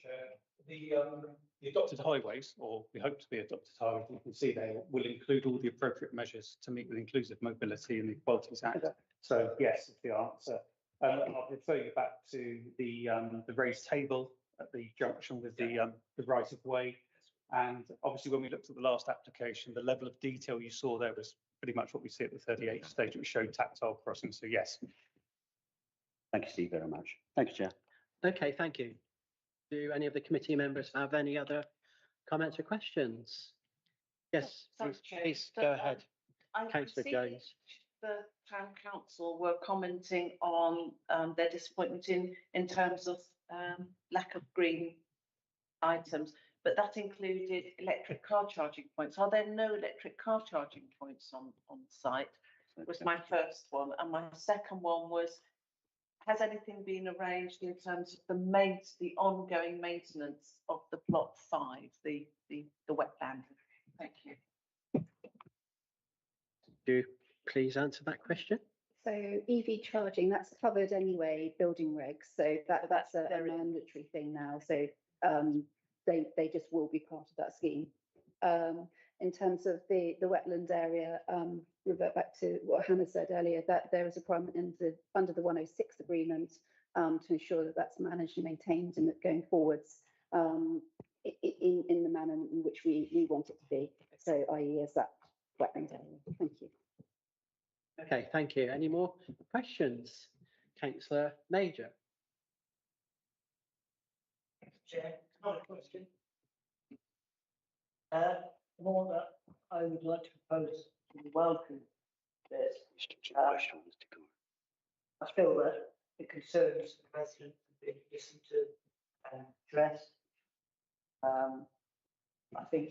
The adopted highways, or we hope to be adopted highways, you can see they will include all the appropriate measures to meet with Inclusive Mobility and the Equalities Act. So yes, is the answer. I'll refer you back to the raised table at the junction with the right of way. And obviously, when we looked at the last application, the level of detail you saw there was pretty much what we see at the 38th stage, which showed tactile crossing. So yes. Thank you, Steve, very much. Thank you, Chair. Okay, thank you. Do any of the committee members have any other comments or questions? Yes, please go ahead. Councillor Jones. The town council were commenting on their disappointment in terms of lack of green items, but that included electric car charging points. Are there no electric car charging points on site? Was my first one, and my second one was, has anything been arranged in terms of the ongoing maintenance of the plot 5, the wetland? Thank you. Do you please answer that question? So EV charging, that's covered anyway, building regs. So that's a mandatory thing now. So they just will be part of that scheme. In terms of the wetland area, revert back to what Hannah said earlier, that there is a requirement under the 106 agreement to ensure that that's managed and maintained and that going forwards in the manner in which we want it to be. So i.e. as that wetland area. Thank you. Okay, thank you. Any more questions? Councillor Major. Chair, not a question. More that I would like to propose to welcome this. I feel that the concerns of the residents have been listened to and addressed. I think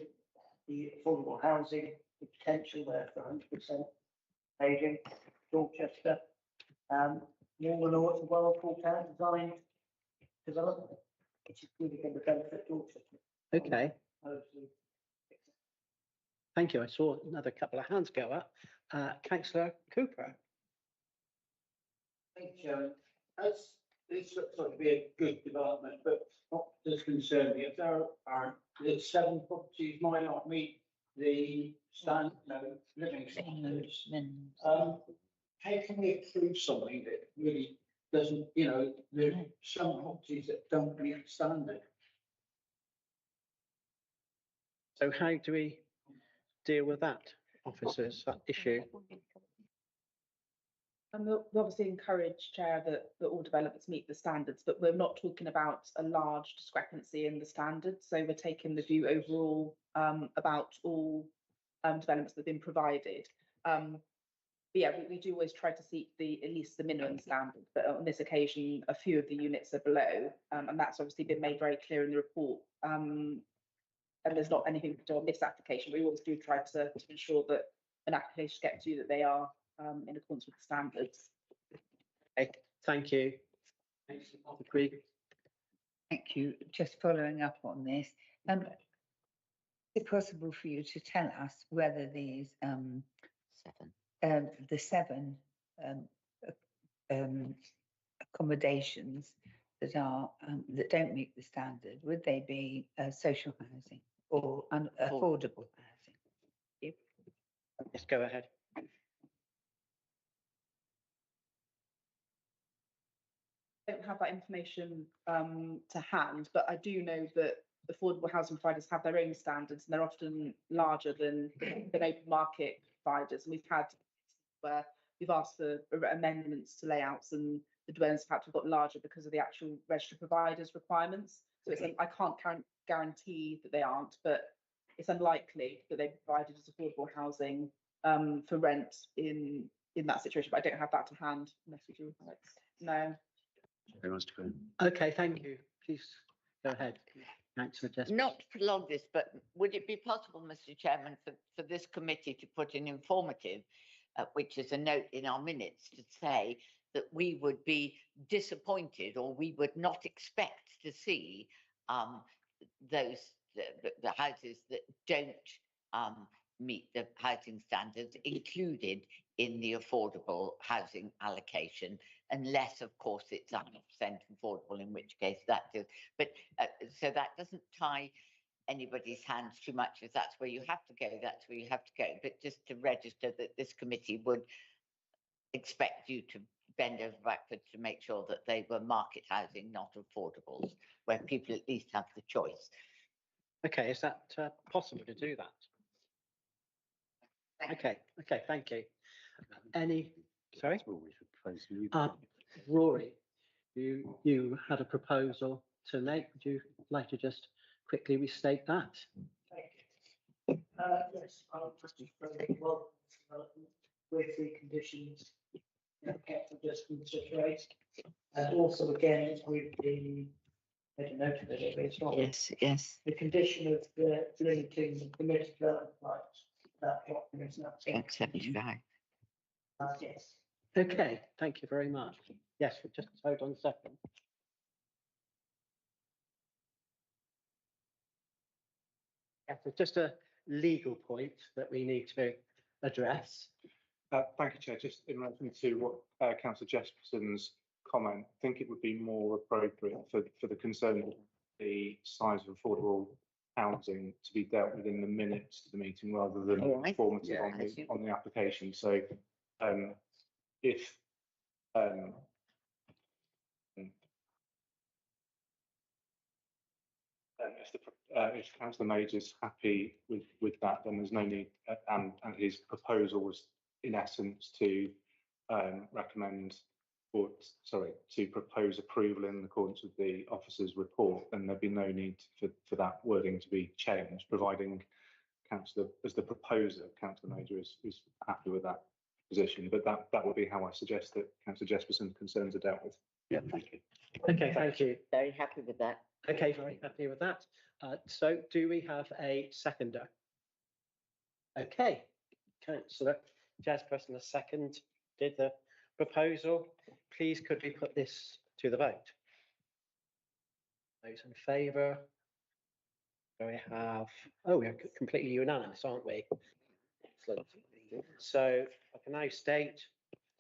the affordable housing, the potential there for 100% aging, Dorchester, more than all, it's a well thought out designed development, which is really going to benefit Dorchester. Okay. Thank you. I saw another couple of hands go up. Councillor Cooper. Thank you, Chairman. As this looks like to be a good development, but what does concern me, if there are, the 7 properties might not meet the living standards. How can we approve something that really doesn't, there's some properties that don't meet the standard? So how do we deal with that, officers, that issue? And we obviously encourage, Chair, that all developments meet the standards, but we're not talking about a large discrepancy in the standards. So we're taking the view overall about all developments that have been provided. But yeah, we do always try to seek at least the minimum standard, but on this occasion, a few of the units are below, and that's obviously been made very clear in the report. And there's not anything to do on this application. We always do try to ensure that an application gets to that they are in accordance with the standards. Okay, thank you. Agreed. Thank you. Just following up on this, is it possible for you to tell us whether these the 7 accommodations that are that don't meet the standard, would they be social housing or affordable housing? Yes, go ahead. I don't have that information to hand, but I do know that affordable housing providers have their own standards, and they're often larger than open market providers. And we've had where we've asked for amendments to layouts, and the dwellings perhaps have got larger because of the actual registered providers requirements. So it's I can't guarantee that they aren't, but it's unlikely that they provided as affordable housing for rent in that situation. But I don't have that to hand unless we do. No. Okay, thank you. Please go ahead. Not to prolong this, but would it be possible, Mr. Chairman, for this committee to put an informative, which is a note in our minutes, to say that we would be disappointed or we would not expect to see those the houses that don't meet the housing standards included in the affordable housing allocation, unless, of course, it's 100% affordable, in which case that does. But so that doesn't tie anybody's hands too much. If that's where you have to go, that's where you have to go. But just to register that this committee would expect you to bend over backwards to make sure that they were market housing, not affordables, where people at least have the choice. Okay, is that possible to do that? Okay, thank you. Sorry? Rory, you had a proposal to make. Would you like to just quickly restate that? Yes, I'll just well with the conditions kept just consideration. And also again with the made a note of it, it's not Yes. the condition of the linking the committed development rights. That document is not. 75. Yes. Okay, thank you very much. Yes, just hold on a second. Yes, it's just a legal point that we need to address. Thank you, Chair. Just in relation to what Councillor Jesperson's comment, I think it would be more appropriate for the concern of the size of affordable housing to be dealt with in the minutes of the meeting rather than informative on the application. So if Councillor Major's happy with that, then there's no need, and his proposal was in essence to recommend to propose approval in accordance with the officer's report, then there'd be no need for that wording to be changed, providing Councillor, as the proposer, Councillor Major is happy with that position. But that would be how I suggest that Councillor Jesperson's concerns are dealt with. Yeah, thank you. Okay, thank you. Very happy with that. Okay, very happy with that. So do we have a seconder? Okay, Councillor Jesperson, the second did the proposal. Please could we put this to the vote? Those in favour? So we have, oh, we're completely unanimous, aren't we? Excellent. So I can now state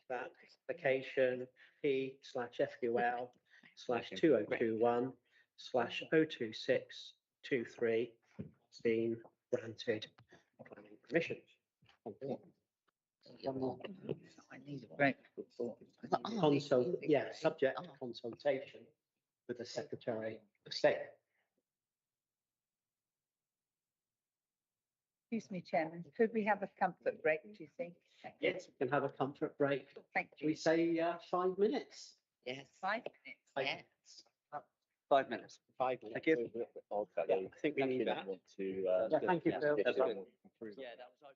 that application P/2021/202623 has been granted planning permission. You're more. I need a break. Subject to consultation with the Secretary of State. Excuse me, Chairman, could we have a comfort break, do you think? Yes, we can have a comfort break. Thank We say 5 minutes. Yes. 5 minutes. Yes. 5 minutes. 5 minutes. Thank you. Yeah, I think we need that. Yeah, thank you, Phil. Yeah, that was.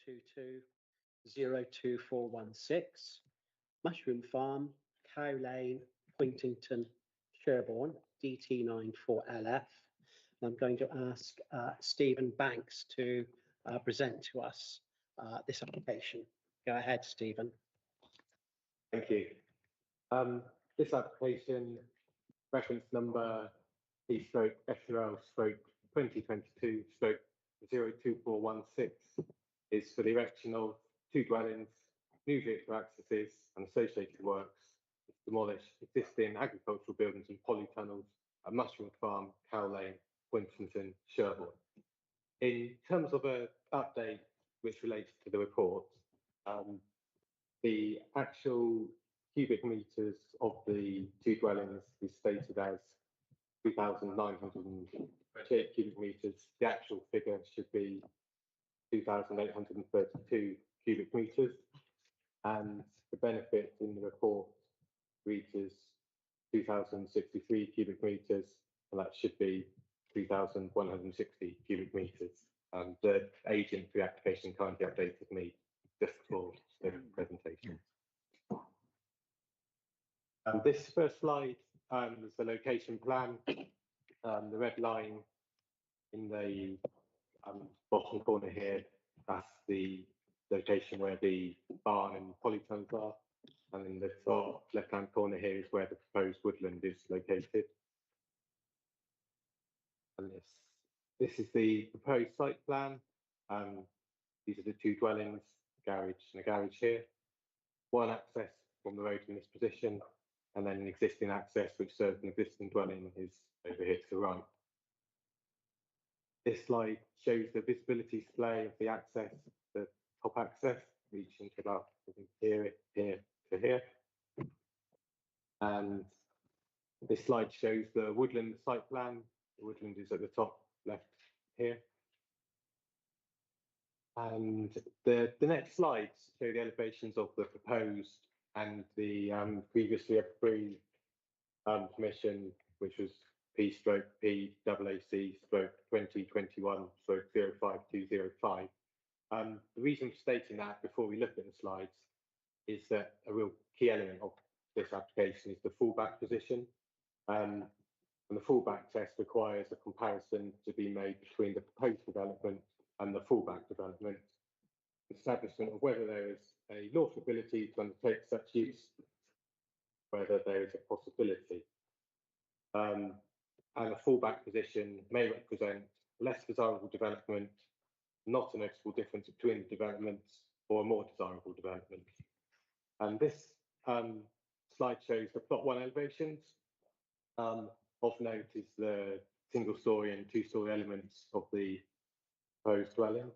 022 02416, Mushroom Farm, Cow Lane, Pointington, Sherborne, DT94LF. I'm going to ask Stephen Banks to present to us this application. Go ahead, Stephen. Thank you. This application, reference number P/FRL/2022/02416, is for the erection of 2 dwellings, new vehicle accesses and associated works to demolish existing agricultural buildings and polytunnels at Mushroom Farm, Cow Lane, Wintonton, Sherborne. In terms of an update which relates to the report, the actual cubic meters of the 2 dwellings is stated as 2,928 cubic meters. The actual figure should be 2,832 cubic meters, and the benefit in the report reaches 2,063 cubic meters, and that should be 3,160 cubic meters. The agent for the application kindly updated me just before the presentation. This first slide is the location plan. The red line in the bottom corner here, that's the location where the barn and polytunnels are. And in the top left-hand corner here is where the proposed woodland is located. And this is the proposed site plan. These are the 2 dwellings, garage and a garage here. 1 access from the road in this position, and then an existing access which serves an existing dwelling is over here to the right. This slide shows the visibility display of the access, the top access, reaching to about here to here. And this slide shows the woodland site plan. The woodland is at the top left here. And the next slides show the elevations of the proposed and the previously approved permission, which was P/PAAC/2021/05205. The reason for stating that before we look at the slides is that a real key element of this application is the fallback position. And the fallback test requires a comparison to be made between the proposed development and the fallback development, establishment of whether there is a lawful ability to undertake such use, whether there is a possibility. And a fallback position may represent less desirable development, not a noticeable difference between developments, or a more desirable development. And this slide shows the plot 1 elevations. Of note is the single-storey and 2-storey elements of the proposed dwelling.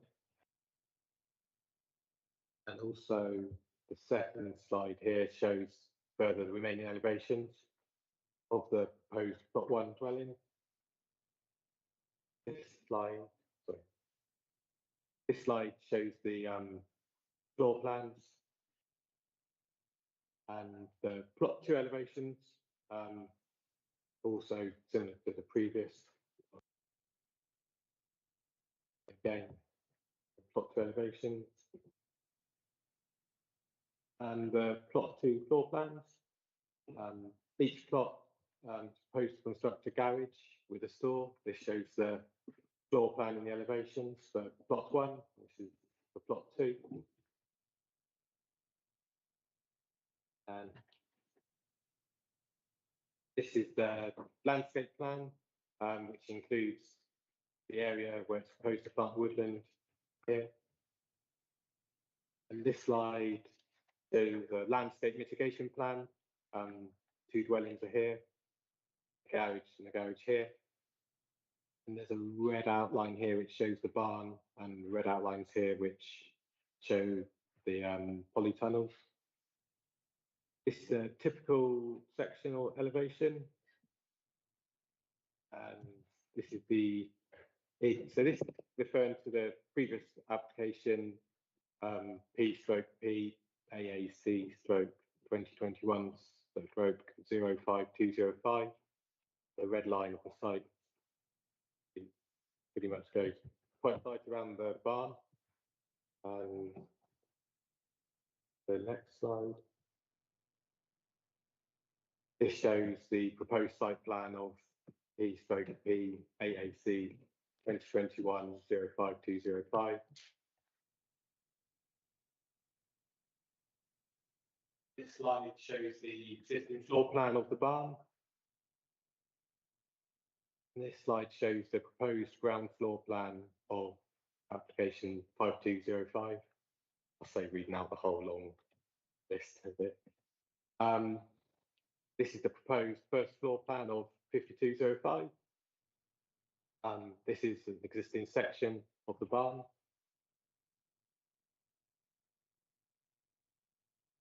And also the second slide here shows further the remaining elevations of the proposed plot 1 dwelling. This slide shows the floor plans and the plot 2 elevations, also similar to the previous. Again, plot 2 elevations and the plot 2 floor plans. Each plot is supposed to construct a garage with a store. This shows the floor plan and the elevations for plot 1. This is for plot 2. And this is the landscape plan, which includes the area where it's proposed to plant woodland here. And this slide shows the landscape mitigation plan. 2 dwellings are here, a garage and a garage here. And there's a red outline here which shows the barn, and red outlines here which show the polytunnels. This is a typical sectional elevation. And this is so this is referring to the previous application P/PAAC/2021/05205. The red line of the site pretty much goes quite tight around the barn. The next slide. This shows the proposed site plan of P/P AAC 2021-05205. This slide shows the existing floor plan of the barn. And this slide shows the proposed ground floor plan of application 5205. I'll say reading out the whole long list of it. This is the proposed first floor plan of 5205. This is an existing section of the barn.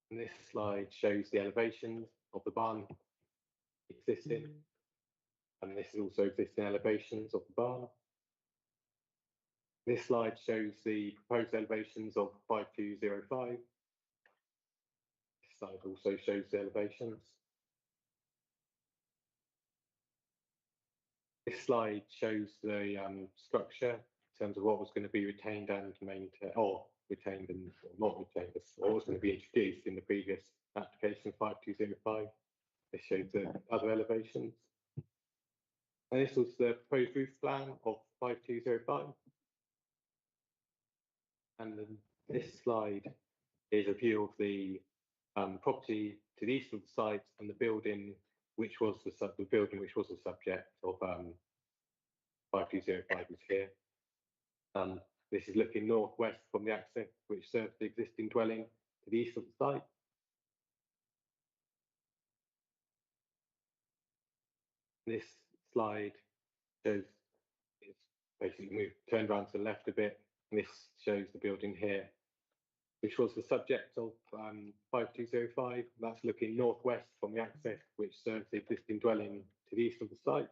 And this slide shows the elevations of the barn existing. And this is also existing elevations of the barn. This slide shows the proposed elevations of 5205. This slide also shows the elevations. This slide shows the structure in terms of what was going to be retained and maintained, or retained and or not retained, or was going to be introduced in the previous application 5205. This shows the other elevations. And this was the proposed roof plan of 5205. And then this slide is a view of the property to the east of the site and the building which was the subject of 5205 is here. This is looking northwest from the access which serves the existing dwelling to the east of the site. This slide shows it's basically turned around to the left a bit, and this shows the building here, which was the subject of 5205. That's looking northwest from the access which serves the existing dwelling to the east of the site.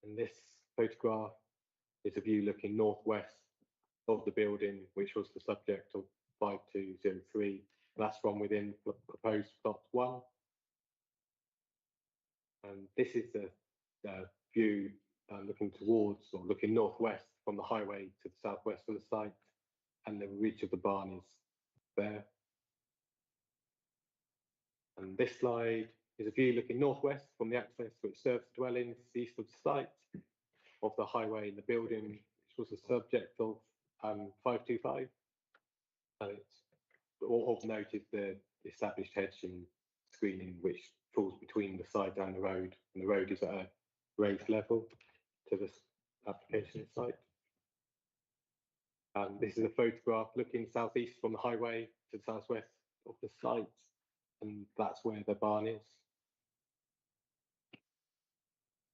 And this photograph is a view looking northwest of the building, which was the subject of 5203. That's from within proposed plot 1. And this is the view looking towards or looking northwest from the highway to the southwest of the site, and the ridge of the barn is there. And this slide is a view looking northwest from the access which serves the dwellings east of the site, of the highway and the building, which was the subject of 525. And it's of note is the established hedge and screening which falls between the site and the road, and the road is at a raised level to this application site. This is a photograph looking southeast from the highway to the southwest of the site, and that's where the barn is.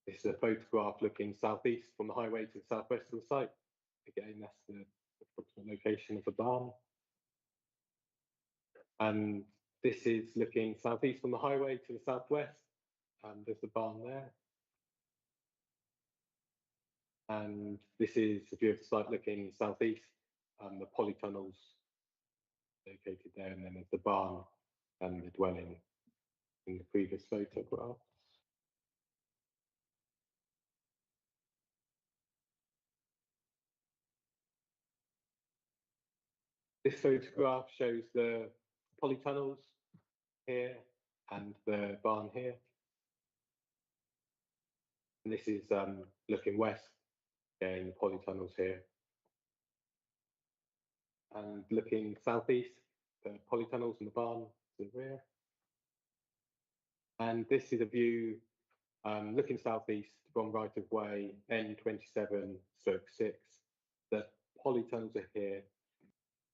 This is a photograph looking southeast from the highway to the southwest of the site. Again, that's the approximate location of the barn. And this is looking southeast from the highway to the southwest, and there's the barn there. And this is a view of the site looking southeast, the polytunnels located there, and then there's the barn and the dwelling in the previous photograph. This photograph shows the polytunnels here and the barn here. And this is looking west, again, the polytunnels here. And looking southeast, the polytunnels and the barn to the rear. And this is a view looking southeast from right of way N27/6. The polytunnels are here,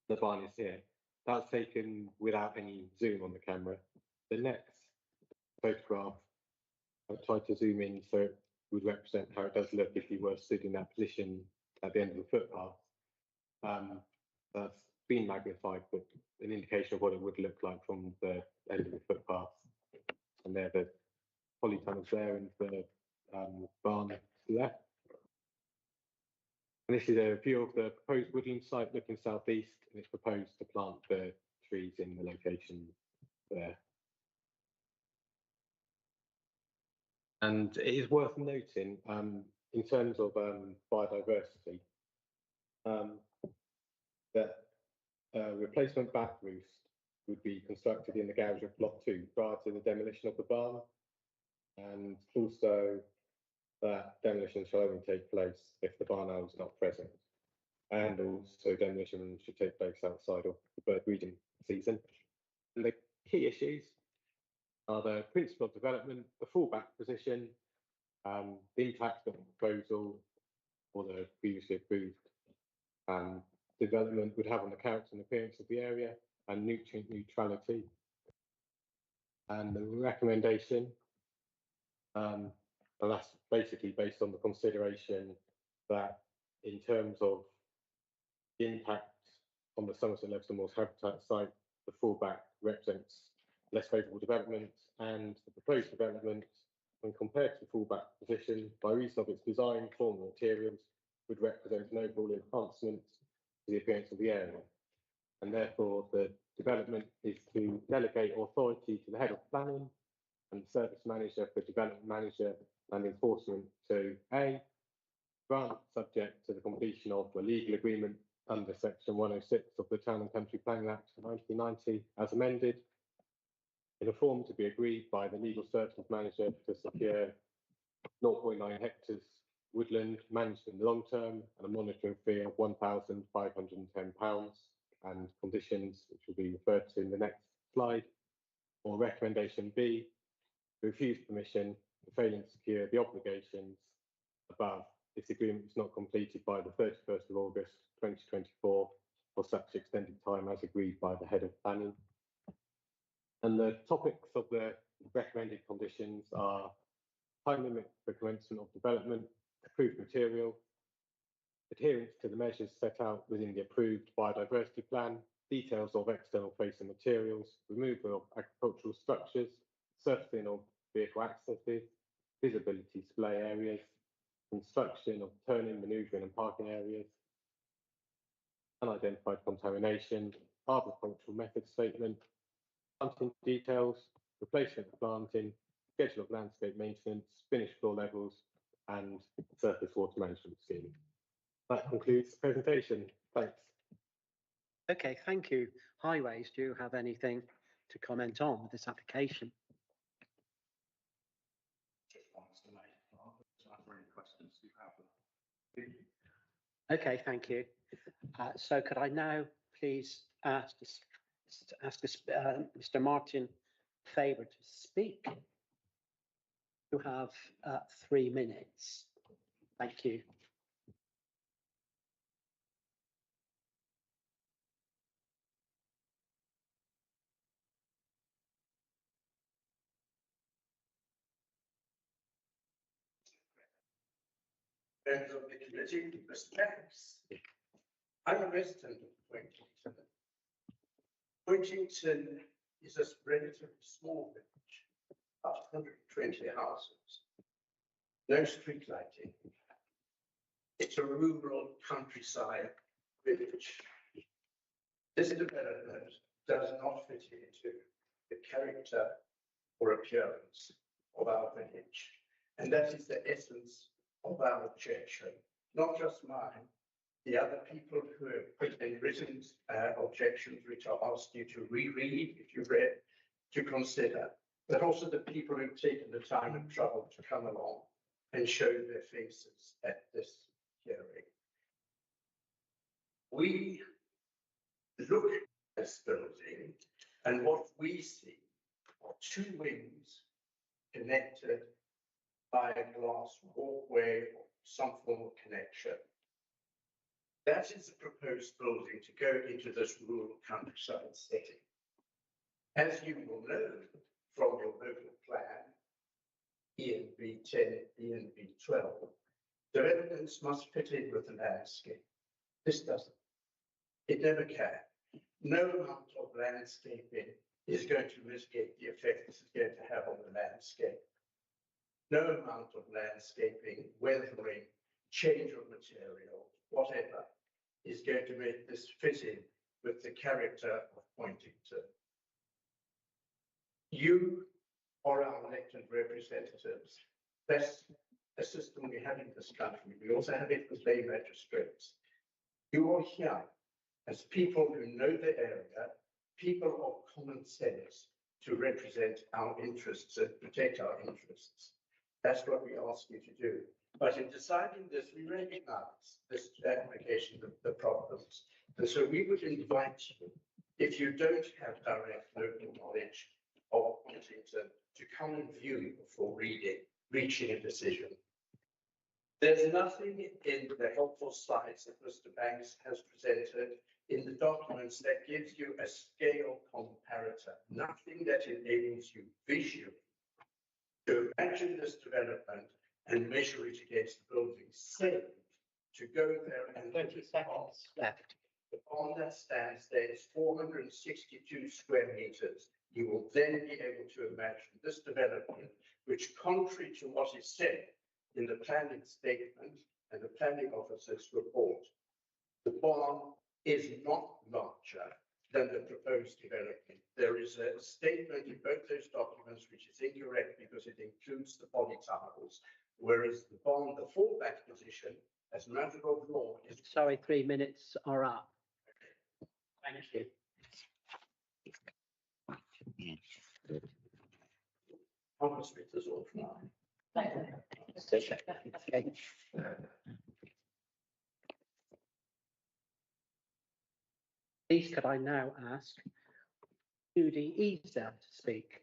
the barn is here. That's taken without any zoom on the camera. The next photograph, I've tried to zoom in so it would represent how it does look if you were stood in that position at the end of the footpath. That's been magnified, but an indication of what it would look like from the end of the footpath. And there the polytunnels there and the barn to the left. And this is a view of the proposed woodland site looking southeast, and it's proposed to plant the trees in the location there. And it is worth noting, in terms of biodiversity, that a replacement back roost would be constructed in the garage of Block 2 prior to the demolition of the barn. And also that demolition shall only take place if the barn owl is not present. And also demolition should take place outside of the bird breeding season. And the key issues are the principle of development, the fallback position, the impact of the proposal or the previously approved development would have on the character and appearance of the area, and nutrient neutrality. And the recommendation, and that's basically based on the consideration that in terms of the impact on the Somerset Leveson Moors habitat site, the fallback represents less favourable development, and the proposed development, when compared to the fallback position, by reason of its design, form, and materials, would represent an overall enhancement to the appearance of the area. And therefore, the development is to delegate authority to the head of planning and the service manager for development manager and enforcement to A, grant subject to the completion of a legal agreement under section 106 of the Town and Country Planning Act of 1990 as amended, in a form to be agreed by the legal services manager to secure 0.9 hectares woodland managed in the long term and a monitoring fee of £1,510 and conditions which will be referred to in the next slide. Or recommendation B, refuse permission for failing to secure the obligations above if the agreement is not completed by the 31st of August 2024 for such extended time as agreed by the head of planning. And the topics of the recommended conditions are time limit for commencement of development, approved material, adherence to the measures set out within the approved biodiversity plan, details of external facing materials, removal of agricultural structures, surfacing of vehicle accesses, visibility display areas, construction of turning, manoeuvring and parking areas, unidentified contamination, arboricultural method statement, planting details, replacement of planting, schedule of landscape maintenance, finished floor levels, and surface water management scheme. That concludes the presentation. Thanks. Okay, thank you. Highways, do you have anything to comment on with this application? Okay, thank you. So could I now please ask Mr. Martin Faber to speak? You have 3 minutes. Thank you. Members of the committee, Mr. Banks. I'm a resident of Pointington. Pointington is a relatively small village, about 120 houses, no street lighting. It's a rural countryside village. This development does not fit into the character or appearance of our village, and that is the essence of our objection, not just mine. The other people who have put in written objections, which I'll ask you to reread if you've read, to consider, but also the people who've taken the time and trouble to come along and show their faces at this hearing. We look at this building, and what we see are two wings connected by a glass walkway or some form of connection. That is the proposed building to go into this rural countryside setting. As you will know from your local plan, ENB 10, ENB 12, developments must fit in with the landscape. This doesn't. It never can. No amount of landscaping is going to mitigate the effect this is going to have on the landscape. No amount of landscaping, weathering, change of material, whatever, is going to make this fit in with the character of Pointington. You are our elected representatives. That's a system we have in this country. We also have it with lay magistrates. You are here as people who know the area, people of common sense to represent our interests and protect our interests. That's what we ask you to do. But in deciding this, we recognize this application of the problems. And so we would invite you, if you don't have direct local knowledge of Huntington, to come and view before reaching a decision. There's nothing in the helpful slides that Mr. Banks has presented in the documents that gives you a scale comparator, nothing that enables you visually to imagine this development and measure it against the building, save to go there and 30 seconds left. The bond that stands there is 462 square meters. You will then be able to imagine this development, which, contrary to what is said in the planning statement and the planning officer's report, the bond is not larger than the proposed development. There is a statement in both those documents which is incorrect because it includes the polytunnels, whereas the bond, the fallback position, as a matter of law, is... Sorry, 3 minutes are up. Thank you. Promise me this all now. Okay. Please, could I now ask Judy Easter to speak?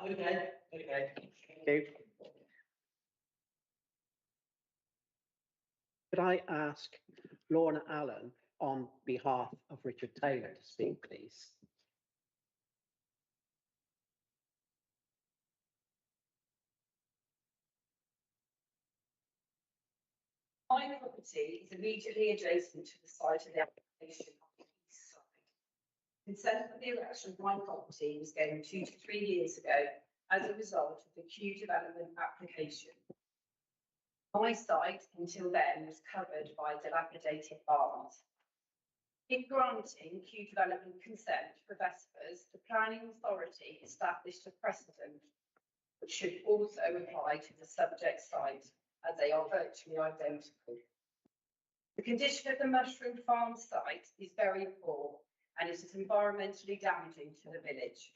Okay. Thank you. Could I ask Lorna Allen on behalf of Richard Taylor to speak, please? My property is immediately adjacent to the site of the application on the east side. Consent for the erection of my property was gained 2 to 3 years ago as a result of the Q development application. My site until then was covered by dilapidated barns. In granting Q development consent for Vespers, the planning authority established a precedent which should also apply to the subject site, as they are virtually identical. The condition of the mushroom farm site is very poor and it is environmentally damaging to the village.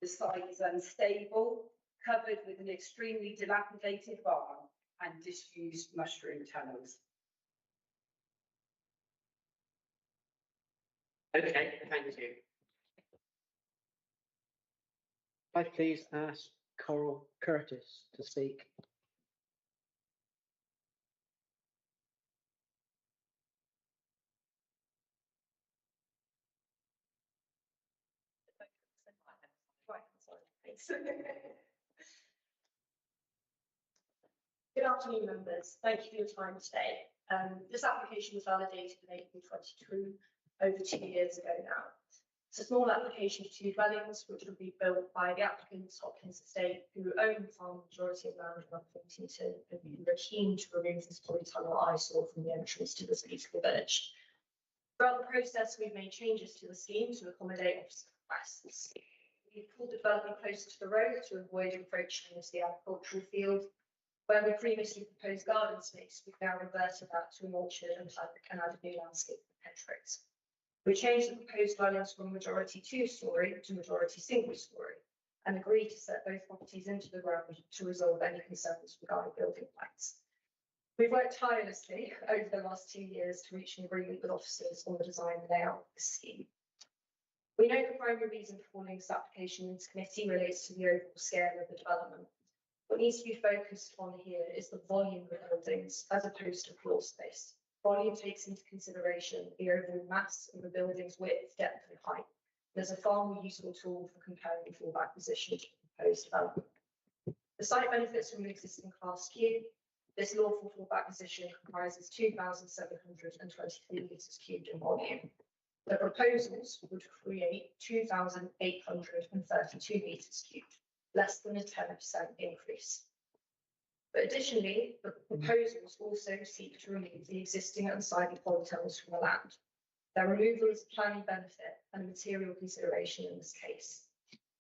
The site is unstable, covered with an extremely dilapidated barn and disused mushroom tunnels. Okay, thank you. Could I please ask Coral Curtis to speak? Good afternoon, members. Thank you for your time today. This application was validated in April 22, over 2 years ago now. It's a small application for 2 dwellings, which will be built by the applicants, Hopkins Estate, who own the farm majority of land around Huntington, and who are keen to remove this polytunnel eyesore from the entrance to this beautiful village. Throughout the process, we've made changes to the scheme to accommodate officer requests. We've pulled the development closer to the road to avoid encroaching into the agricultural field. Where we previously proposed garden space, we've now reverted that to an orchard and added new landscape hedgerows. We changed the proposed dwellings from majority 2-storey to majority single-storey and agreed to set both properties into the ground to resolve any concerns regarding building plans. We've worked tirelessly over the last 2 years to reach an agreement with officers on the design and layout of the scheme. We know the primary reason for calling this application into committee relates to the overall scale of the development. What needs to be focused on here is the volume of buildings as opposed to floor space. Volume takes into consideration the overall mass of the building's width, depth and height. There's a far more useful tool for comparing the fallback position to the proposed development. The site benefits from an existing class Q. This lawful fallback position comprises 2,723 metres cubed in volume. The proposals would create 2,832 metres cubed, less than a 10% increase. But additionally, the proposals also seek to remove the existing unsightly polytunnels from the land. Their removal is a planning benefit and a material consideration in this case.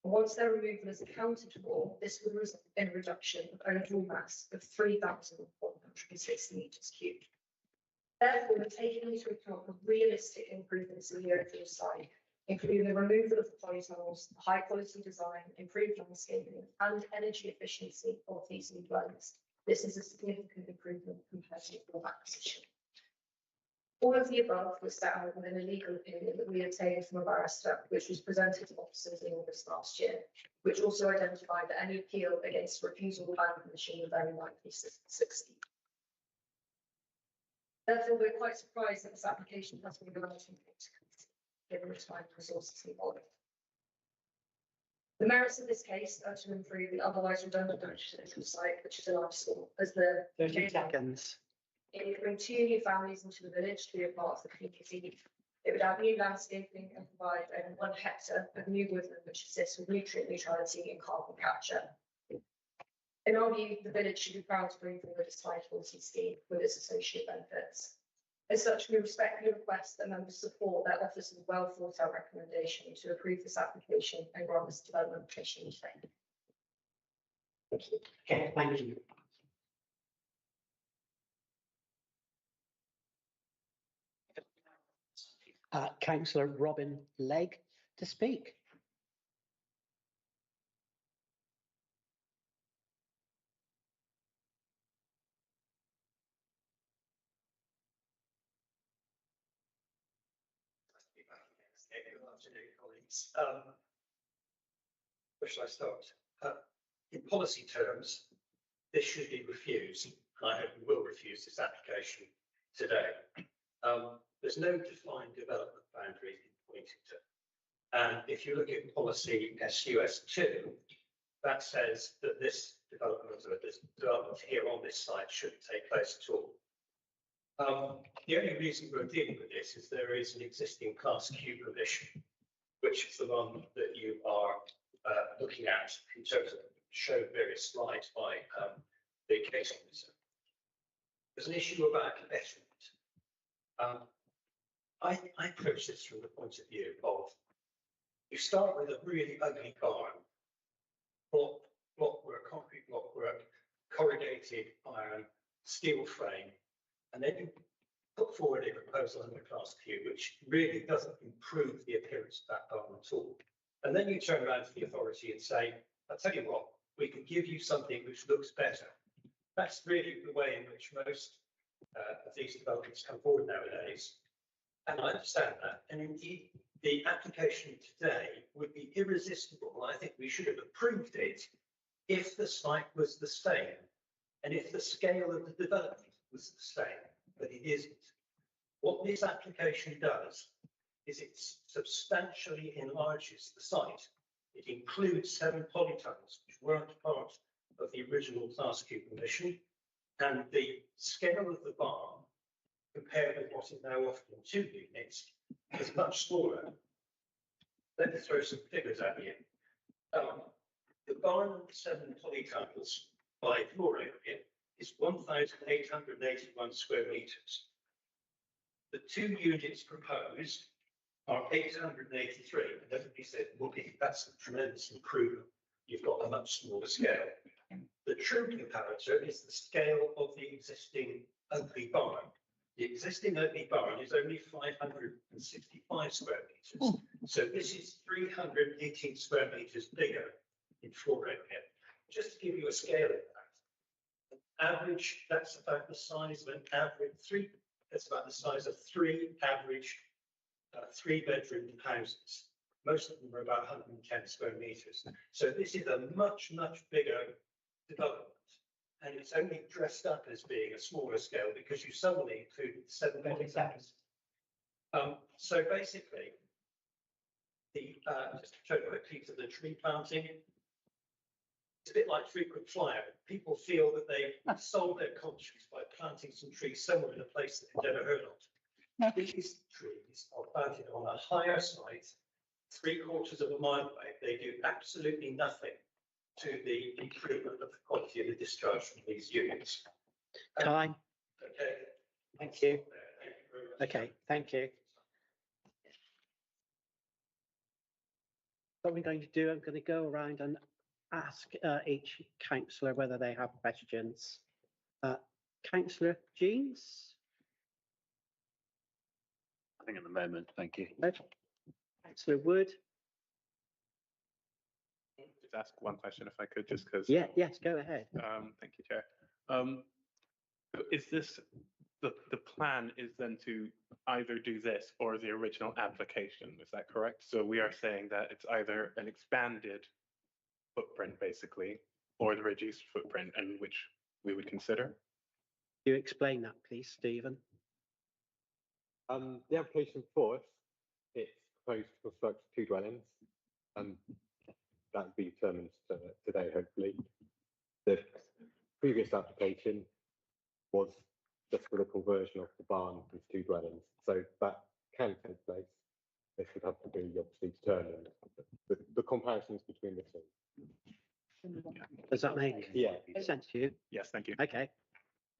And once their removal is accounted for, this would result in a reduction of overall mass of 3,100 160 metres cubed. Therefore, we're taking into account the realistic improvements in the overall site, including the removal of the polytunnels, high quality design, improved landscaping and energy efficiency of these new dwellings. This is a significant improvement compared to the former acquisition. All of the above was set out within a legal opinion that we obtained from a barrister, which was presented to officers in August last year, which also identified that any appeal against refusal of planning permission would very likely succeed. Therefore, we're quite surprised that this application has been granted, given the time and resources involved. The merits of this case are to improve the otherwise redundant the site, which is a large school, as the 30 seconds. It would bring 2 new families into the village to be a part of the community. It would add new landscaping and provide over 1 hectare of new woodland, which assists with nutrient neutrality and carbon capture. In our view, the village should be proud to bring forward its high quality scheme with its associate benefits. As such, we respectfully request that members support their officer's well thought out recommendation to approve this application and grant this development petition today. Thank you. Okay, thank you. Councillor Robin Legg to speak. Good afternoon, colleagues. Where should I start? In policy terms, this should be refused, and I hope we will refuse this application today. There's no defined development boundary in Poyntington. And if you look at policy SUS2, that says that this development or this development here on this site shouldn't take place at all. The only reason we're dealing with this is there is an existing Class Q permission, which is the one that you are looking at in terms of show various slides by the case officer. There's an issue about betterment. I approach this from the point of view of you start with a really ugly barn, blockwork, concrete blockwork, corrugated iron, steel frame, and then you put forward a proposal under Class Q, which really doesn't improve the appearance of that barn at all. And then you turn around to the authority and say, I'll tell you what, we can give you something which looks better. That's really the way in which most of these developments come forward nowadays. And I understand that. And indeed, the application today would be irresistible. I think we should have approved it if the site was the same and if the scale of the development was the same, but it isn't. What this application does is it substantially enlarges the site. It includes 7 polytunnels, which weren't part of the original Class Q permission, and the scale of the barn, compared with what is now often 2 units, is much smaller. Let me throw some figures at you. The barn and 7 polytunnels by floor area is 1,881 square metres. The 2 units proposed are 883. And everybody said, well, that's a tremendous improvement. You've got a much smaller scale. The true comparator is the scale of the existing Oakley barn. The existing Oakley barn is only 565 square metres. So this is 318 square metres bigger in floor area. Just to give you a scale of that. Average, that's about the size of an average that's about the size of 3 average 3-bedroom houses. Most of them are about 110 square metres. So this is a much, much bigger development. And it's only dressed up as being a smaller scale because you suddenly included 7 polytunnels. So basically, just to show quickly to the tree planting, it's a bit like frequent flyer. People feel that they've sold their conscience by planting some trees somewhere in a place that they've never heard of. These trees are planted on a higher site, 3/4 of a mile away. They do absolutely nothing to the improvement of the quality of the discharge from these units. Time. Okay. Thank you. Okay, thank you. What we're going to do, I'm going to go around and ask each councillor whether they have questions. Councillor Jeans. I think at the moment, thank you. Councillor Wood. Just ask one question if I could, just because. Yeah, yes, go ahead. Thank you, Chair. So is this, the plan is then to either do this or the original application, is that correct? So we are saying that it's either an expanded footprint, basically, or the reduced footprint, and which we would consider? Do you explain that, please, Stephen? The application for us, it's proposed to construct 2 dwellings. That will be determined today, hopefully. The previous application was just for the conversion of the barn into 2 dwellings. So that can take place. This would have to be obviously determined. The comparisons between the 2. Does that make sense to you? Yes, thank you. Okay,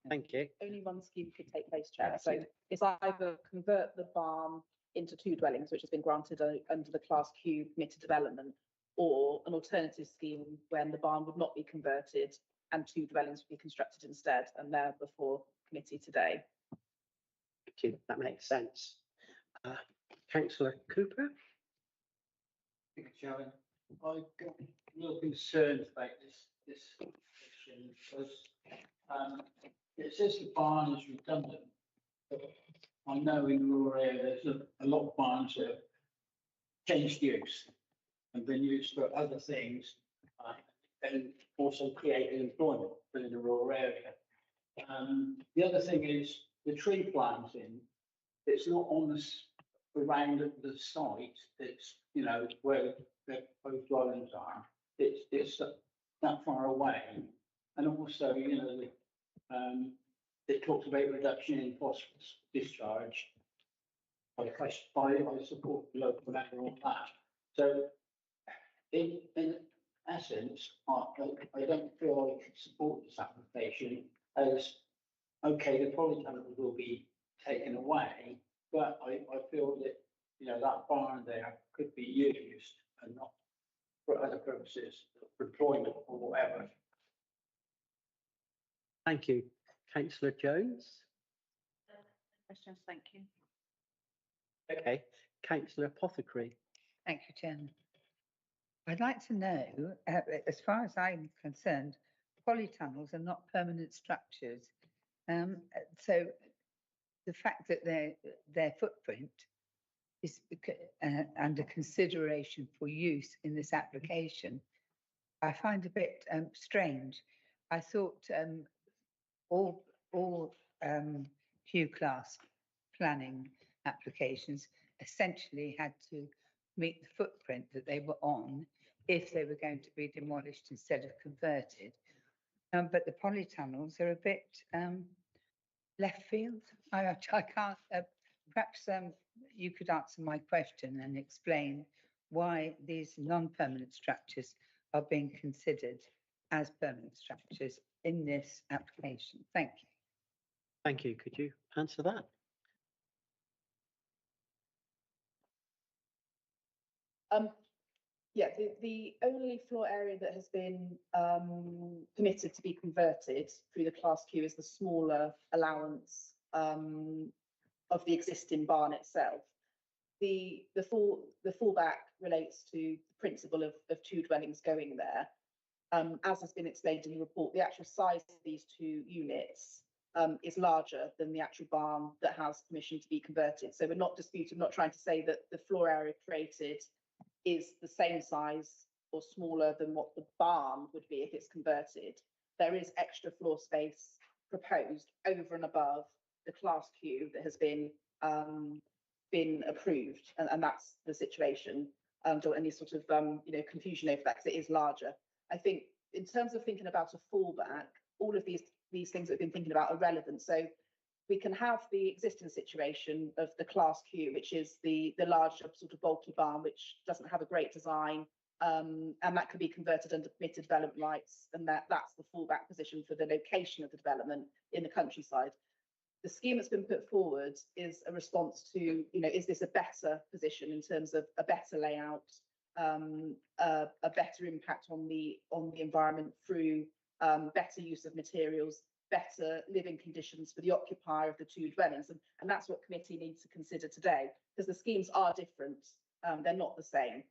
thank you. Only one scheme could take place, Chair. So it's either convert the barn into 2 dwellings, which has been granted under the Class Q permitted development, or an alternative scheme when the barn would not be converted and 2 dwellings would be constructed instead, and they're before committee today. Thank you. That makes sense. Councillor Cooper. Thank you, Chairman. I've got real concerns about this section because it says the barn is redundant. But I know in rural areas there's a lot of barns that have changed use and been used for other things and also creating employment within the rural area. The other thing is the tree planting. It's not on around the site. It's, you know, where both dwellings are. It's that far away, and also, you know, it talks about reduction in phosphorus discharge. I support the local matter on that. So, in essence, I don't feel I could support this application as, okay, the polytunnel will be taken away, but I feel that, you know, that barn there could be used and not for other purposes, for employment or whatever. Thank you. Councillor Jones. Questions, thank you. Okay. Councillor Apothecary. Thank you, Chairman. I'd like to know, as far as I'm concerned, polytunnels are not permanent structures. So the fact that their footprint is under consideration for use in this application, I find a bit strange. I thought all Q class planning applications essentially had to meet the footprint that they were on if they were going to be demolished instead of converted. But the polytunnels are a bit left field. I can't, perhaps you could answer my question and explain why these non-permanent structures are being considered as permanent structures in this application. Thank you. Thank you. Could you answer that? Yeah, the only floor area that has been permitted to be converted through the Class Q is the smaller allowance of the existing barn itself. The fallback relates to the principle of 2 dwellings going there. As has been explained in the report, the actual size of these 2 units is larger than the actual barn that has permission to be converted. So we're not disputing, not trying to say that the floor area created is the same size or smaller than what the barn would be if it's converted. There is extra floor space proposed over and above the Class Q that has been approved, and that's the situation. Don't any sort of confusion over that, because it is larger. I think in terms of thinking about a fallback, all of these things that we've been thinking about are relevant. So we can have the existing situation of the Class Q, which is the larger sort of bulky barn, which doesn't have a great design, and that could be converted under permitted development rights, and that's the fallback position for the location of the development in the countryside. The scheme that's been put forward is a response to, is this a better position in terms of a better layout, a better impact on the environment through better use of materials, better living conditions for the occupier of the two dwellings. And that's what committee needs to consider today, because the schemes are different. They're not the same.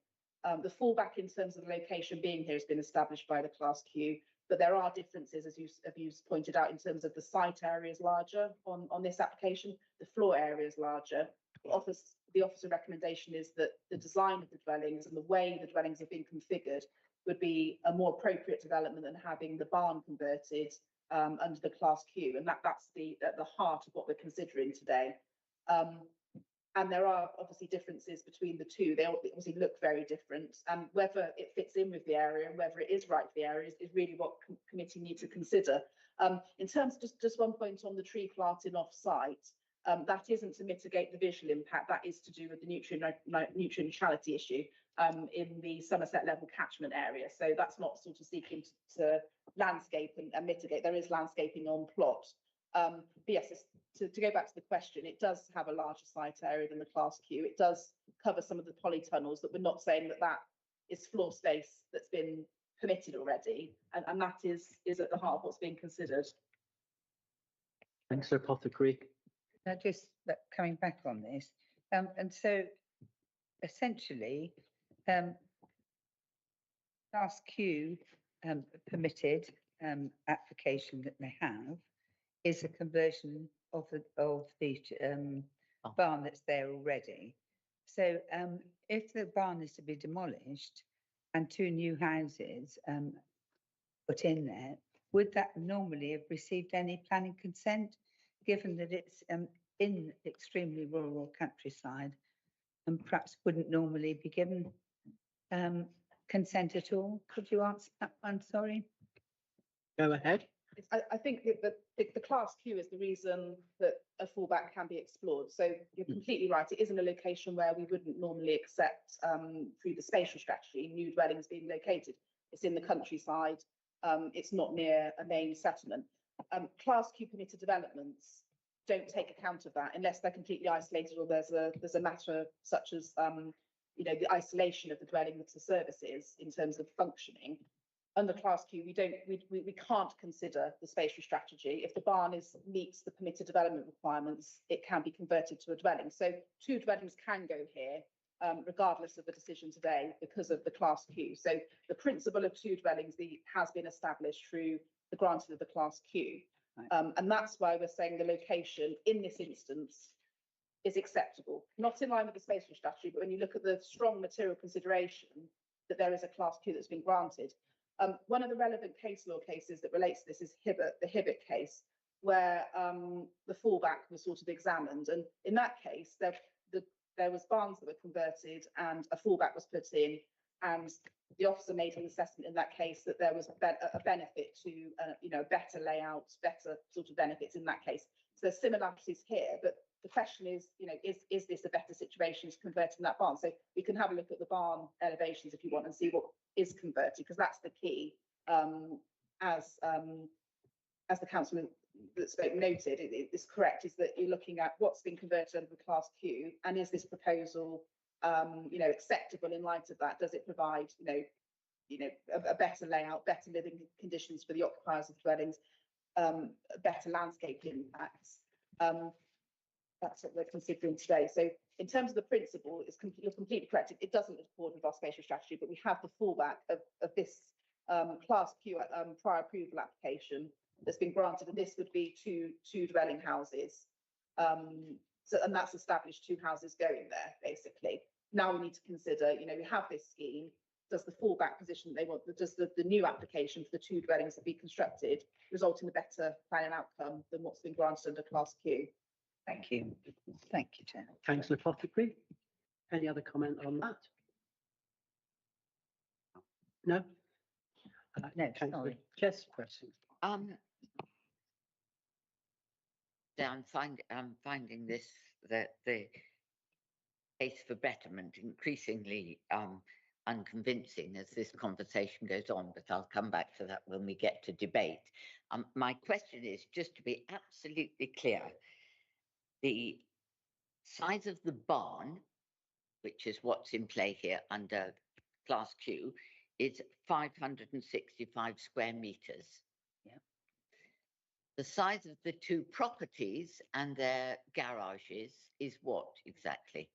The fallback in terms of the location being here has been established by the Class Q, but there are differences, as you pointed out, in terms of the site area is larger on this application, the floor area is larger. The officer recommendation is that the design of the dwellings and the way the dwellings have been configured would be a more appropriate development than having the barn converted under the Class Q, and that's at the heart of what we're considering today. And there are obviously differences between the two. They obviously look very different, and whether it fits in with the area and whether it is right for the area is really what committee need to consider. In terms of just one point on the tree planting off-site, that isn't to mitigate the visual impact. That is to do with the nutrient neutrality issue in the Somerset level catchment area. So that's not sort of seeking to landscape and mitigate. There is landscaping on plot. But yes, to go back to the question, it does have a larger site area than the Class Q. It does cover some of the polytunnels, that we're not saying that is floor space that's been permitted already, and that is at the heart of what's being considered. Thanks, Apothecary. Now, just coming back on this, and so essentially, Class Q permitted application that they have is a conversion of the barn that's there already. So if the barn is to be demolished and two new houses put in there, would that normally have received any planning consent, given that it's in extremely rural countryside and perhaps wouldn't normally be given consent at all? Could you answer that one? Sorry. Go ahead. I think that the Class Q is the reason that a fallback can be explored. So you're completely right. It is in a location where we wouldn't normally accept through the spatial strategy new dwellings being located. It's in the countryside. It's not near a main settlement. Class Q permitted developments don't take account of that unless they're completely isolated or there's a matter such as the isolation of the dwelling with the services in terms of functioning. Under Class Q, we can't consider the spatial strategy. If the barn meets the permitted development requirements, it can be converted to a dwelling. So two dwellings can go here, regardless of the decision today, because of the Class Q. So the principle of two dwellings has been established through the granting of the Class Q. And that's why we're saying the location in this instance is acceptable, not in line with the spatial strategy, but when you look at the strong material consideration that there is a Class Q that's been granted. One of the relevant case law cases that relates to this is the Hibbett case, where the fallback was sort of examined. And in that case, there was barns that were converted and a fallback was put in, and the officer made an assessment in that case that there was a benefit to a better layout, better sort of benefits in that case. So there's similarities here, but the question is, is this a better situation to converting that barn? So we can have a look at the barn elevations if you want and see what is converted, because that's the key. As the councillor that spoke noted, it is correct, is that you're looking at what's been converted under the Class Q, and is this proposal acceptable in light of that? Does it provide a better layout, better living conditions for the occupiers of dwellings, better landscape impacts? That's what we're considering today. So in terms of the principle, you're completely correct. It doesn't accord with our spatial strategy, but we have the fallback of this Class Q prior approval application that's been granted, and this would be two dwelling houses. And that's established two houses going there, basically. Now we need to consider, we have this scheme. Does the fallback position they want, does the new application for the two dwellings that be constructed result in a better planning outcome than what's been granted under Class Q? Thank you. Thank you, Chair. Councillor Apothecary, any other comment on that? No? No, sorry. Yes, question. I'm finding this, the case for betterment increasingly unconvincing as this conversation goes on, but I'll come back to that when we get to debate. My question is, just to be absolutely clear, the size of the barn, which is what's in play here under Class Q, is 565 square meters. Yeah. The size of the two properties and their garages is what exactly?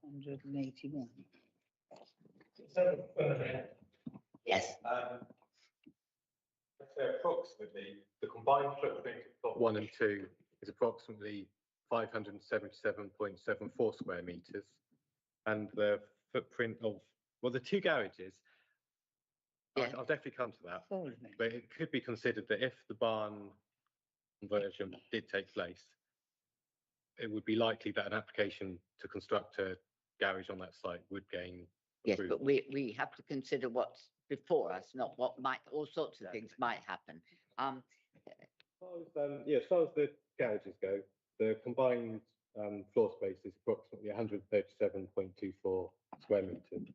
181. Yes. Approximately, the combined footprint of plot 1 and 2 is approximately 577.74 square metres. And the footprint of, well, the two garages, I'll definitely come to that. But it could be considered that if the barn conversion did take place, it would be likely that an application to construct a garage on that site would gain Yes, approval. but we have to consider what's before us, not what might, all sorts of things might happen. As far as the garages go, the combined floor space is approximately 137.24 square metres.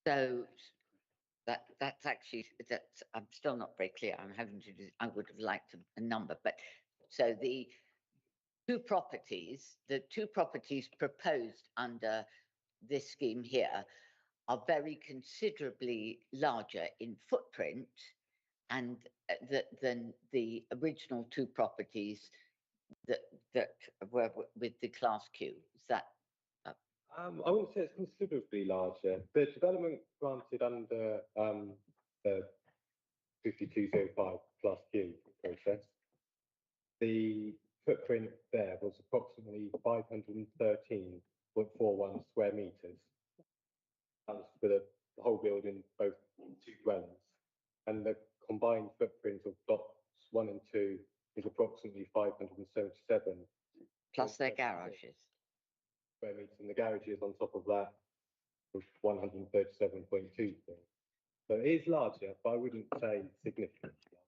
So that's actually, I'm still not very clear. I'm having to do, I would have liked a number, but so the two properties proposed under this scheme here are very considerably larger in footprint and than the original two properties that were with the Class Q. Is that? I wouldn't say it's considerably larger. The development granted under the 5205 Class Q process, the footprint there was approximately 513.41 square metres. That was for the whole building, both two dwellings. And the combined footprint of plots 1 and 2 is approximately 577. Plus their garages. Square metres, and the garages on top of that was 137.2. So it is larger, but I wouldn't say significantly.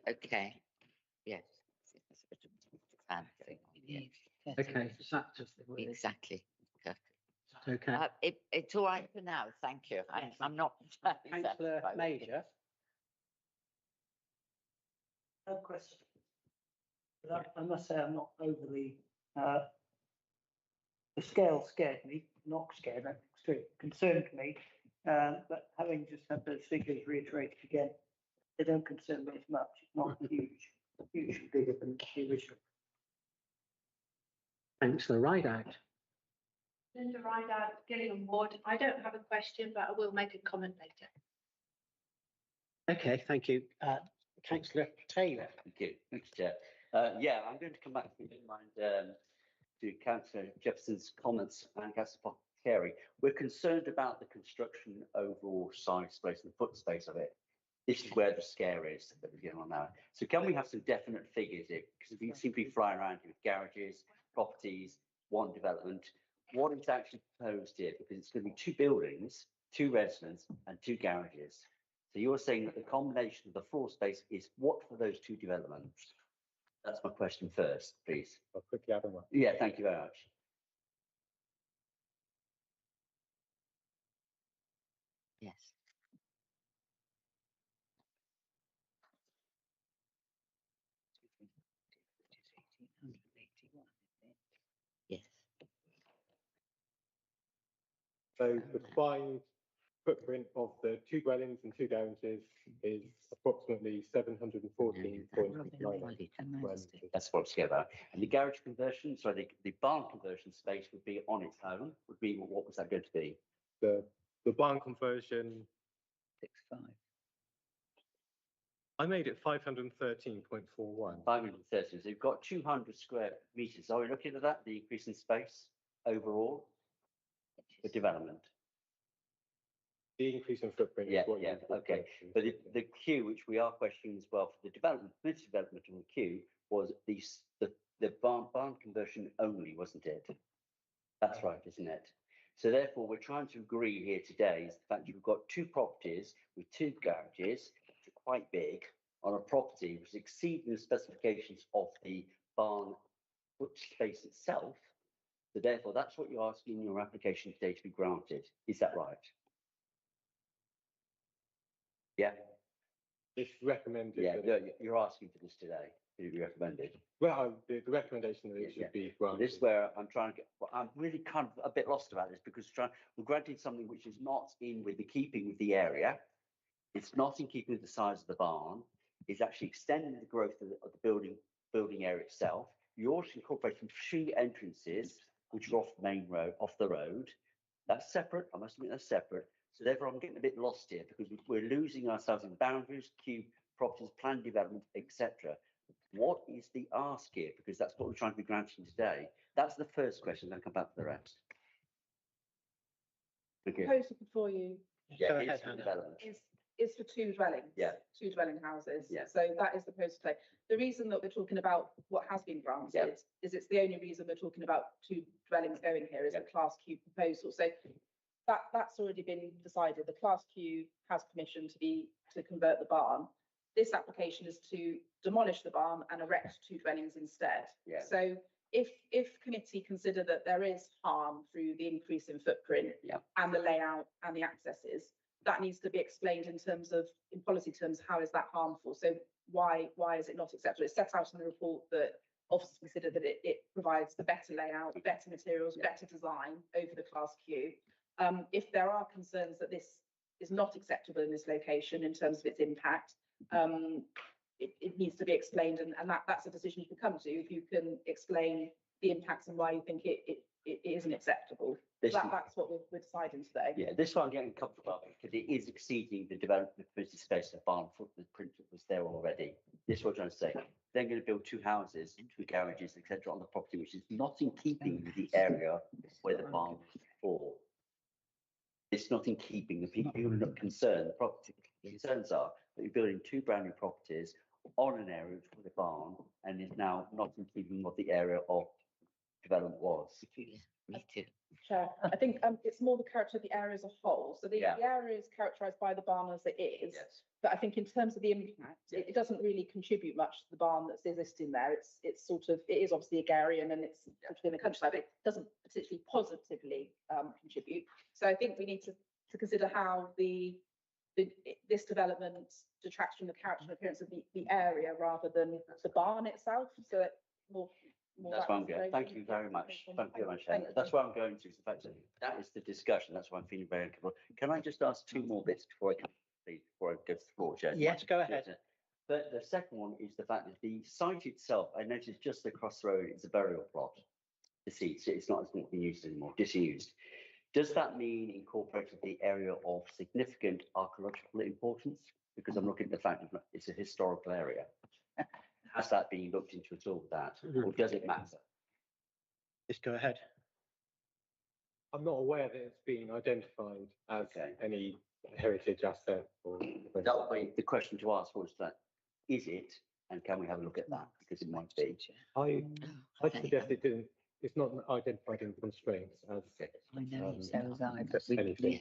Okay, yes. Okay, is that just the word? Exactly. Okay. It's all right for now, thank you. I'm not. Councillor Major. No question. But I must say, I'm not overly, the scale scared me, not scared, concerned me. But having just had those figures reiterated again, they don't concern me as much. It's not huge, hugely bigger than the original. Councillor Rideout. Linda Rideout, Gillingham Ward. I don't have a question, but I will make a comment later. Okay, thank you. Councillor Taylor. Thank you, thanks, Chair. Yeah, I'm going to come back, if you don't mind, to Councillor Jefferson's comments and Councillor Carey. We're concerned about the construction overall size space and foot space of it. This is where the scare is that we're getting on now. So can we have some definite figures here? Because we seem to be flying around here with garages, properties, one development. What is actually proposed here? Because it's going to be two buildings, two residences and two garages. So you're saying that the combination of the floor space is what for those two developments? That's my question first, please. I'll quickly add one. Yeah, thank you very much. Yes. Yes. So the combined footprint of the two dwellings and two garages is approximately 714.9. That's what's together. And the garage conversion, sorry, the barn conversion space would be on its own, would be, what was that going to be? The barn conversion. 65. I made it 513.41. 513. So you've got 200 square metres. Are we looking at that, the increase in space overall for development? The increase in footprint. Yeah, yeah, okay. But the queue, which we are questioning as well for the development, permitted development on the queue, was the barn conversion only, wasn't it? That's right, isn't it? So therefore, we're trying to agree here today is the fact that you've got two properties with two garages, which are quite big, on a property which is exceeding the specifications of the barn foot space itself. So therefore, that's what you're asking in your application today to be granted. Is that right? Yeah. It's recommended. Yeah, that no, you're asking for this today, you recommended. Well, the recommendation that it should be granted. This is where I'm trying to get, well, I'm really kind of a bit lost about this because we're granting something which is not keeping with the area. It's not in keeping with the size of the barn. It's actually extending the growth of the building area itself. You're also incorporating 3 entrances, which are off the road. That's separate. I must admit that's separate. So therefore, I'm getting a bit lost here because we're losing ourselves in boundaries, cube properties, plan development, etc. What is the ask here? Because that's what we're trying to be granting today. That's the first question. Then come back to the rest. Okay. Proposal before you Yeah, it's for development. is for 2 dwellings. Yeah. 2 dwelling houses. Yeah. So that is the proposal today. The reason that we're talking about what has been granted is it's the only reason we're talking about 2 dwellings going here is a Class Q proposal. So that's already been decided. The Class Q has permission to convert the barn. This application is to demolish the barn and erect 2 dwellings instead. Yeah. So if committee consider that there is harm through the increase in footprint and the layout and the accesses, that needs to be explained in policy terms, how is that harmful? So why is it not acceptable? It's set out in the report that officers consider that it provides the better layout, better materials, better design over the Class Q. If there are concerns that this is not acceptable in this location in terms of its impact, it needs to be explained, and that's a decision you can come to if you can explain the impacts and why you think it isn't acceptable. That's what we're deciding today. Yeah, this one I'm getting comfortable because it is exceeding the development business space of barn footprint that was there already. This is what I'm trying to say. They're going to build 2 houses, 2 garages, etc. on the property, which is not in keeping with the area where the barn was before. It's not in keeping. The people who are not concerned, the property concerns are that you're building 2 brand new properties on an area which was a barn and is now not in keeping what the area of development was. Me too. Chair, I think it's more the character of the area as a whole. So the area is characterised by the barn as it is. Yes. But I think in terms of the impact, it doesn't really contribute much to the barn that's existing there. It's sort of, it is obviously agrarian and it's sort of in the countryside, but it doesn't particularly positively contribute. So I think we need to consider how this development detracts from the character and appearance of the area rather than the barn itself. So that more that's where I'm going. Thank you very much. Thank you very much. Helen. That's where I'm going to. Is the fact that is the discussion. That's why I'm feeling very uncomfortable. Can I just ask 2 more bits before I go to the floor, Chair? Yes, go ahead. But the second one is the fact that the site itself, I noticed just across the road, it's a burial plot. Deceased. It's not being used anymore. Disused. Does that mean incorporated the area of significant archaeological importance? Because I'm looking at the fact that it's a historical area. Has that been looked into at all, or does it matter? Just go ahead. I'm not aware that it's been identified as any heritage asset or. That would be the question to ask was that, is it, and can we have a look at that? Because it might be. I suggest it's not identified in constraints as. I know, so was I, but we anything.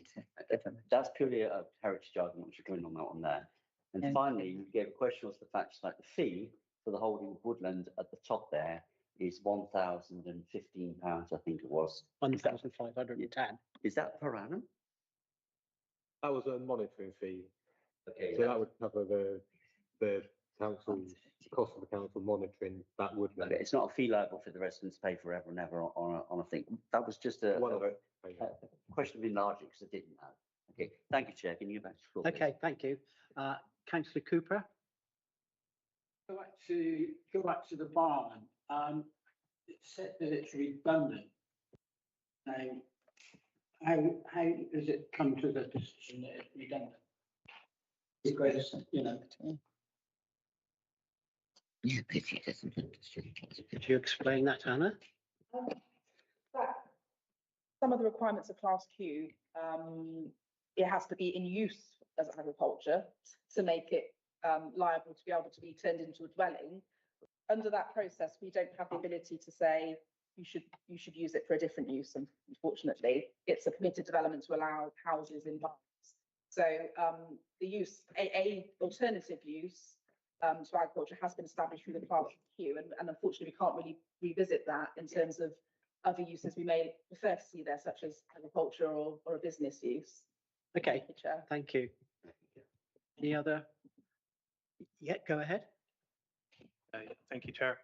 That's purely a heritage argument, which you're going on that one there. And finally, you gave a question was the fact that the fee for the holding of woodland at the top there is £1,015, I think it was. 1,510. Is that per annum? That was a monitoring fee. Okay. So that would cover the council, cost of the council monitoring that woodland. Okay, it's not a fee liable for the residents to pay forever and ever on a thing. That was just a question of enlarging because I didn't know. Okay, thank you, Chair. Can you go back to the floor? Okay, thank you. Councillor Cooper. Go back to the barn. It said that it's redundant. How does it come to the decision that it's redundant? Because, Yeah, because he doesn't understand. Could you explain that, Anna? Some of the requirements of Class Q, it has to be in use as agriculture to make it liable to be able to be turned into a dwelling. Under that process, we don't have the ability to say you should use it for a different use. And unfortunately, it's a permitted development to allow houses in barns. So the use, a alternative use to agriculture has been established through the Class Q, and unfortunately, we can't really revisit that in terms of other uses we may prefer to see there, such as agriculture or a business use. Okay, thank you. Any other Yeah, go ahead. Thank you, Chair.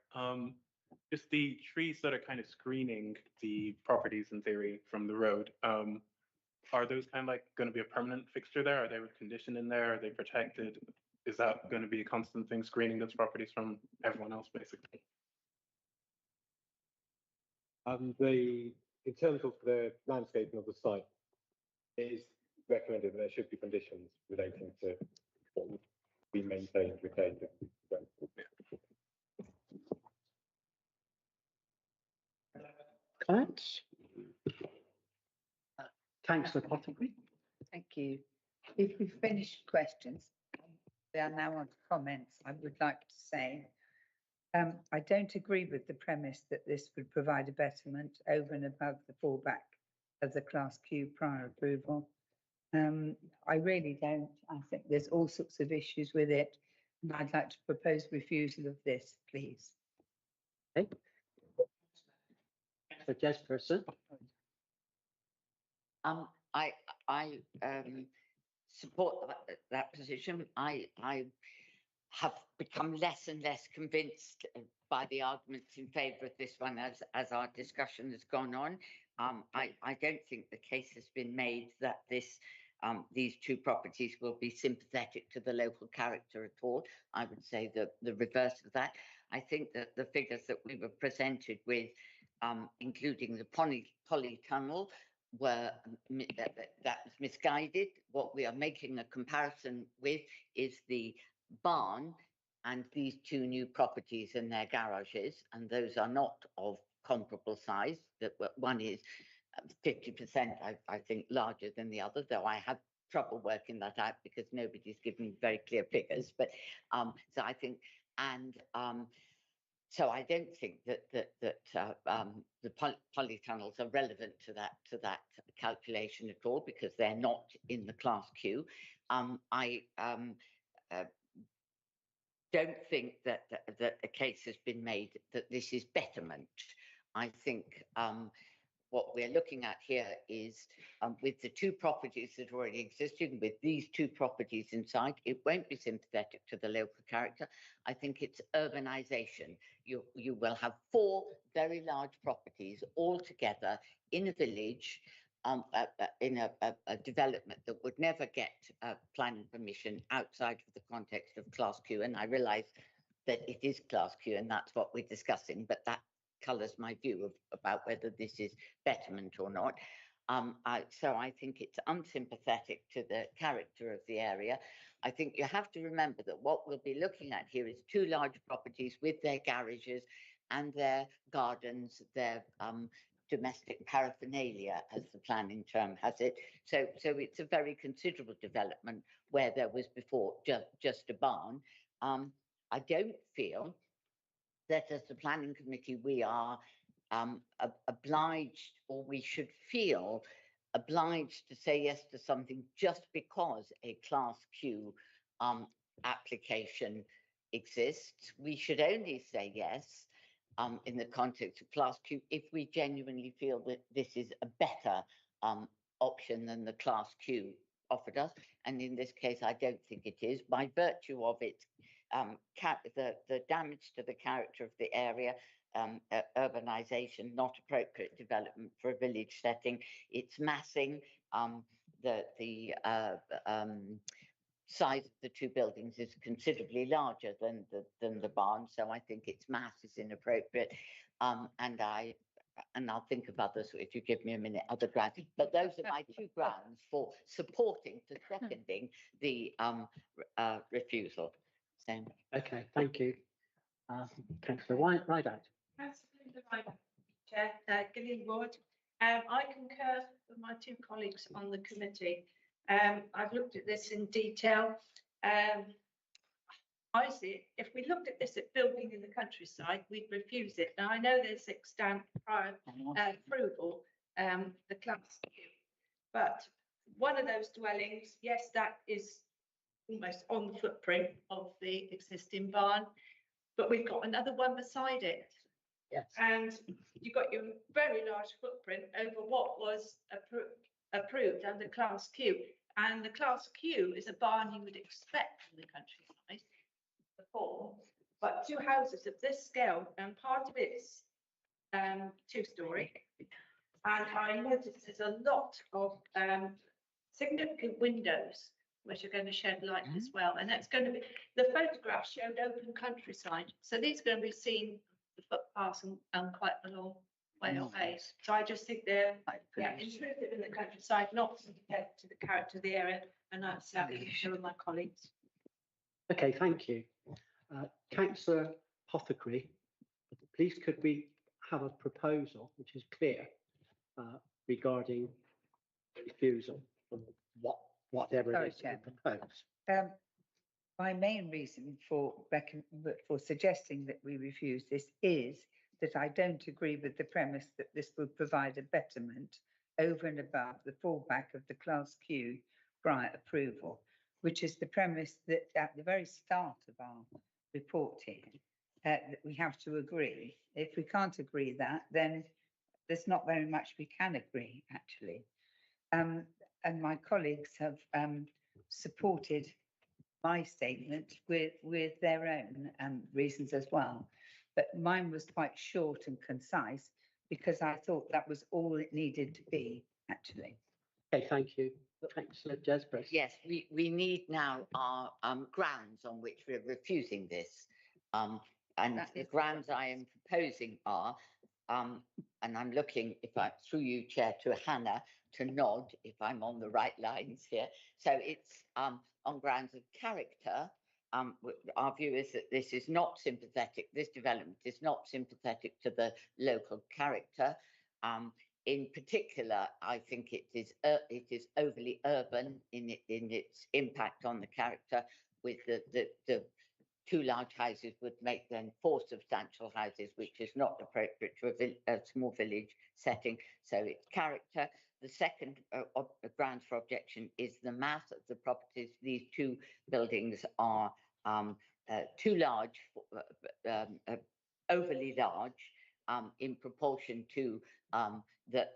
Just the trees that are kind of screening the properties in theory from the road, are those kind of like going to be a permanent fixture there? Are they conditioned in there? Are they protected? Is that going to be a constant thing, screening those properties from everyone else, basically? In terms of the landscaping of the site, it is recommended that there should be conditions relating to what would be maintained, retained. Comments? Councillor Potterbury. Thank you. If we've finished questions, we are now on to comments. I would like to say, I don't agree with the premise that this would provide a betterment over and above the fallback of the Class Q prior approval. I really don't. I think there's all sorts of issues with it, and I'd like to propose refusal of this, please. Okay. So, Jesperson. I support that position. I have become less and less convinced by the arguments in favour of this one as our discussion has gone on. I don't think the case has been made that these two properties will be sympathetic to the local character at all. I would say the reverse of that. I think that the figures that we were presented with, including the polytunnel, that was misguided. What we are making a comparison with is the barn and these two new properties and their garages, and those are not of comparable size. That one is 50%, I think, larger than the other, though I have trouble working that out because nobody's given me very clear figures. But so I think, and so I don't think that the polytunnels are relevant to that calculation at all because they're not in the Class Q. I don't think that a case has been made that this is betterment. I think what we're looking at here is with the two properties that are already existing, with these two properties inside, it won't be sympathetic to the local character. I think it's urbanisation. You will have four very large properties all together in a village, in a development that would never get planning permission outside of the context of Class Q. And I realise that it is Class Q and that's what we're discussing, but that colours my view about whether this is betterment or not. So I think it's unsympathetic to the character of the area. I think you have to remember that what we'll be looking at here is two large properties with their garages and their gardens, their domestic paraphernalia, as the planning term has it. So it's a very considerable development where there was before just a barn. I don't feel that as the planning committee we are obliged, or we should feel obliged to say yes to something just because a Class Q application exists. We should only say yes in the context of Class Q if we genuinely feel that this is a better option than the Class Q offered us. And in this case, I don't think it is, by virtue of its the damage to the character of the area, urbanisation, not appropriate development for a village setting. It's massing. The size of the two buildings is considerably larger than the barn, so I think its mass is inappropriate. And I'll think of others if you give me a minute, other grounds. But those are my two grounds for supporting to seconding the refusal. So. Okay, thank you. Councillor Rideout. Councillor Rideout, Chair, Gillian Ward. I concur with my two colleagues on the committee. I've looked at this in detail. I see, if we looked at this at building in the countryside, we'd refuse it. Now, I know there's extant prior approval, the Class Q, but one of those dwellings, yes, that is almost on the footprint of the existing barn, but we've got another one beside it. Yes. And you've got your very large footprint over what was approved under Class Q. And the Class Q is a barn you would expect from the countryside. form, but two houses of this scale, and part of it's two-story. And I noticed there's a lot of significant windows which are going to shed light as well. And that's going to be, the photograph showed open countryside. So these are going to be seen the footpaths and quite a long way away. So I just think they're intrusive in the countryside, not sympathetic to the character of the area. And that's the issue with my colleagues. Okay, thank you. Councillor Pothecary, please could we have a proposal which is clear regarding refusal of whatever it is that you propose? My main reason for suggesting that we refuse this is that I don't agree with the premise that this would provide a betterment over and above the fallback of the Class Q prior approval, which is the premise that at the very start of our report here, that we have to agree. If we can't agree that, then there's not very much we can agree, actually. And my colleagues have supported my statement with their own reasons as well. But mine was quite short and concise because I thought that was all it needed to be, actually. Okay, thank you. Councillor Jesbris. Yes, we need now our grounds on which we're refusing this. And the grounds I am proposing are, and I'm looking, through you, Chair, to Hannah to nod if I'm on the right lines here. So it's on grounds of character. Our view is that this is not sympathetic, this development is not sympathetic to the local character. In particular, I think it is overly urban in its impact on the character, with the two large houses would make then four substantial houses, which is not appropriate to a small village setting. So it's character. The second grounds for objection is the mass of the properties. These two buildings are too large, overly large in proportion to the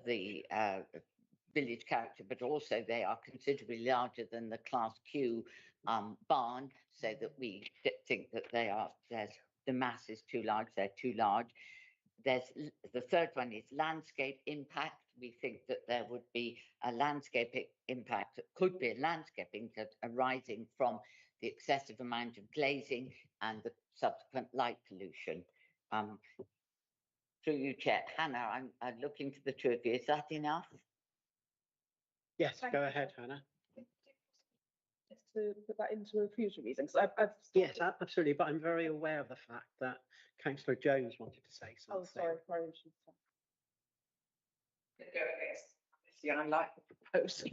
village character, but also they are considerably larger than the Class Q barn, so that we think that the mass is too large, they're too large. There's the third one is landscape impact. We think that there would be a landscape impact, that could be a landscaping arising from the excessive amount of glazing and the subsequent light pollution. Through you, Chair. Hannah, I'm looking to the two of you. Is that enough? Yes, go ahead, Hannah. To put that into refusal reasons. Yes, absolutely. But I'm very aware of the fact that Councillor Jones wanted to say something. Oh, sorry. See, I like the proposal.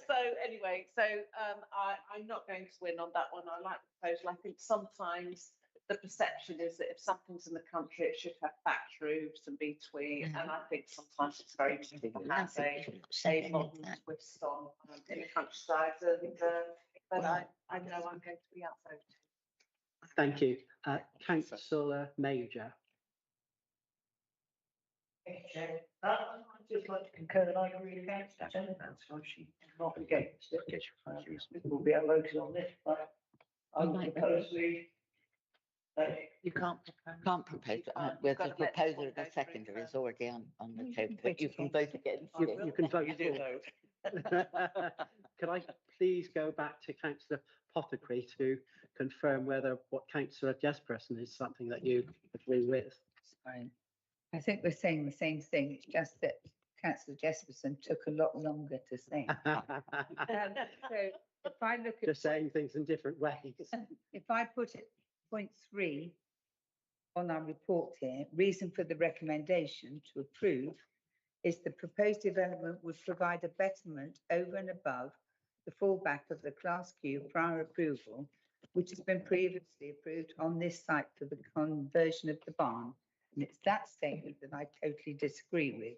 So anyway, I'm not going to win on that one. I like the proposal. I think sometimes the perception is that if something's in the country, it should have thatch roofs and be twee. And I think sometimes it's very difficult to have a modern twist on in the countryside. But I know I'm going to be outvoted. Thank you. Councillor Major. I'd just like to concur that I agree with Councillor Jones. So she's not against it. We'll be outvoted on this, but I would propose you can't propose. Well, the proposer and the seconder is already on the table, but you can vote against it. You can vote. Could I please go back to Councillor Pothecary to confirm whether what Councillor Jesperson is something that you agree with? Sorry. I think we're saying the same thing. It's just that Councillor Jesperson took a lot longer to say. So if I look at just saying things in different ways. If I put it point 3 on our report here, reason for the recommendation to approve is the proposed development would provide a betterment over and above the fallback of the Class Q prior approval, which has been previously approved on this site for the conversion of the barn. And it's that statement that I totally disagree with.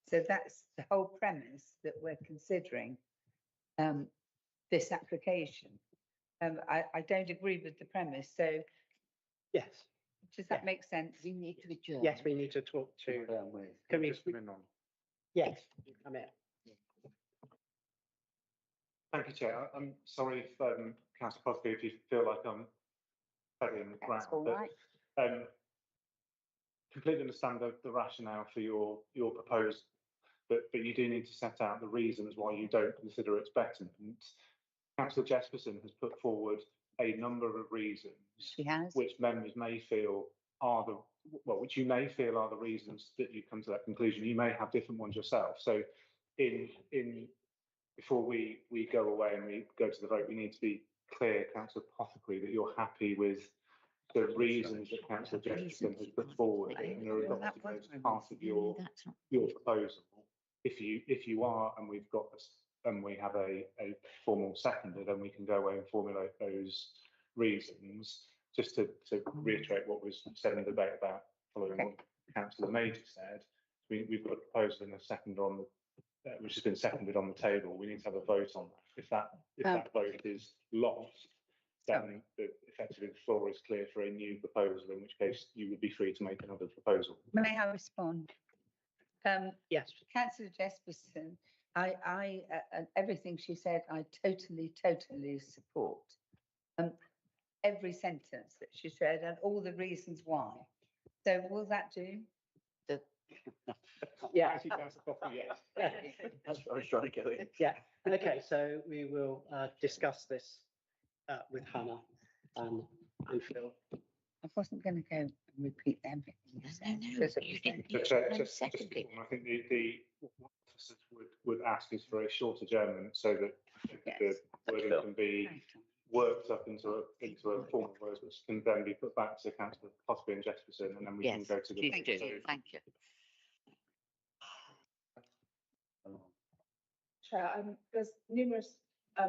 So that's the whole premise that we're considering this application. I don't agree with the premise. So yes, does that make sense? We need to adjourn. Yes, we need to talk to. Can we? Yes, come in. Thank you, Chair. I'm sorry if Councillor Crosby, if you feel like I'm treading the ground, all but right. completely understand the rationale for your proposal, but you do need to set out the reasons why you don't consider its betterment. Councillor Jesperson has put forward a number of reasons, She has. which members may feel are which you may feel are the reasons that you come to that conclusion. You may have different ones yourself. So, before we go away and we go to the vote, we need to be clear, Councillor Pothecary, that you're happy with the reasons that Councillor Jesperson has put forward and are adopted as part of your proposal. If you are, and we've got this, and we have a formal seconder, then we can go away and formulate those reasons. Just to reiterate what was said in the debate about following what Councillor Major said, we've got a proposal and a seconder on the, which has been seconded on the table. We need to have a vote on that. If that vote is lost, then effectively the floor is clear for a new proposal, in which case you would be free to make another proposal. May I respond? Yes. Councillor Jesperson, I everything she said, I totally support. Every sentence that she said and all the reasons why. So will that do? Yeah. That's what I was trying to get in. Yeah. Okay, so we will discuss this with Hannah and Phil. I wasn't going to go and repeat everything you said. You didn't. Just I think the what officers would ask is for a short adjournment so that the wording can be worked up into a formal word, which can then be put back to Councillor Pothecary and Jesperson, and then we can go to the. Thank you. Chair, there's numerous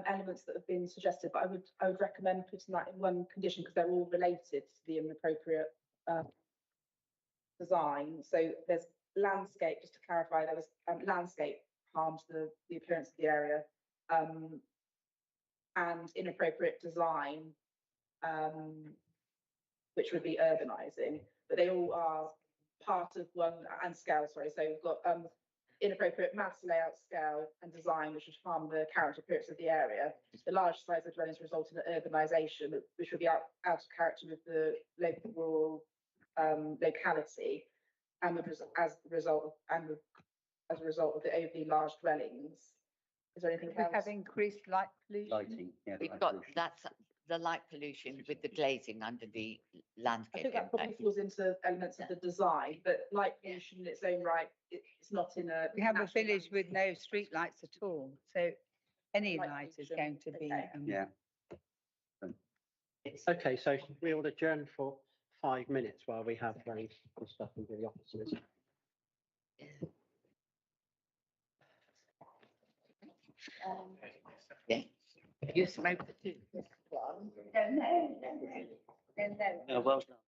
elements that have been suggested, but I would recommend putting that in one condition because they're all related to the inappropriate design. So there's landscape, just to clarify, there was landscape harms the appearance of the area, and inappropriate design, which would be urbanising, but they all are part of one, and scale, sorry. So we've got inappropriate mass layout, scale and design, which would harm the character appearance of the area. The large size of dwellings result in urbanisation, which would be out of character with the local rural locality, and as a result of the overly large dwellings. Is there anything else? We have increased light pollution. Lighting, yeah. We've got, that's the light pollution with the glazing under the I landscape. think that probably falls into elements of the design, but light pollution in its own right, it's not in a. We have a natural village with landscape. no street lights at all, so any Light light is pollution, going to be. okay. Yeah. Okay, so we will adjourn for 5 minutes while we have stuff into the offices. Yeah. You smoke the two. Well done.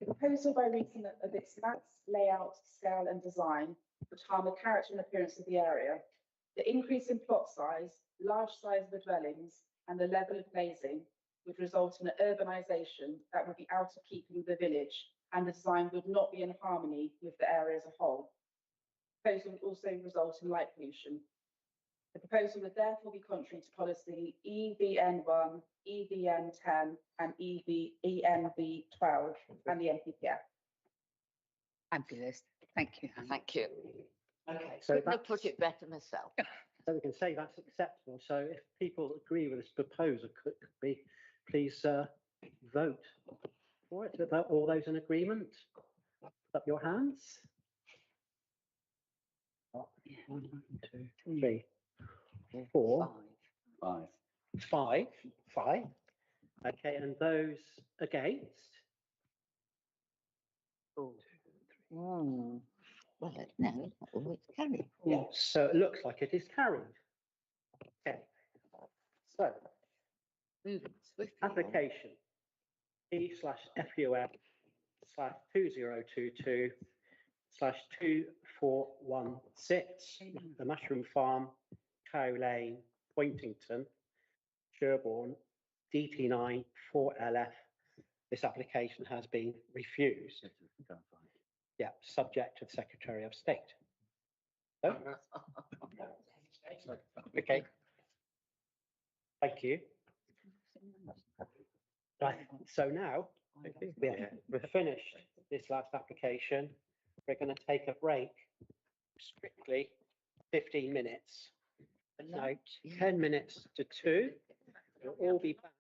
The proposal by reason of its mass, layout, scale and design would harm the character and appearance of the area. The increase in plot size, large size of the dwellings and the level of glazing would result in an urbanisation that would be out of keeping with the village, and the design would not be in harmony with the area as a whole. The proposal would also result in light pollution. The proposal would therefore be contrary to policy EBN1, EBN10 and ENV12 and the NPPF. Fabulous. Thank you, Hannah. Thank you. Okay, so Couldn't have that's, put it better myself. so we can say that's acceptable. So if people agree with this proposal, could be, please vote for it. All those in agreement? Put up your hands. 1, 2, 3, 4, 5. Okay, and those against? Well, no, oh, it's carried. Yeah, so it looks like it is carried. Okay, so Moving swiftly. application E/FUM/2022/2416, the Mushroom Farm, Cow Lane, Pointington, Sherborne, DT9 4LF. This application has been refused. Yeah, subject to the Secretary of State. So, okay. Thank you. Right, so now we've finished this last application. We're going to take a break, strictly 15 minutes. So 10 minutes to 2. We'll all be back.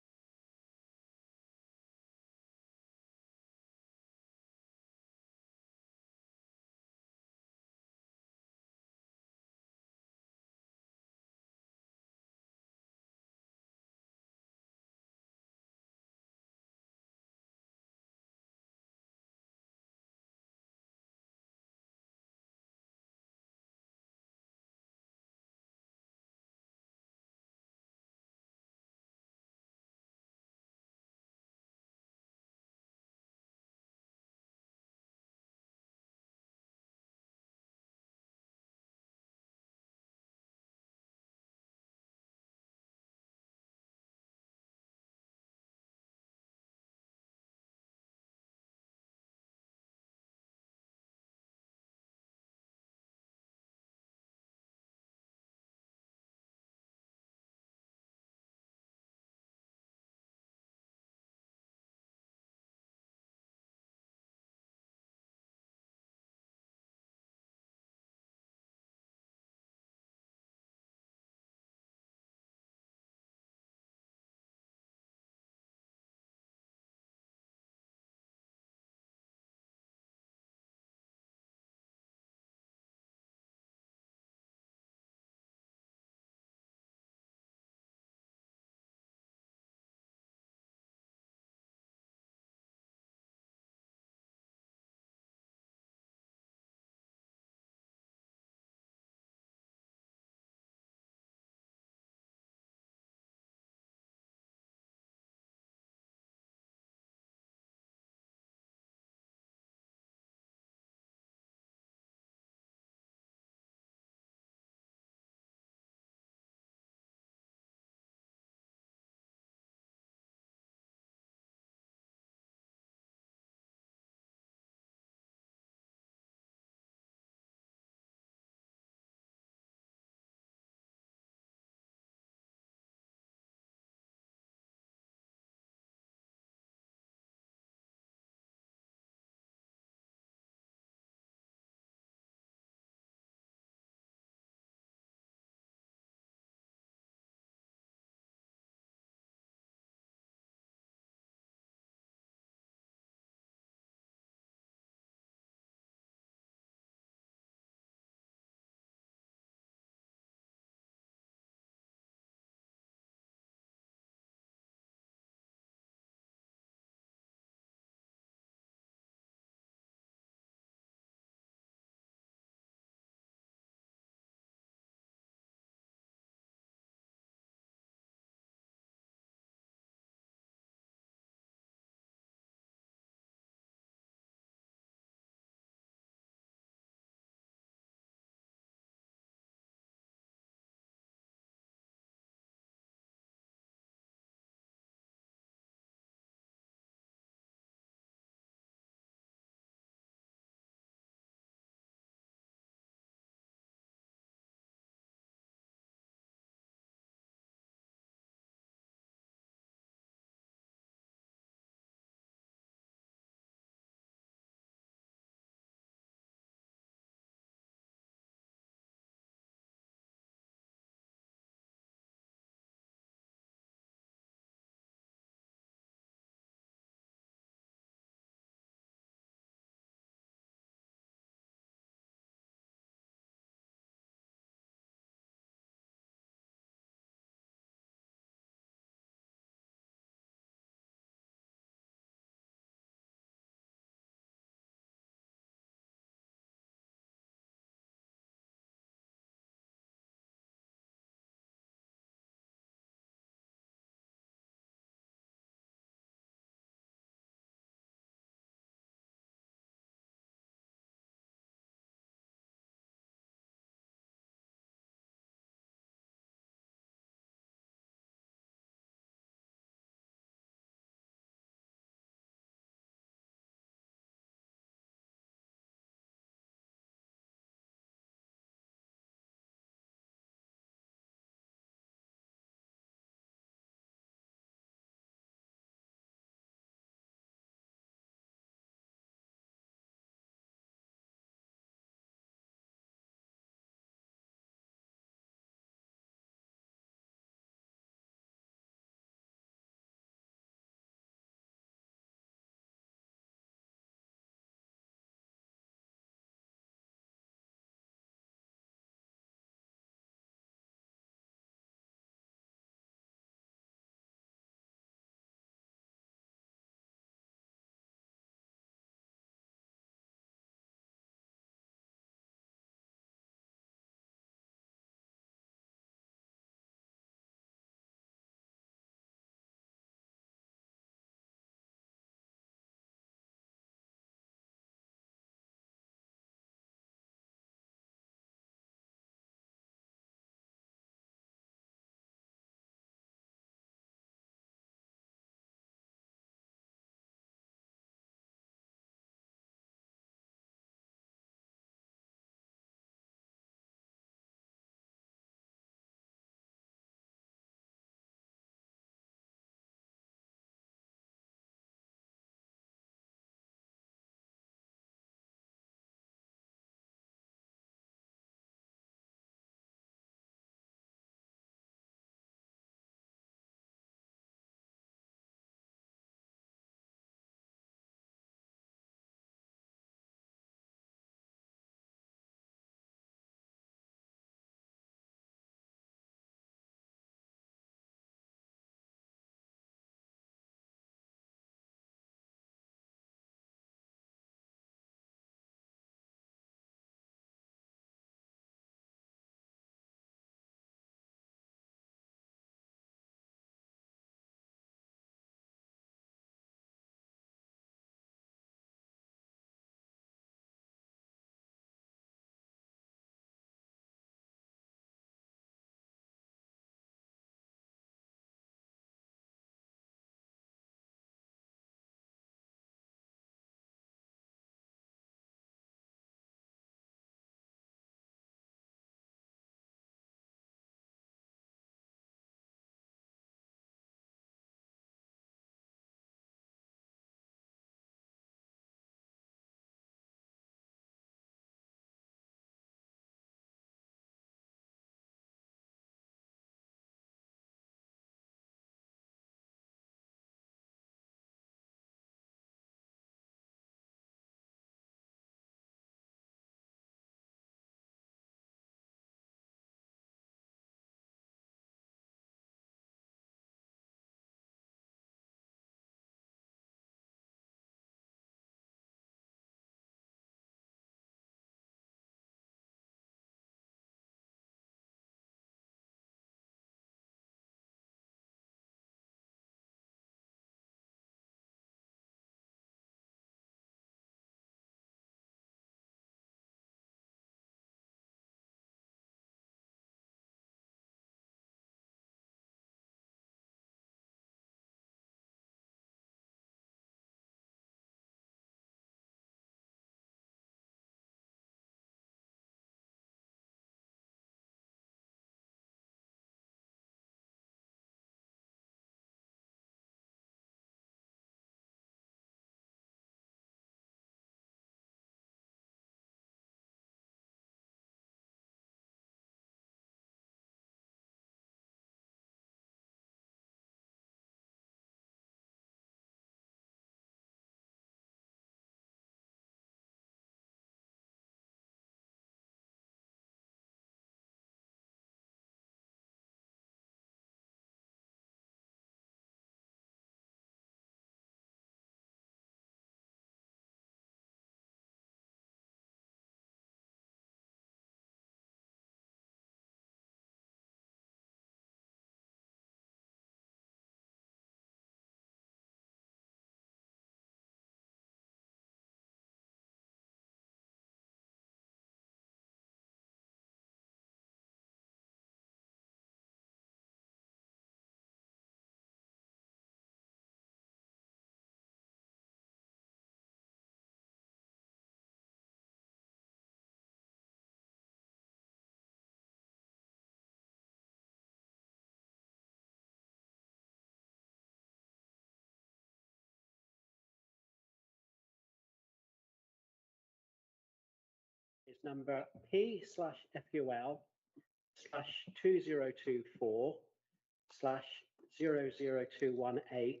number P/2024/00218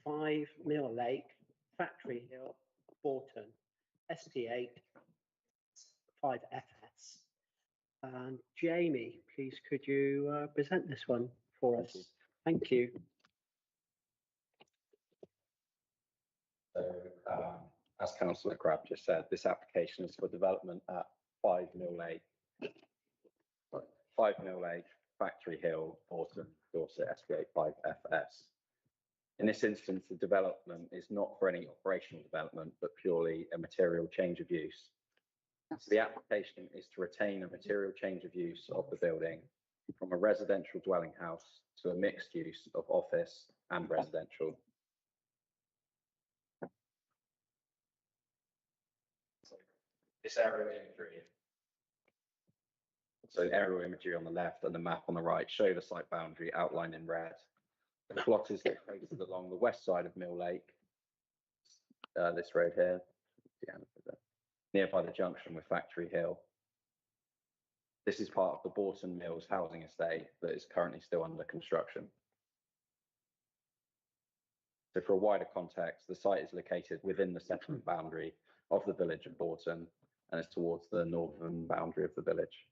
5 Mill Lake, Factory Hill, Borton, SP8 5FS. And Jamie, please could you present this one for us? Thank you. So, as Councillor Crabb just said, this application is for development at 5 Mill Lake, Factory Hill, Borton, Dorset, SP8 5FS. In this instance, the development is not for any operational development, but purely a material change of use. So the application is to retain a material change of use of the building from a residential dwelling house to a mixed use of office and residential. This aerial imagery. So the aerial imagery on the left and the map on the right show the site boundary outlined in red. The plot is located along the west side of Mill Lake, this road here, nearby the junction with Factory Hill. This is part of the Borton Mills housing estate that is currently still under construction. So for a wider context, the site is located within the settlement boundary of the village of Borton and is towards the northern boundary of the village.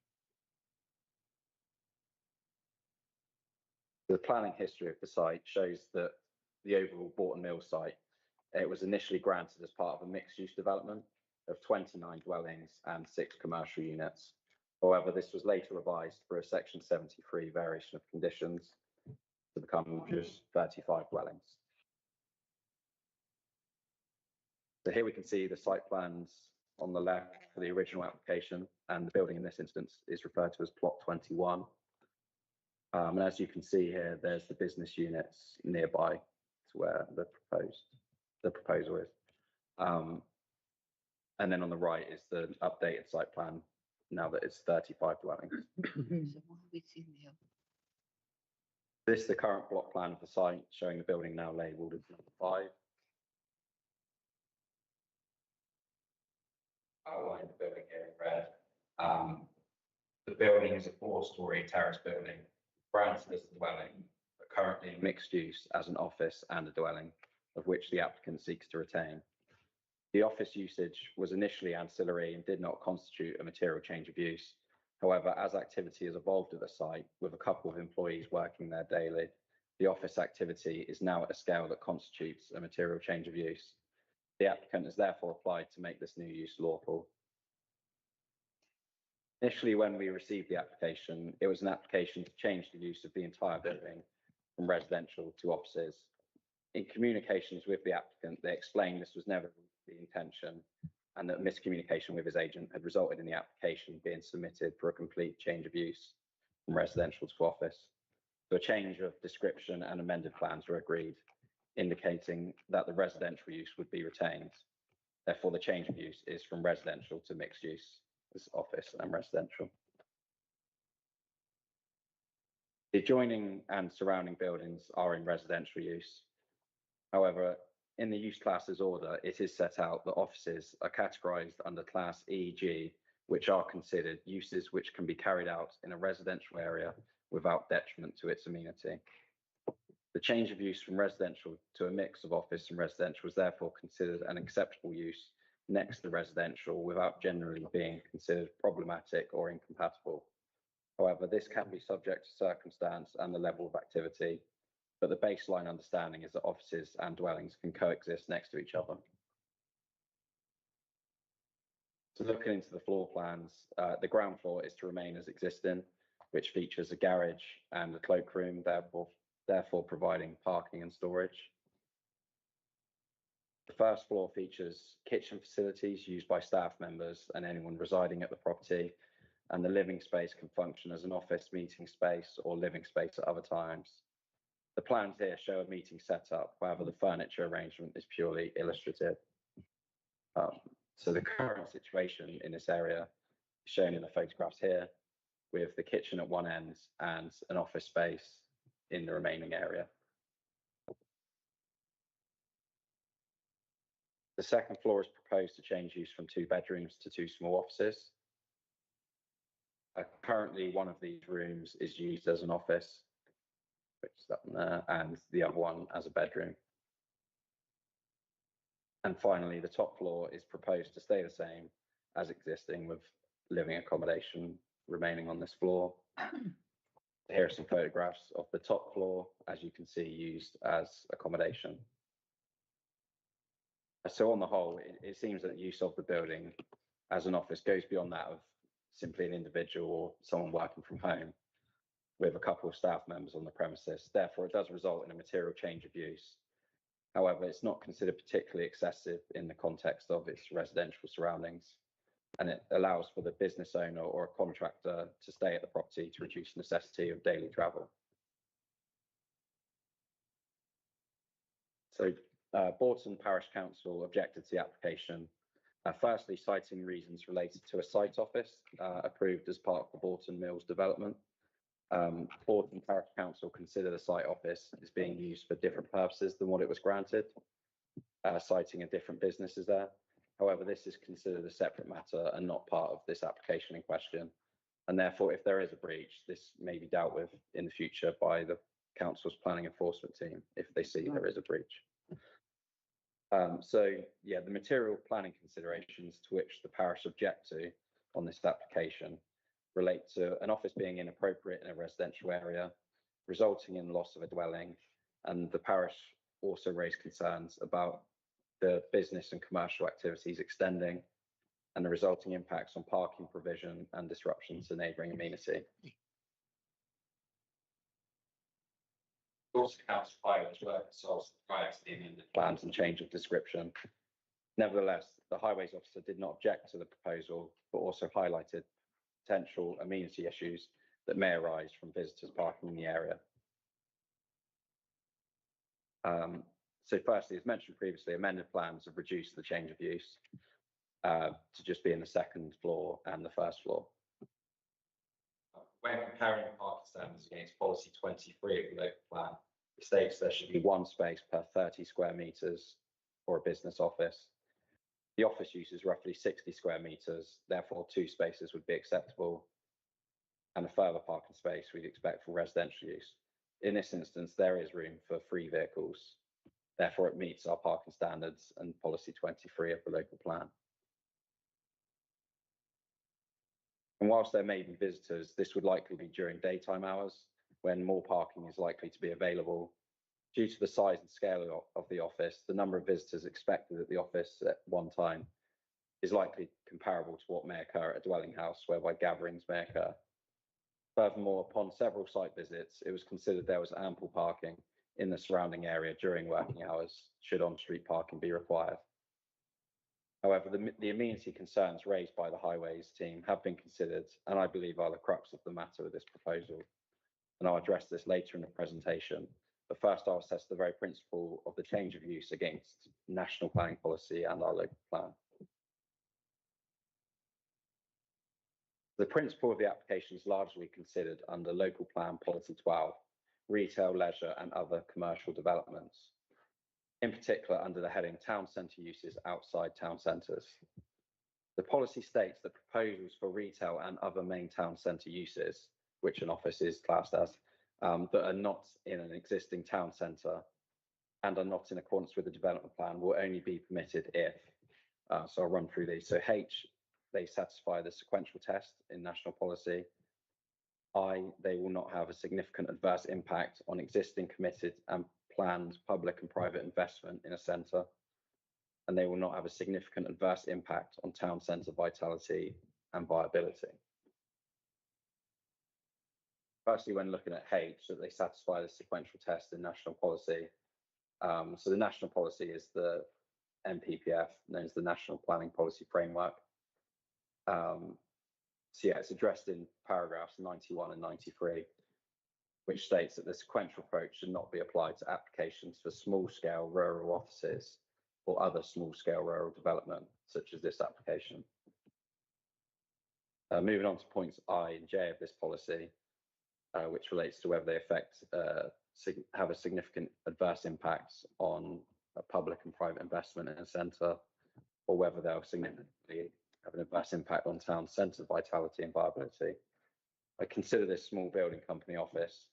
The planning history of the site shows that the overall Borton Mill site, it was initially granted as part of a mixed-use development of 29 dwellings and 6 commercial units. However, this was later revised for a Section 73 variation of conditions to become just 35 dwellings. So here we can see the site plans on the left for the original application, and the building in this instance is referred to as Plot 21. And as you can see here, there's the business units nearby to where the proposal is. And then on the right is the updated site plan, now that it's 35 dwellings. This is the current block plan of the site, showing the building now labelled as number 5. Outline the building here in red. The building is a 4-storey terrace building, granted as a dwelling, but currently mixed use as an office and a dwelling, of which the applicant seeks to retain. The office usage was initially ancillary and did not constitute a material change of use. However, as activity has evolved at the site, with a couple of employees working there daily, the office activity is now at a scale that constitutes a material change of use. The applicant has therefore applied to make this new use lawful. Initially, when we received the application, it was an application to change the use of the entire building from residential to offices. In communications with the applicant, they explained this was never the intention and that miscommunication with his agent had resulted in the application being submitted for a complete change of use from residential to office. So a change of description and amended plans were agreed, indicating that the residential use would be retained. Therefore, the change of use is from residential to mixed use as office and residential. The adjoining and surrounding buildings are in residential use. However, in the use classes order, it is set out that offices are categorised under class E-G, which are considered uses which can be carried out in a residential area without detriment to its amenity. The change of use from residential to a mix of office and residential is therefore considered an acceptable use next to residential without generally being considered problematic or incompatible. However, this can be subject to circumstance and the level of activity, but the baseline understanding is that offices and dwellings can coexist next to each other. So looking into the floor plans, the ground floor is to remain as existing, which features a garage and a cloakroom, therefore providing parking and storage. The first floor features kitchen facilities used by staff members and anyone residing at the property, and the living space can function as an office, meeting space, or living space at other times. The plans here show a meeting setup, however, the furniture arrangement is purely illustrative. So the current situation in this area is shown in the photographs here, with the kitchen at one end and an office space in the remaining area. The second floor is proposed to change use from 2 bedrooms to 2 small offices. Currently, one of these rooms is used as an office, which is up there, and the other one as a bedroom. And finally, the top floor is proposed to stay the same as existing, with living accommodation remaining on this floor. Here are some photographs of the top floor, as you can see, used as accommodation. So on the whole, it seems that the use of the building as an office goes beyond that of simply an individual or someone working from home with a couple of staff members on the premises. Therefore, it does result in a material change of use. However, it's not considered particularly excessive in the context of its residential surroundings, and it allows for the business owner or a contractor to stay at the property to reduce the necessity of daily travel. So Bourton Parish Council objected to the application, firstly citing reasons related to a site office approved as part of the Bourton Mills development. Bourton Parish Council consider the site office as being used for different purposes than what it was granted, citing a different businesses there. However, this is considered a separate matter and not part of this application in question. And therefore, if there is a breach, this may be dealt with in the future by the council's planning enforcement team if they see there is a breach. So yeah, the material planning considerations to which the parish object to on this application relate to an office being inappropriate in a residential area, resulting in loss of a dwelling, and the parish also raised concerns about the business and commercial activities extending and the resulting impacts on parking provision and disruption to neighbouring amenity. Also, council highways work solves prior to the amended plans and change of description. Nevertheless, the highways officer did not object to the proposal, but also highlighted potential amenity issues that may arise from visitors parking in the area. So firstly, as mentioned previously, amended plans have reduced the change of use to just be in the second floor and the first floor. When comparing parking standards against policy 23 of the local plan, it states there should be 1 space per 30 square metres for a business office. The office use is roughly 60 square metres, therefore 2 spaces would be acceptable, and a further parking space we'd expect for residential use. In this instance, there is room for 3 vehicles. Therefore, it meets our parking standards and policy 23 of the local plan. And whilst there may be visitors, this would likely be during daytime hours when more parking is likely to be available. Due to the size and scale of the office, the number of visitors expected at the office at one time is likely comparable to what may occur at a dwelling house, whereby gatherings may occur. Furthermore, upon several site visits, it was considered there was ample parking in the surrounding area during working hours, should on-street parking be required. However, the amenity concerns raised by the highways team have been considered, and I believe are the crux of the matter with this proposal. And I'll address this later in the presentation. But first, I'll assess the very principle of the change of use against national planning policy and our local plan. The principle of the application is largely considered under local plan policy 12, retail, leisure, and other commercial developments. In particular, under the heading town centre uses outside town centres. The policy states that proposals for retail and other main town centre uses, which an office is classed as, that are not in an existing town centre and are not in accordance with the development plan will only be permitted if, so I'll run through these. So H, they satisfy the sequential test in national policy. I, they will not have a significant adverse impact on existing committed and planned public and private investment in a centre, and they will not have a significant adverse impact on town centre vitality and viability. Firstly, when looking at H, that they satisfy the sequential test in national policy. So the national policy is the NPPF, known as the National Planning Policy Framework. So yeah, it's addressed in paragraphs 91 and 93, which states that the sequential approach should not be applied to applications for small-scale rural offices or other small-scale rural development, such as this application. Moving on to points I and J of this policy, which relates to whether they have a significant adverse impact on public and private investment in a centre. or whether they'll significantly have an adverse impact on town centre vitality and viability. I consider this small building company office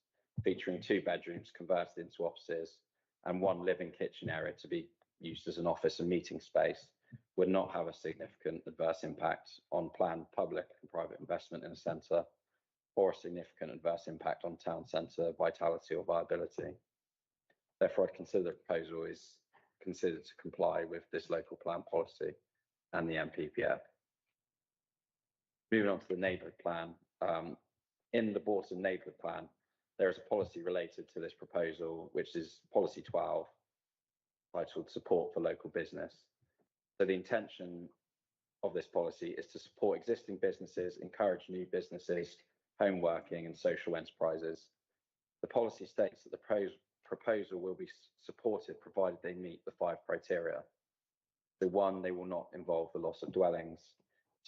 featuring 2 bedrooms converted into offices and 1 living kitchen area to be used as an office and meeting space would not have a significant adverse impact on planned public and private investment in a centre, or a significant adverse impact on town centre vitality or viability. Therefore, I consider the proposal is considered to comply with this local plan policy and the NPPF. Moving on to the neighbourhood plan. In the Boughton neighbourhood plan, there is a policy related to this proposal, which is policy 12, titled support for local business. So the intention of this policy is to support existing businesses, encourage new businesses, home working and social enterprises. The policy states that the proposal will be supported provided they meet the 5 criteria. So 1, they will not involve the loss of dwellings.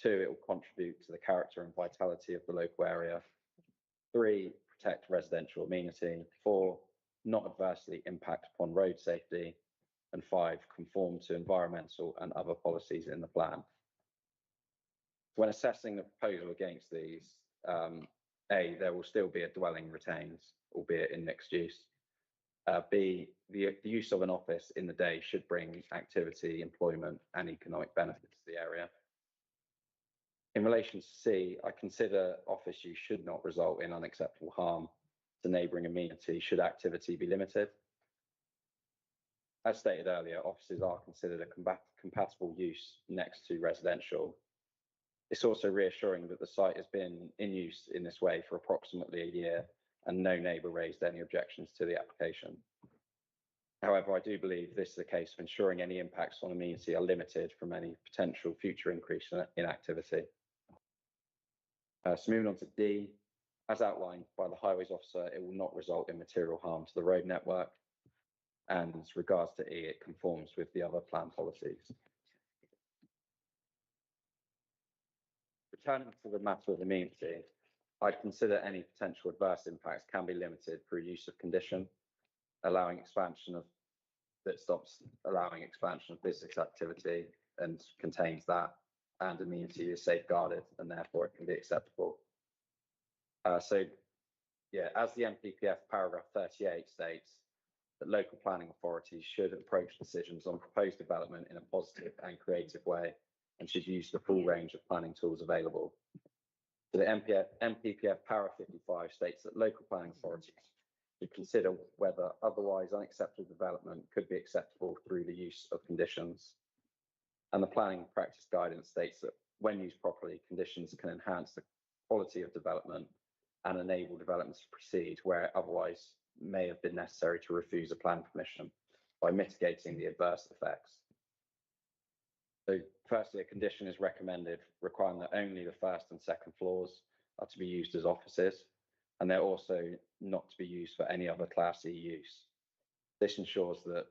2, it will contribute to the character and vitality of the local area. 3, protect residential amenity. 4, not adversely impact upon road safety. And 5, conform to environmental and other policies in the plan. When assessing the proposal against these, A, there will still be a dwelling retained, albeit in mixed use. B, the use of an office in the day should bring activity, employment and economic benefits to the area. In relation to C, I consider office use should not result in unacceptable harm to neighbouring amenity should activity be limited. As stated earlier, offices are considered a compatible use next to residential. It's also reassuring that the site has been in use in this way for approximately a year and no neighbour raised any objections to the application. However, I do believe this is a case of ensuring any impacts on amenity are limited from any potential future increase in activity. So moving on to D, as outlined by the Highways Officer, it will not result in material harm to the road network. And as regards to E, it conforms with the other plan policies. Returning to the matter of amenity, I'd consider any potential adverse impacts can be limited through use of condition, allowing expansion of business activity and contains that, and amenity is safeguarded and therefore it can be acceptable. As the NPPF paragraph 38 states, that local planning authorities should approach decisions on proposed development in a positive and creative way and should use the full range of planning tools available. So the NPPF paragraph 55 states that local planning authorities should consider whether otherwise unacceptable development could be acceptable through the use of conditions. And the planning practice guidance states that when used properly, conditions can enhance the quality of development and enable development to proceed where it otherwise may have been necessary to refuse a plan permission by mitigating the adverse effects. So firstly, a condition is recommended requiring that only the first and second floors are to be used as offices, and they're also not to be used for any other Class E use. This ensures that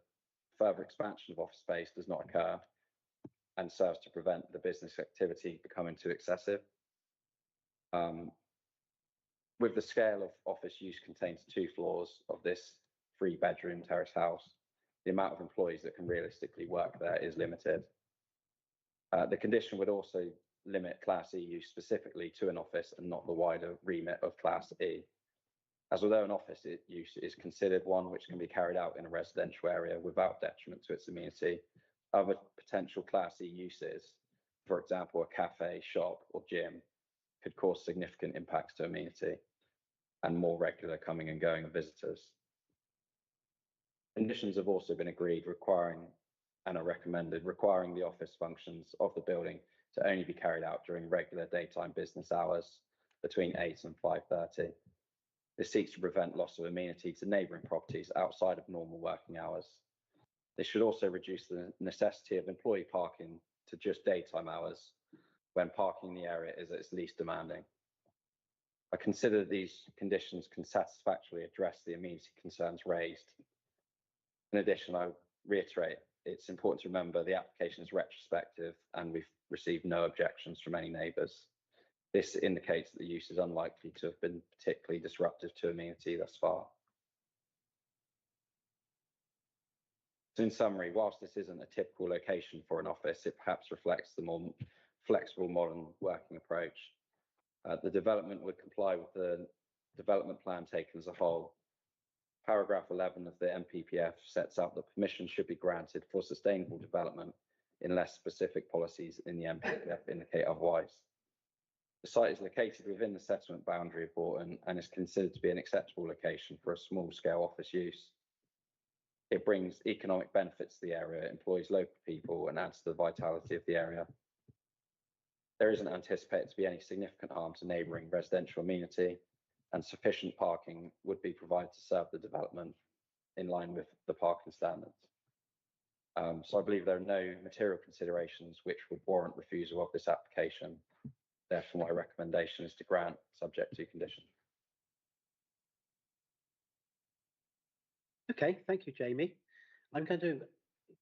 further expansion of office space does not occur and serves to prevent the business activity becoming too excessive. With the scale of office use contained to 2 floors of this 3-bedroom terrace house, the amount of employees that can realistically work there is limited. The condition would also limit Class E use specifically to an office and not the wider remit of Class E. As although an office use is considered one which can be carried out in a residential area without detriment to its amenity, other potential Class E uses, for example, a cafe, shop or gym, could cause significant impacts to amenity and more regular coming and going of visitors. Conditions have also been agreed requiring and are recommended requiring the office functions of the building to only be carried out during regular daytime business hours between 8 and 5:30. This seeks to prevent loss of amenity to neighbouring properties outside of normal working hours. This should also reduce the necessity of employee parking to just daytime hours when parking in the area is at its least demanding. I consider these conditions can satisfactorily address the amenity concerns raised. In addition, I reiterate it's important to remember the application is retrospective and we've received no objections from any neighbours. This indicates that the use is unlikely to have been particularly disruptive to amenity thus far. So in summary, whilst this isn't a typical location for an office, it perhaps reflects the more flexible modern working approach. The development would comply with the development plan taken as a whole. Paragraph 11 of the MPPF sets out that permission should be granted for sustainable development unless specific policies in the MPPF indicate otherwise. The site is located within the settlement boundary of Bourton and is considered to be an acceptable location for a small-scale office use. It brings economic benefits to the area, employs local people, and adds to the vitality of the area. There isn't anticipated to be any significant harm to neighbouring residential amenity, and sufficient parking would be provided to serve the development in line with the parking standards. So I believe there are no material considerations which would warrant refusal of this application. Therefore, my recommendation is to grant subject to condition. Okay, thank you, Jamie. I'm going to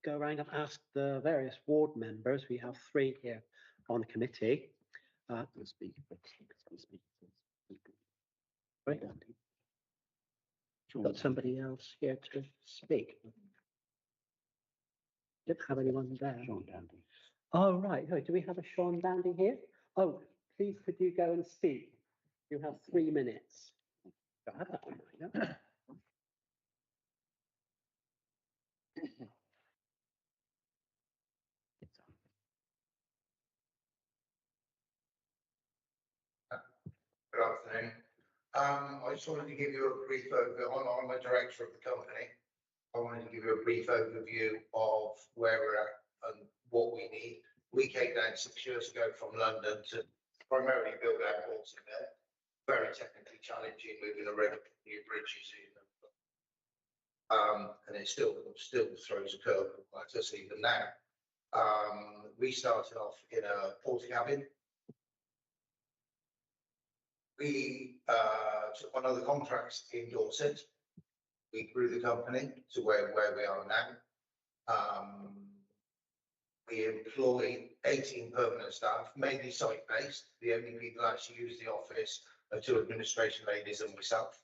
go around and ask the various ward members. We have 3 here on the committee. Right. Got somebody else here to speak. Didn't have anyone there. Sean Dandy. Oh, right. Oh, do we have a Sean Dandy here? Oh, please could you go and speak? You have 3 minutes. I have that one right now. Good afternoon. I just wanted to give you a brief overview. I'm a director of the company. I wanted to give you a brief overview of where we're at and what we need. We came down 6 years ago from London to primarily build airports in there. Very technically challenging, moving a river, new bridges in. And it still throws a curve at us even now. We started off in a porter cabin. We took on other contracts in Dorset. We grew the company to where we are now. We employ 18 permanent staff, mainly site-based. The only people that actually use the office are 2 administration ladies and myself.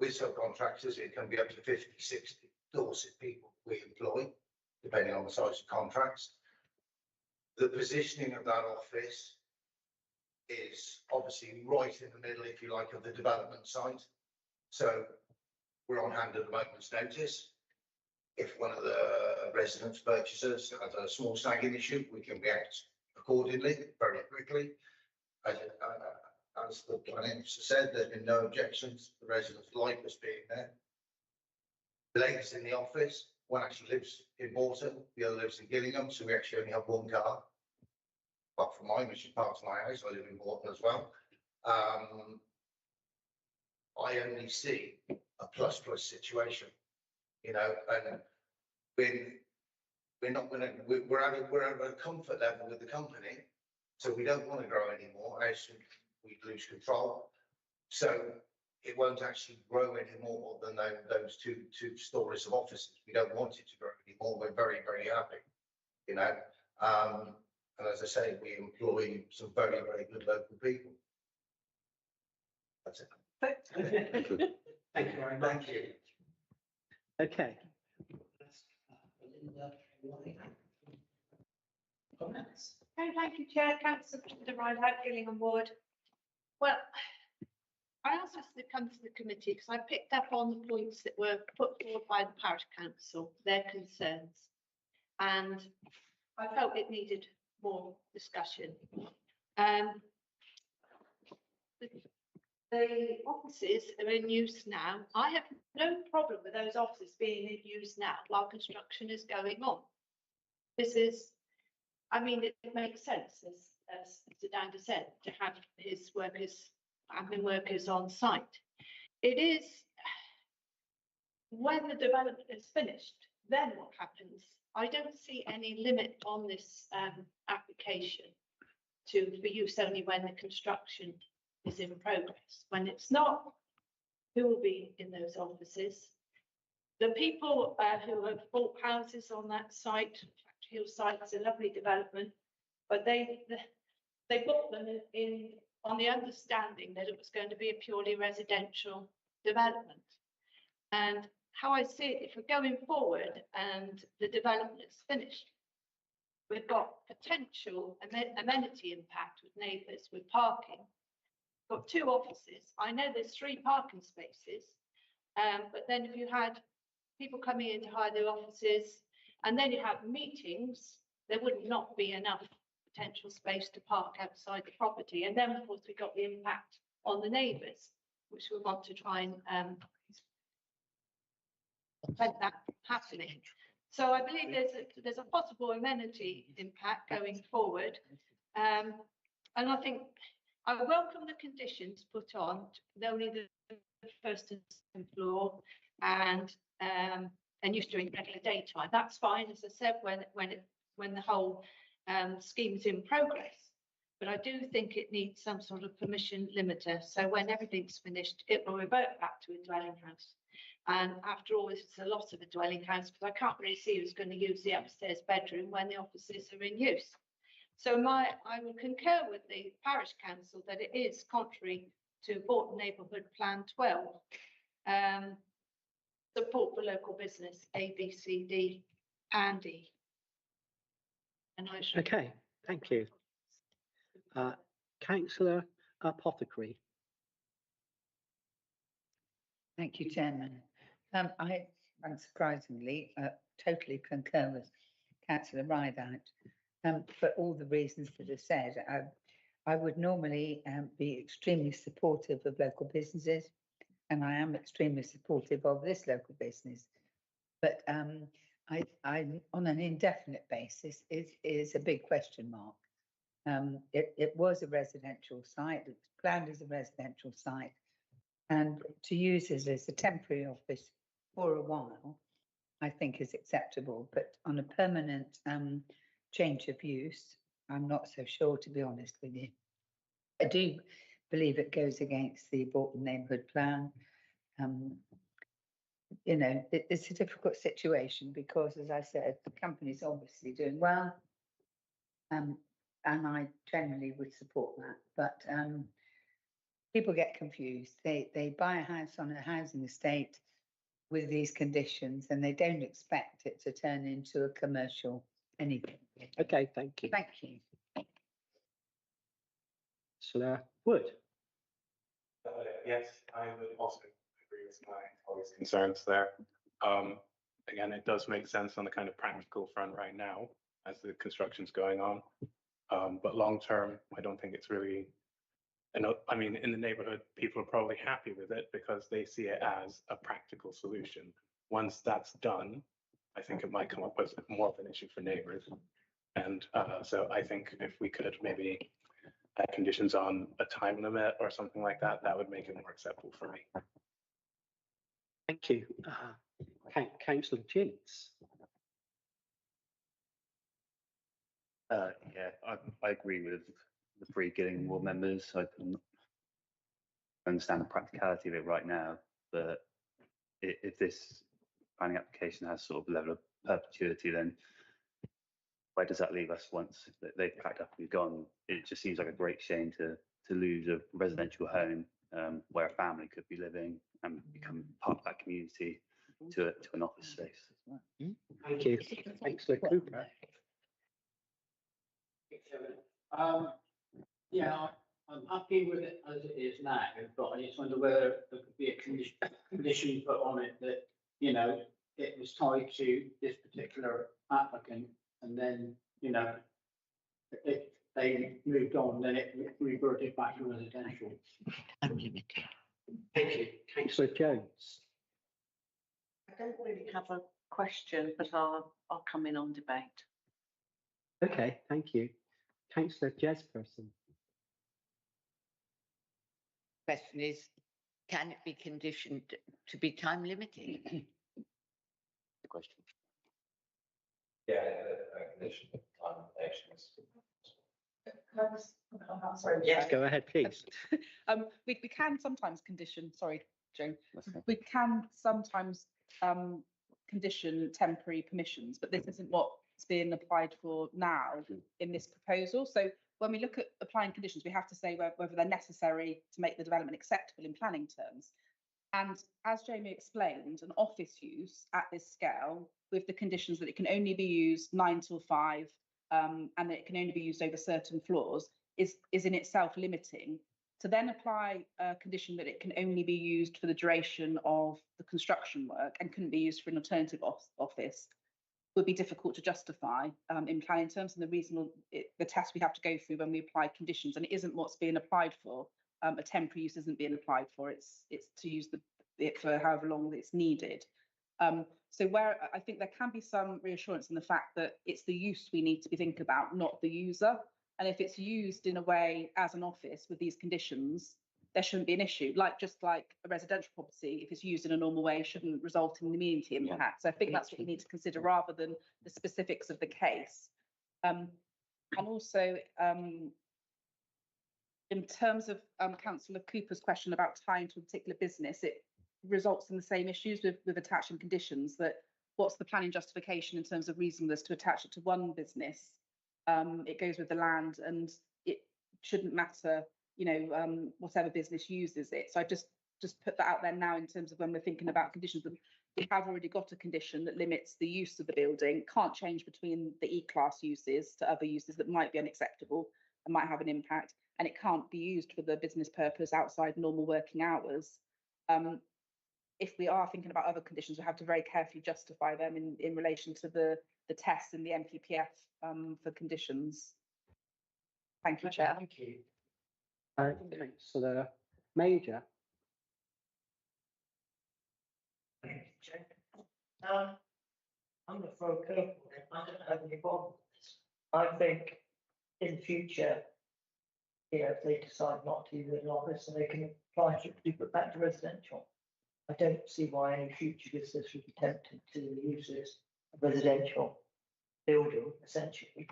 With subcontractors, it can be up to 50, 60 Dorset people we employ, depending on the size of contracts. The positioning of that office is obviously right in the middle, if you like, of the development site. So we're on hand at the moment's notice. If one of the residents purchasers has a small snagging issue, we can react accordingly very quickly. As the planning officer said, there's been no objections. The residents like us being there. The ladies in the office, one actually lives in Bourton, the other lives in Gillingham, so we actually only have 1 car. Apart from mine, which is part of my house, I live in Bourton as well. I only see a plus situation, you know, and we're at a comfort level with the company, so we don't want to grow anymore, as we lose control. So it won't actually grow any more than those two stories of offices. We don't want it to grow anymore. We're very, very happy, you know. And as I say, we employ some very, very good local people. That's it. Thank you very much. Thank you. Okay. Comments? Okay, thank you, Chair. Councillor Rideout, Gillingham Ward. Well, I asked this to come to the committee because I picked up on the points that were put forward by the parish council, their concerns, and I felt it needed more discussion. The offices are in use now. I have no problem with those offices being in use now while construction is going on. This is, I mean, it makes sense, as Mr. Dander said, to have his workers, admin workers on site. It is, when the development is finished, then what happens? I don't see any limit on this application for use only when the construction is in progress. When it's not, who will be in those offices? The people who have bought houses on that site, Factory Hill site, is a lovely development, but they bought them on the understanding that it was going to be a purely residential development. And how I see it, if we're going forward and the development is finished, we've got potential amenity impact with neighbours, with parking. We've got 2 offices. I know there's 3 parking spaces, but then if you had people coming in to hire their offices, and then you have meetings, there would not be enough potential space to park outside the property. And then, of course, we've got the impact on the neighbours, which we want to try and prevent that happening. So I believe there's a possible amenity impact going forward. And I think I welcome the conditions put on, only the first and second floor, and used to doing regular daytime. That's fine, as I said, when the whole scheme's in progress. But I do think it needs some sort of permission limiter. So when everything's finished, it will revert back to a dwelling house. And after all, it's a lot of a dwelling house, because I can't really see who's going to use the upstairs bedroom when the offices are in use. So I will concur with the parish council that it is contrary to Bolton Neighbourhood Plan 12. Support for local business, A, B, C, D, and E. And I shall. Okay, thank you. Councillor Apothecary. Thank you, Chairman. I unsurprisingly totally concur with Councillor Rideout for all the reasons that are said. I would normally be extremely supportive of local businesses, and I am extremely supportive of this local business. But I on an indefinite basis is a big question mark. It was a residential site. It was planned as a residential site, and to use it as a temporary office for a while, I think is acceptable. But on a permanent change of use, I'm not so sure, to be honest with you. I do believe it goes against the Bolton Neighbourhood Plan. You know, it's a difficult situation because, as I said, the company's obviously doing well, and I generally would support that. But people get confused. They buy a house on a housing estate with these conditions, and they don't expect it to turn into a commercial anything. Okay, thank you. Thank you. Councillor Wood. Yes, I would also agree with my colleagues' concerns there. Again, it does make sense on the kind of practical front right now as the construction's going on. But long term, I don't think it's really, I mean, in the neighborhood, people are probably happy with it because they see it as a practical solution. Once that's done, I think it might come up with more of an issue for neighbors. And so I think if we could maybe add conditions on a time limit or something like that, that would make it more acceptable for me. Thank you. Councillor Jinks. Yeah, I agree with the 3 Gillingham ward members. I understand the practicality of it right now, but if this planning application has sort of level of perpetuity, then where does that leave us once they've packed up and gone? It just seems like a great shame to lose a residential home where a family could be living and become part of that community to an office space. Thank you. Councillor Cooper. Yeah, I'm happy with it as it is now, but I just wonder whether there could be a condition put on it that, you know, it was tied to this particular applicant, and then, you know, if they moved on, then it reverted back to residential. Unlimited. Thank you. Councillor Jones. I don't really have a question, but I'll come in on debate. Okay, thank you. Councillor Jesperson. Question is, can it be conditioned to be time limited? The question. Yeah, condition of time limitations. Sorry. Yes, go ahead, please. We can sometimes condition, sorry, Joe, we can sometimes condition temporary permissions, but this isn't what's being applied for now in this proposal. So when we look at applying conditions, we have to say whether they're necessary to make the development acceptable in planning terms. And as Jamie explained, an office use at this scale, with the conditions that it can only be used 9 till 5, and that it can only be used over certain floors, is in itself limiting. To then apply a condition that it can only be used for the duration of the construction work and couldn't be used for an alternative office would be difficult to justify in planning terms. And the reason, the test we have to go through when we apply conditions, and it isn't what's being applied for. A temporary use isn't being applied for. It's to use it for however long it's needed. So where I think there can be some reassurance in the fact that it's the use we need to be thinking about, not the user. And if it's used in a way as an office with these conditions, there shouldn't be an issue. Just like a residential property, if it's used in a normal way, shouldn't result in an immunity impact. So I think that's what we need to consider rather than the specifics of the case. And also, in terms of Councillor Cooper's question about tying to a particular business, it results in the same issues with attaching conditions. That what's the planning justification in terms of reasonableness to attach it to one business? It goes with the land, and it shouldn't matter, whatever business uses it. So I just put that out there now in terms of when we're thinking about conditions. We have already got a condition that limits the use of the building, can't change between the E-class uses to other uses that might be unacceptable and might have an impact, and it can't be used for the business purpose outside normal working hours. If we are thinking about other conditions, we have to very carefully justify them in relation to the tests in the NPPF for conditions. Thank you, Chair. Thank you. Councillor Major. I'm going to throw a curveball in. I don't have any problem with this. I think in future, if they decide not to use an office, then they can apply to be put back to residential. I don't see why any future business would be tempted to use this residential building, essentially.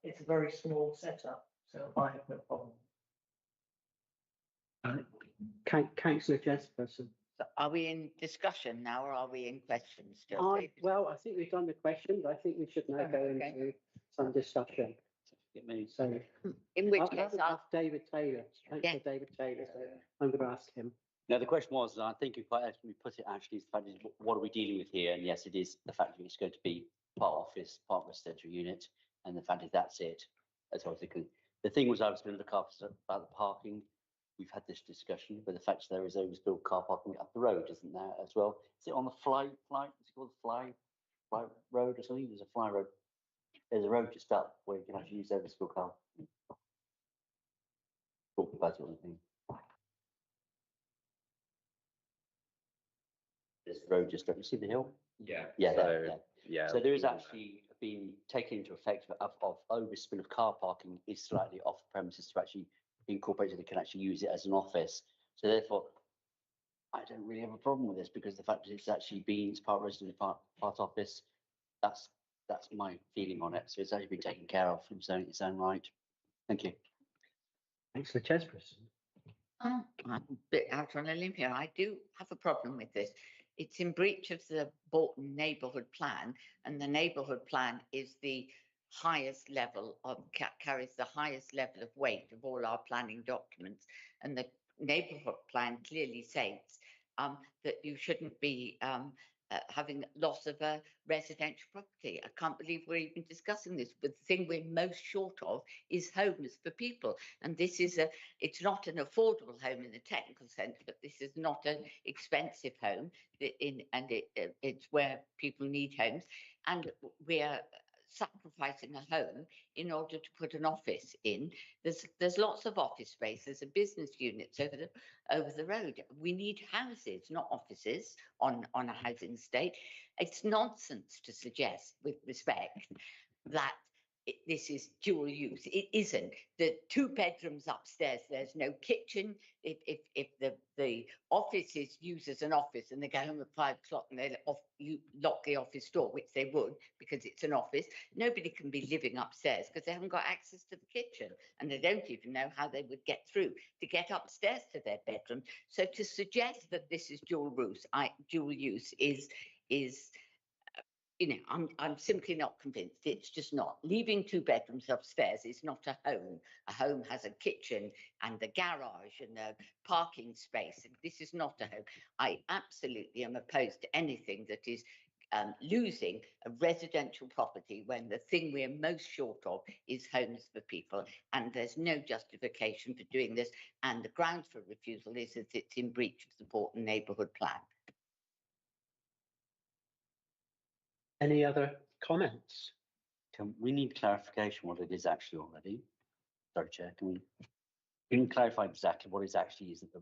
It's a very small setup, so I have no problem. Councillor Jesperson. So are we in discussion now, or are we in questions still? Well, I think we've done the questions. I think we should now go into some discussion. So, in which I'll case, ask David Taylor. David Taylor. So I'm going to ask him. No, the question was, and I think you quite actually put it actually, is the fact is, what are we dealing with here? And yes, it is the fact that it's going to be part office, part residential unit, and the fact is that's it. That's what I was thinking. The thing was, I was going to look after about the parking. We've had this discussion, but the fact is there is overbuilt car parking up the road, isn't there, as well? Is it on the fly? Is it called fly road or something? There's a fly road. There's a road just up where you can actually use overbuilt car. Talk about it on the thing. There's a road just up. You see the hill? Yeah. Yeah. So, yeah. So there is actually been taken into effect of overspill of car parking is slightly off the premises to actually incorporate so they can actually use it as an office. So therefore, I don't really have a problem with this because the fact that it's actually been it's part resident, part office. That's my feeling on it. So it's actually been taken care of in its own right. Thank you. Thanks for Jesperson. I'm a bit out on a limb here. I do have a problem with this. It's in breach of the Bolton neighbourhood plan, and the neighbourhood plan is the highest level of carries the highest level of weight of all our planning documents, and the neighbourhood plan clearly states that you shouldn't be having loss of a residential property. I can't believe we're even discussing this, but the thing we're most short of is homes for people. And this is it's not an affordable home in the technical sense, but this is not an expensive home it's where people need homes. And we're sacrificing a home in order to put an office in. There's lots of office space. There's a business units over the road. We need houses, not offices on a housing estate. It's nonsense to suggest, with respect, that this is dual use. It isn't. The 2 bedrooms upstairs, there's no kitchen. If the office is used as an office and they go home at 5 o'clock and you lock the office door, which they would because it's an office, nobody can be living upstairs because they haven't got access to the kitchen and they don't even know how they would get through to get upstairs to their bedroom. So to suggest that this is dual use is you know, I'm simply not convinced. It's just not. Leaving 2 bedrooms upstairs is not a home. A home has a kitchen and a garage and a parking space. And this is not a home. I absolutely am opposed to anything that is losing a residential property when the thing we're most short of is homes for people. And there's no justification for doing this. And the grounds for refusal is that it's in breach of the Portland Neighbourhood Plan. Any other comments? We need clarification what it is actually already. Sorry, Chair, can you clarify exactly what it actually is at the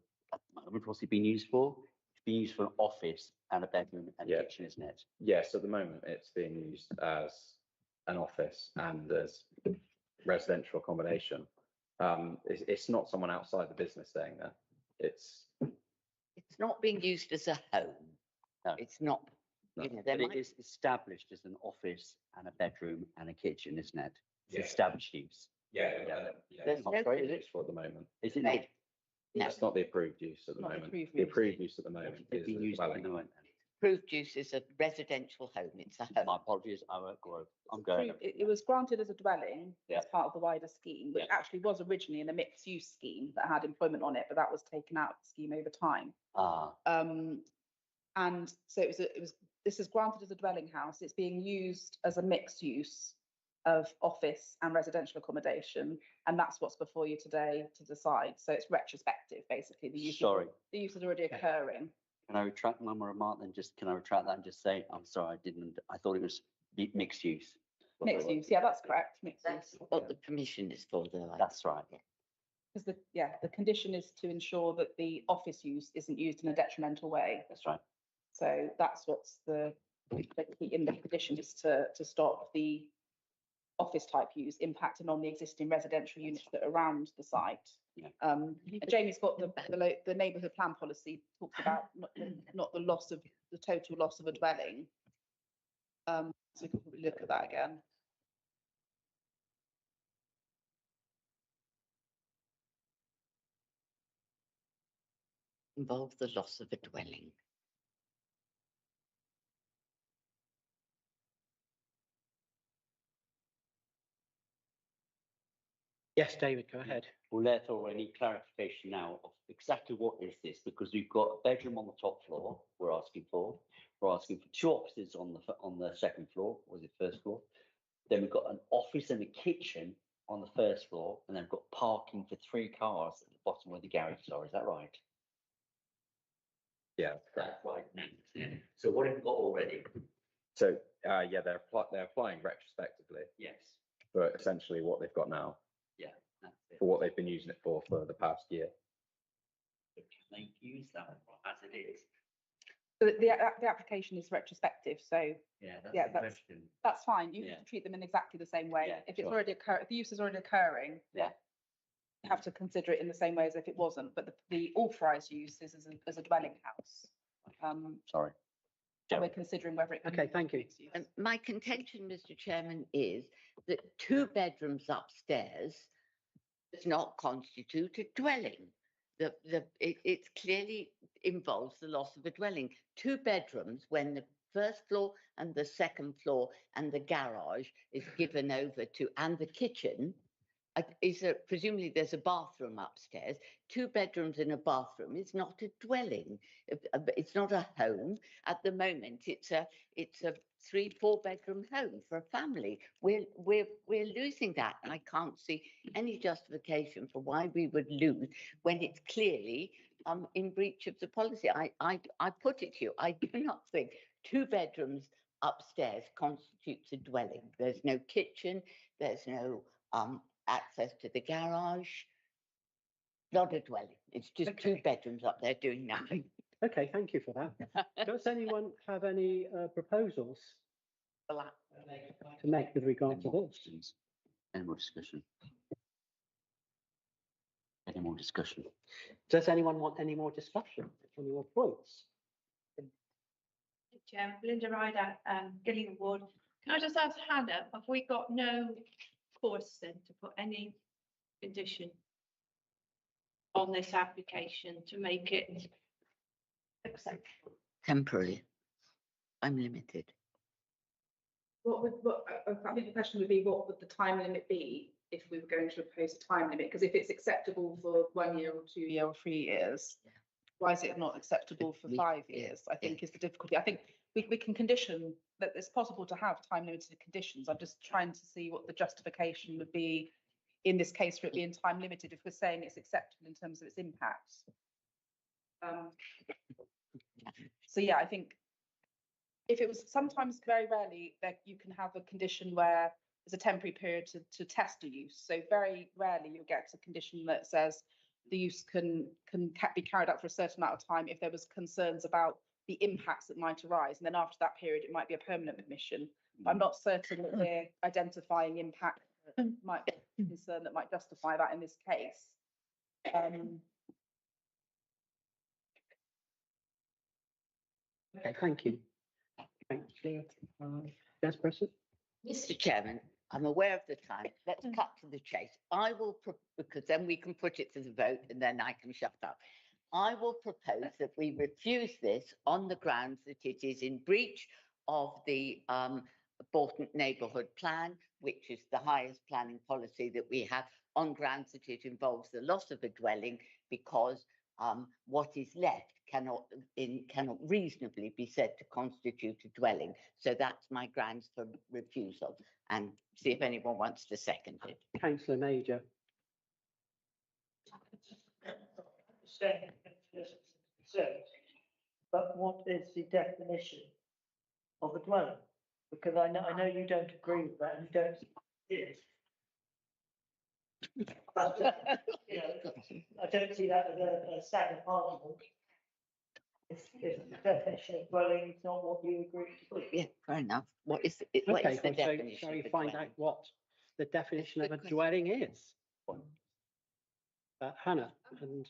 moment, what's it being used for? It's being used for an office and a bedroom and a kitchen, isn't it? Yes, at the moment, it's being used as an office and as residential accommodation. It's not someone outside the business staying there. It's not being used as a home. No. It's not. No, You know, but it is established as an office and a bedroom and a kitchen, isn't it? It's Yeah. established use. There's no Sorry, it is for at the moment. Is it No. not? That's not the approved use at the Not the moment. approved The use. approved use at the moment It's is being a used at the dwelling. moment. Approved use is a residential home. It's a home. My apologies, I won't go over. I'm going. It was granted as a dwelling Yeah. as part of the wider scheme, which actually was originally in a mixed use scheme that had employment on it, but that was taken out of the scheme over time. And so this is granted as a dwelling house. It's being used as a mixed use of office and residential accommodation, and that's what's before you today to decide. So it's retrospective, basically. The use the use is already occurring. Can I retract my remark then? Can I retract that and just say, I'm sorry, I thought it was mixed use. Mixed use, yeah, that's correct. Mixed use. What the permission is for, though. That's right. Because the condition is to ensure that the office use isn't used in a detrimental way. That's right. So that's what's the key in the condition, is to stop the office type use impacting on the existing residential units that are around the site. Yeah. Jamie's got the neighbourhood plan policy talks about not the loss of the total loss of a dwelling. So we can probably look at that again. Involve the loss of a dwelling. Yes, David, go ahead. Well, therefore, I need clarification now of exactly what is this, because we've got a bedroom on the top floor we're asking for. We're asking for 2 offices on the second floor, or is it first floor? Then we've got an office and a kitchen on the first floor, and then we've got parking for 3 cars at the bottom where the garages are. Is that right? Yeah. That's right. So what have we got already? So, yeah, they're applying retrospectively. Yes. But essentially what they've got now, Yeah, that's it. for what they've been using it for the past year. So can they use that as it is? So the application is retrospective, so Yeah, that's yeah, the that's question. that's fine. You Yeah. have to treat them in exactly the same way. Yeah, If it's sure. already if the use is already occurring, Yeah. you have to consider it in the same way as if it wasn't. But the authorised use is as a dwelling house. Sorry. So we're considering whether it can Okay, be thank you. mixed use. And my contention, Mr. Chairman, is that 2 bedrooms upstairs does not constitute a dwelling. It clearly involves the loss of a dwelling. 2 bedrooms, when the first floor and the second floor and the garage is given over to, and the kitchen, presumably there's a bathroom upstairs. 2 bedrooms and a bathroom is not a dwelling. It's not a home. At the moment, it's a 3-4 bedroom home for a family. We're losing that, and I can't see any justification for why we would lose when it's clearly in breach of the policy. I put it to you, I do not think 2 bedrooms upstairs constitutes a dwelling. There's no kitchen, there's no access to the garage. Not a dwelling. It's just 2 bedrooms up there doing nothing. Okay, thank you for that. Does anyone have any proposals to make with regard to this? Any more discussion? Any more discussion? Does anyone want any more discussion? Any more points? Chair, Belinda Ryder, Gillingham Ward. Can I just ask Hannah, have we got no course then to put any condition on this application to make it acceptable? Temporary. I'm limited. I think the question would be, what would the time limit be if we were going to impose a time limit? Because if it's acceptable for 1 year or 2 year or 3 years, why is it not acceptable for 5 years? I think is the difficulty. I think we can condition that it's possible to have time limited conditions. I'm just trying to see what the justification would be in this case for it being time limited if we're saying it's acceptable in terms of its impacts. So yeah, I think if it was sometimes very rarely that you can have a condition where there's a temporary period to test a use. So very rarely you'll get a condition that says the use can be carried out for a certain amount of time if there was concerns about the impacts that might arise. And then after that period, it might be a permanent permission. But I'm not certain that we're identifying impact that might be a concern that might justify that in this case. Okay, thank you. Thanks, Des Preston. Mr. Chairman, I'm aware of the time. Let's cut to the chase. I will, because then we can put it to the vote and then I can shut up. I will propose that we refuse this on the grounds that it is in breach of the Bolton Neighbourhood Plan, which is the highest planning policy that we have, on grounds that it involves the loss of a dwelling because what is left cannot reasonably be said to constitute a dwelling. So that's my grounds for refusal, and see if anyone wants to second it. Councillor Major. But what is the definition of a dwelling? Because I know you don't agree with that and you don't see it. But, you know, I don't see that as a standard parliament. If the definition of dwelling is not what you agree to. Yeah, fair enough. What is the definition? Shall we find out what the definition of a dwelling is? Hannah and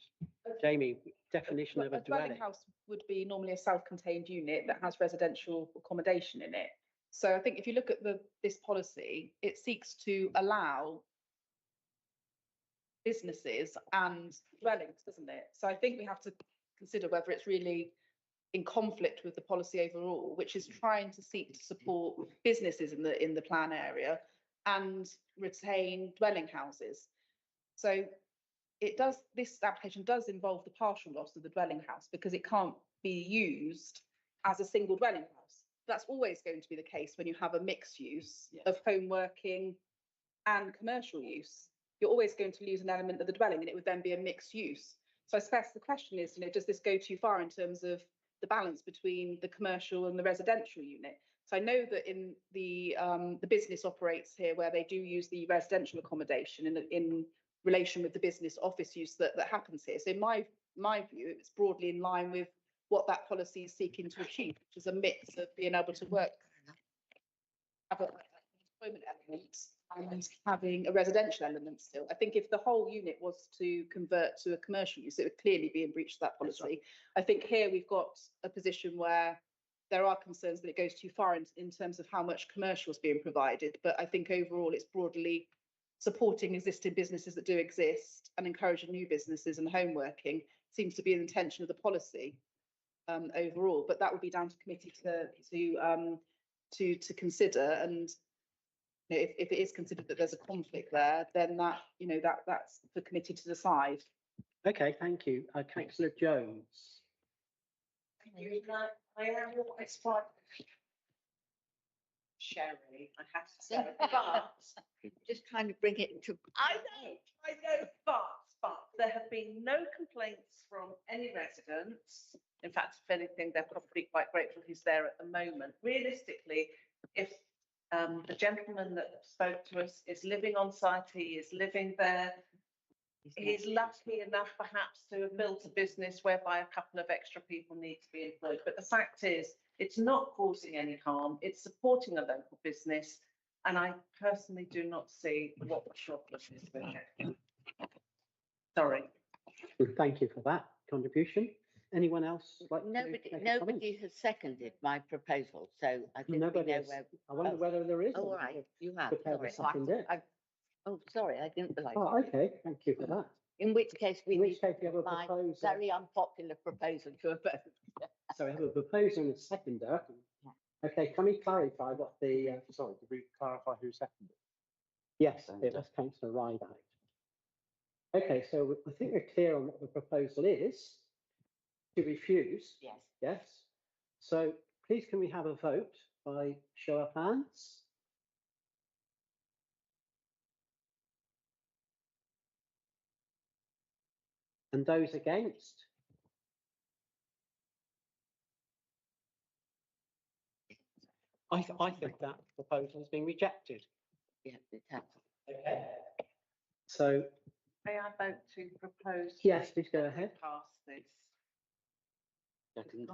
Jamie, definition of a dwelling. House would be normally a self-contained unit that has residential accommodation in it. So I think if you look at this policy, it seeks to allow businesses and dwellings, doesn't it? So I think we have to consider whether it's really in conflict with the policy overall, which is trying to seek to support businesses in the plan area and retain dwelling houses. So this application does involve the partial loss of the dwelling house because it can't be used as a single dwelling house. That's always going to be the case when you have a mixed use of home working and commercial use. You're always going to lose an element of the dwelling and it would then be a mixed use. So I suppose the question is, does this go too far in terms of the balance between the commercial and the residential unit? So I know that in the business operates here where they do use the residential accommodation in relation with the business office use that happens here. So in my view, it's broadly in line with what that policy is seeking to achieve, which is a mix of being able to work, have an employment element and having a residential element still. I think if the whole unit was to convert to a commercial use, it would clearly be in breach of that policy. I think here we've got a position where there are concerns that it goes too far in terms of how much commercial is being provided. But I think overall it's broadly supporting existing businesses that do exist and encouraging new businesses, and home working seems to be an intention of the policy overall. But that would be down to committee to consider. And if it is considered that there's a conflict there, then that's for committee to decide. Okay, thank you. Councillor Jones. Thank you. I am always quite Sherry, I have to say, but just trying to bring it to. I know, but there have been no complaints from any residents. In fact, if anything, they're probably quite grateful he's there at the moment. Realistically, if the gentleman that spoke to us is living on site, he is living there. He's lucky enough perhaps to have built a business whereby a couple of extra people need to be employed. But the fact is, it's not causing any harm. It's supporting a local business. And I personally do not see what the shoplift is with it. Sorry. Thank you for that contribution. Anyone else like nobody has seconded my proposal, so I think we know where. I wonder whether there is. All right, you have. Oh, sorry, I didn't realise. Oh, okay. Thank you for that. In which case, we you have a proposal. Very unpopular proposal to a vote. So we have a proposer and a seconder. Okay, can we clarify what the, Sorry, did we clarify who seconded? yes, it was councillor Rideout. Okay, so I think we're clear on what the proposal is. To refuse? Yes. Yes. So please can we have a vote by show of hands? And those against? I think that proposal has been rejected. Yeah, it has. Okay. So, May I vote to propose? yes, please go ahead. Pass this. Second.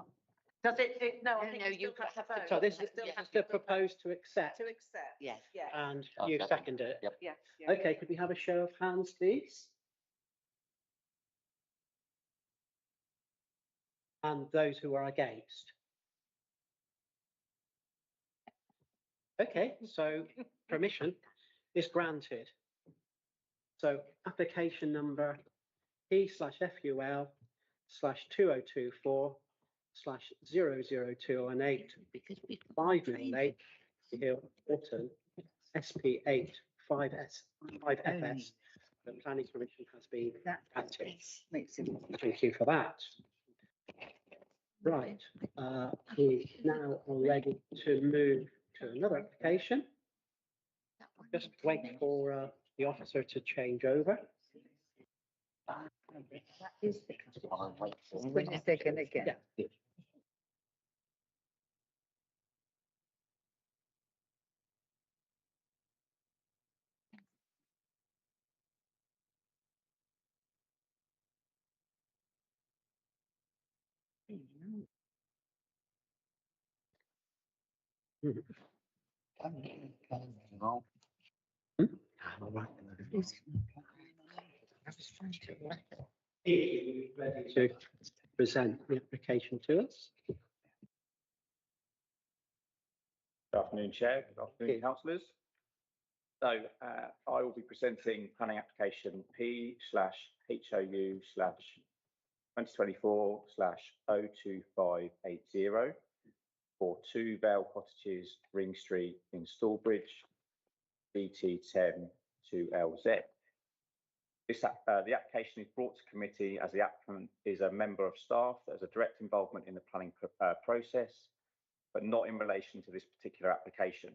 Does it, no, I No, think no, you you still have to have to- vote. So this You is still have the to vote proposed to accept, to accept. Yes. Yeah, and I'll you second. second it. Yep. yes, yeah. Okay, could we have a show of hands, please? And those who are against? Okay, so permission is granted. So application number P/FUL/2024/00218 508 Hill Autumn SP8 5FS. The planning permission has been granted. Thank you for that. Right, we now are ready to move to another application. Just wait for the officer to change over. That is the when is they gonna get? Yeah. Ready to present the application to us. Good afternoon, Chair. Good afternoon, councillors. So I will be presenting planning application P//HOU/2024/02580 for 2 Vale Cottages, Ring Street in Stallbridge, BT10 2LZ. The application is brought to committee as the applicant is a member of staff that has a direct involvement in the planning process, but not in relation to this particular application.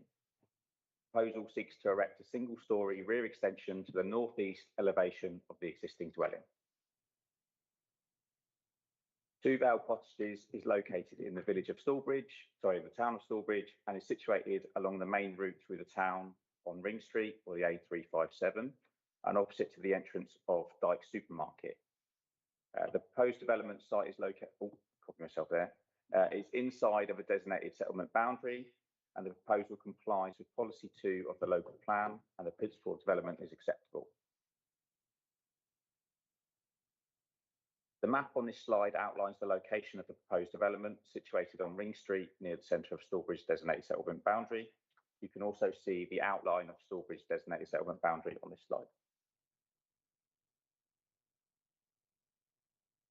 Proposal seeks to erect a single-storey rear extension to the northeast elevation of the existing dwelling. 2 Vale Cottages is located in the village of Stallbridge, the town of Stallbridge, and is situated along the main route through the town on Ring Street or the A357, and opposite to the entrance of Dyke Supermarket. The proposed development site is located, is inside of a designated settlement boundary, and the proposal complies with policy 2 of the local plan, and the principal development is acceptable. The map on this slide outlines the location of the proposed development situated on Ring Street near the centre of Stallbridge designated settlement boundary. You can also see the outline of Stallbridge designated settlement boundary on this slide.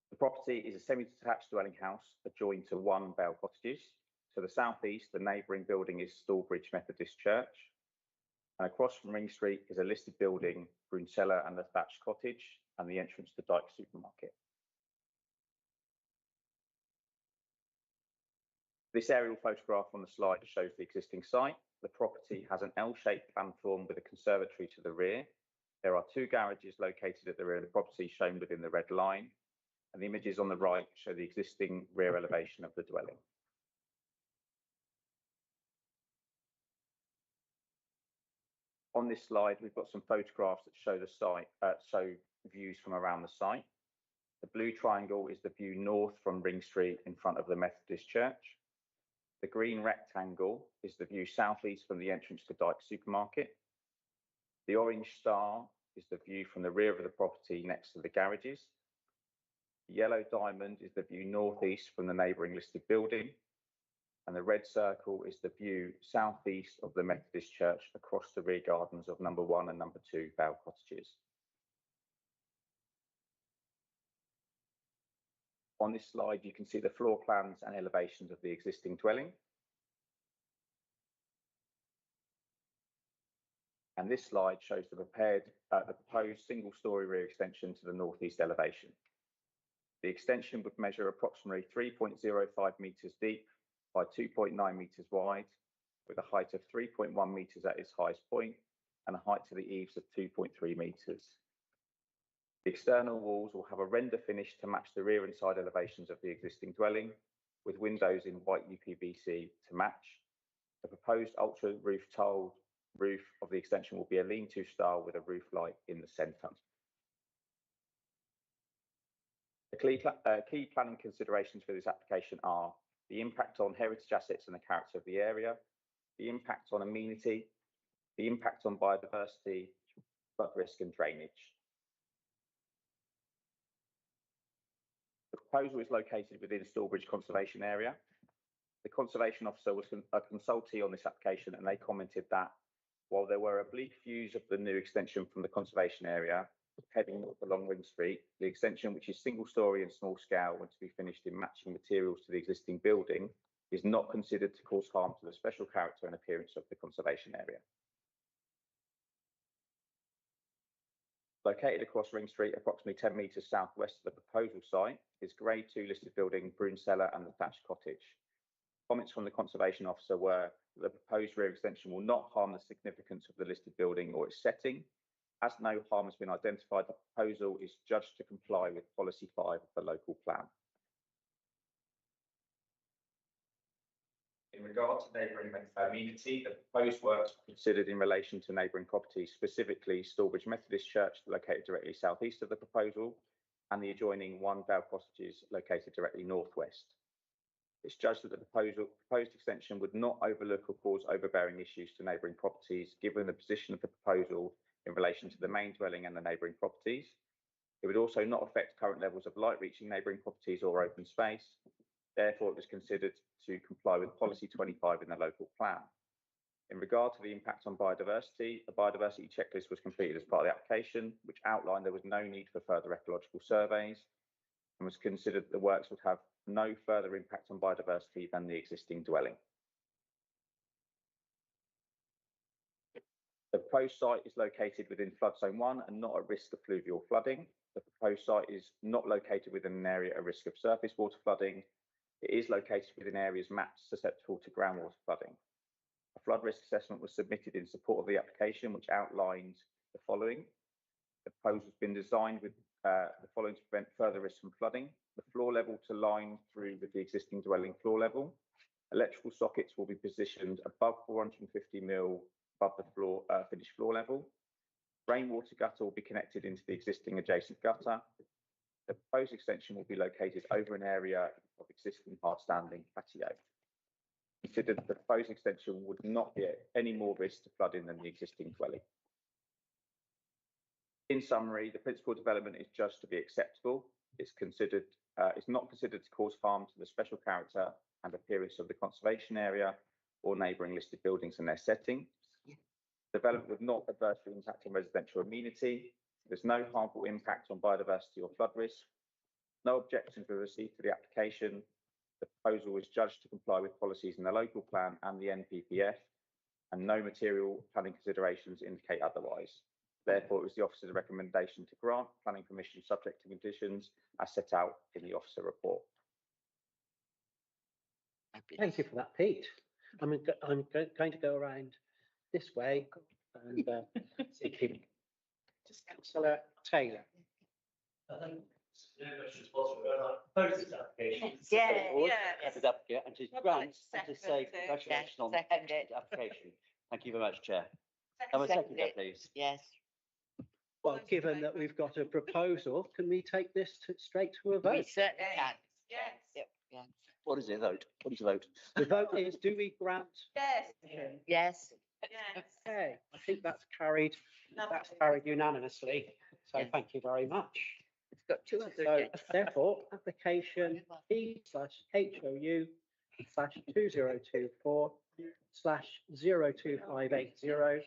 The property is a semi-detached dwelling house adjoined to 1 Vale Cottages. To the southeast, the neighbouring building is Stallbridge Methodist Church. And across from Ring Street is a listed building, Brunsella and the Thatched Cottage, and the entrance to Dyke Supermarket. This aerial photograph on the slide shows the existing site. The property has an L-shaped platform with a conservatory to the rear. There are 2 garages located at the rear of the property shown within the red line, and the images on the right show the existing rear elevation of the dwelling. On this slide, we've got some photographs that show the site, show views from around the site. The blue triangle is the view north from Ring Street in front of the Methodist Church. The green rectangle is the view southeast from the entrance to Dyke Supermarket. The orange star is the view from the rear of the property next to the garages. The yellow diamond is the view northeast from the neighbouring listed building. And the red circle is the view southeast of the Methodist Church across the rear gardens of number 1 and number 2 Vale Cottages. On this slide, you can see the floor plans and elevations of the existing dwelling. And this slide shows the proposed single-storey rear extension to the northeast elevation. The extension would measure approximately 3.05 metres deep by 2.9 metres wide, with a height of 3.1 metres at its highest point and a height to the eaves of 2.3 metres. The external walls will have a render finish to match the rear and side elevations of the existing dwelling, with windows in white UPVC to match. The proposed ultra roof tiled roof of the extension will be a lean-to style with a roof light in the centre. The key planning considerations for this application are the impact on heritage assets and the character of the area, the impact on amenity, the impact on biodiversity, flood risk and drainage. The proposal is located within Stallbridge Conservation Area. The Conservation Officer was a consultee on this application, and they commented that while there were oblique views of the new extension from the conservation area heading north along Ring Street, the extension, which is single storey and small scale and to be finished in matching materials to the existing building, is not considered to cause harm to the special character and appearance of the conservation area. Located across Ring Street, approximately 10 metres southwest of the proposal site, is Grade 2 listed building Broom Cellar and the thatched cottage. Comments from the Conservation Officer were that the proposed rear extension will not harm the significance of the listed building or its setting. As no harm has been identified, the proposal is judged to comply with Policy 5 of the local plan. In regard to neighbouring amenity, the proposed works were considered in relation to neighbouring properties, specifically Stallbridge Methodist Church, located directly southeast of the proposal, and the adjoining One Vale Cottages, located directly northwest. It's judged that the proposed extension would not overlook or cause overbearing issues to neighbouring properties, given the position of the proposal in relation to the main dwelling and the neighbouring properties. It would also not affect current levels of light reaching neighbouring properties or open space. Therefore, it was considered to comply with Policy 25 in the local plan. In regard to the impact on biodiversity, a biodiversity checklist was completed as part of the application, which outlined there was no need for further ecological surveys, and was considered that the works would have no further impact on biodiversity than the existing dwelling. The proposed site is located within flood zone 1 and not at risk of fluvial flooding. The proposed site is not located within an area at risk of surface water flooding. It is located within areas mapped susceptible to groundwater flooding. A flood risk assessment was submitted in support of the application, which outlined the following. The proposal has been designed with the following to prevent further risk from flooding. The floor level to line through with the existing dwelling floor level. Electrical sockets will be positioned above 450 mil above the floor finished floor level. Rainwater gutter will be connected into the existing adjacent gutter. The proposed extension will be located over an area of existing hard-standing patio. Considered the proposed extension would not be at any more risk to flooding than the existing dwelling. In summary, the principal development is judged to be acceptable. It's not considered to cause harm to the special character and appearance of the conservation area or neighbouring listed buildings and their setting. Development would not adversely impact on residential amenity. There's no harmful impact on biodiversity or flood risk. No objections were received to the application. The proposal was judged to comply with policies in the local plan and the NPPF, and no material planning considerations indicate otherwise. Therefore, it was the officer's recommendation to grant planning permission subject to conditions as set out in the officer report. Thank you for that, Pete. I'm going to go around this way and see just Councillor Taylor. And to grant and to say congratulations on the excellent application. Thank you very much, Chair. Have a second, please. Yes. Well, given that we've got a proposal, can we take this straight to a vote? We certainly can. Yes. Yep, yeah. What is the vote? What is the vote? The vote is, do we grant? Yes. Yes. Yes. Okay, I think that's carried unanimously. So Yes. thank you very much. It's got two other. So therefore, application P/2024/02580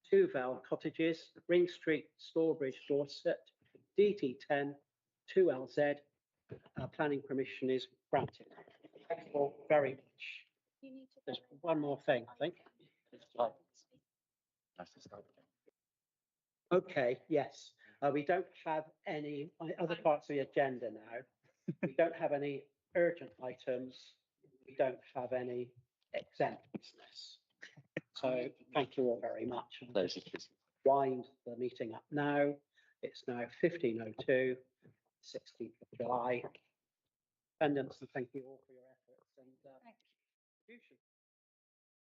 2 Vale Cottages, Ring Street, Stallbridge, Dorset, DT10 2LZ. Our planning permission is granted. Thank you all very much. There's one more thing, I think. Nice to start again. Okay, yes, we don't have any other parts of the agenda now. We don't have any urgent items. We don't have any exempt business. So thank you all very much. Wind the meeting up now. It's now 15:02, 16th of July. Attendance, and thank you all for your efforts and contributions.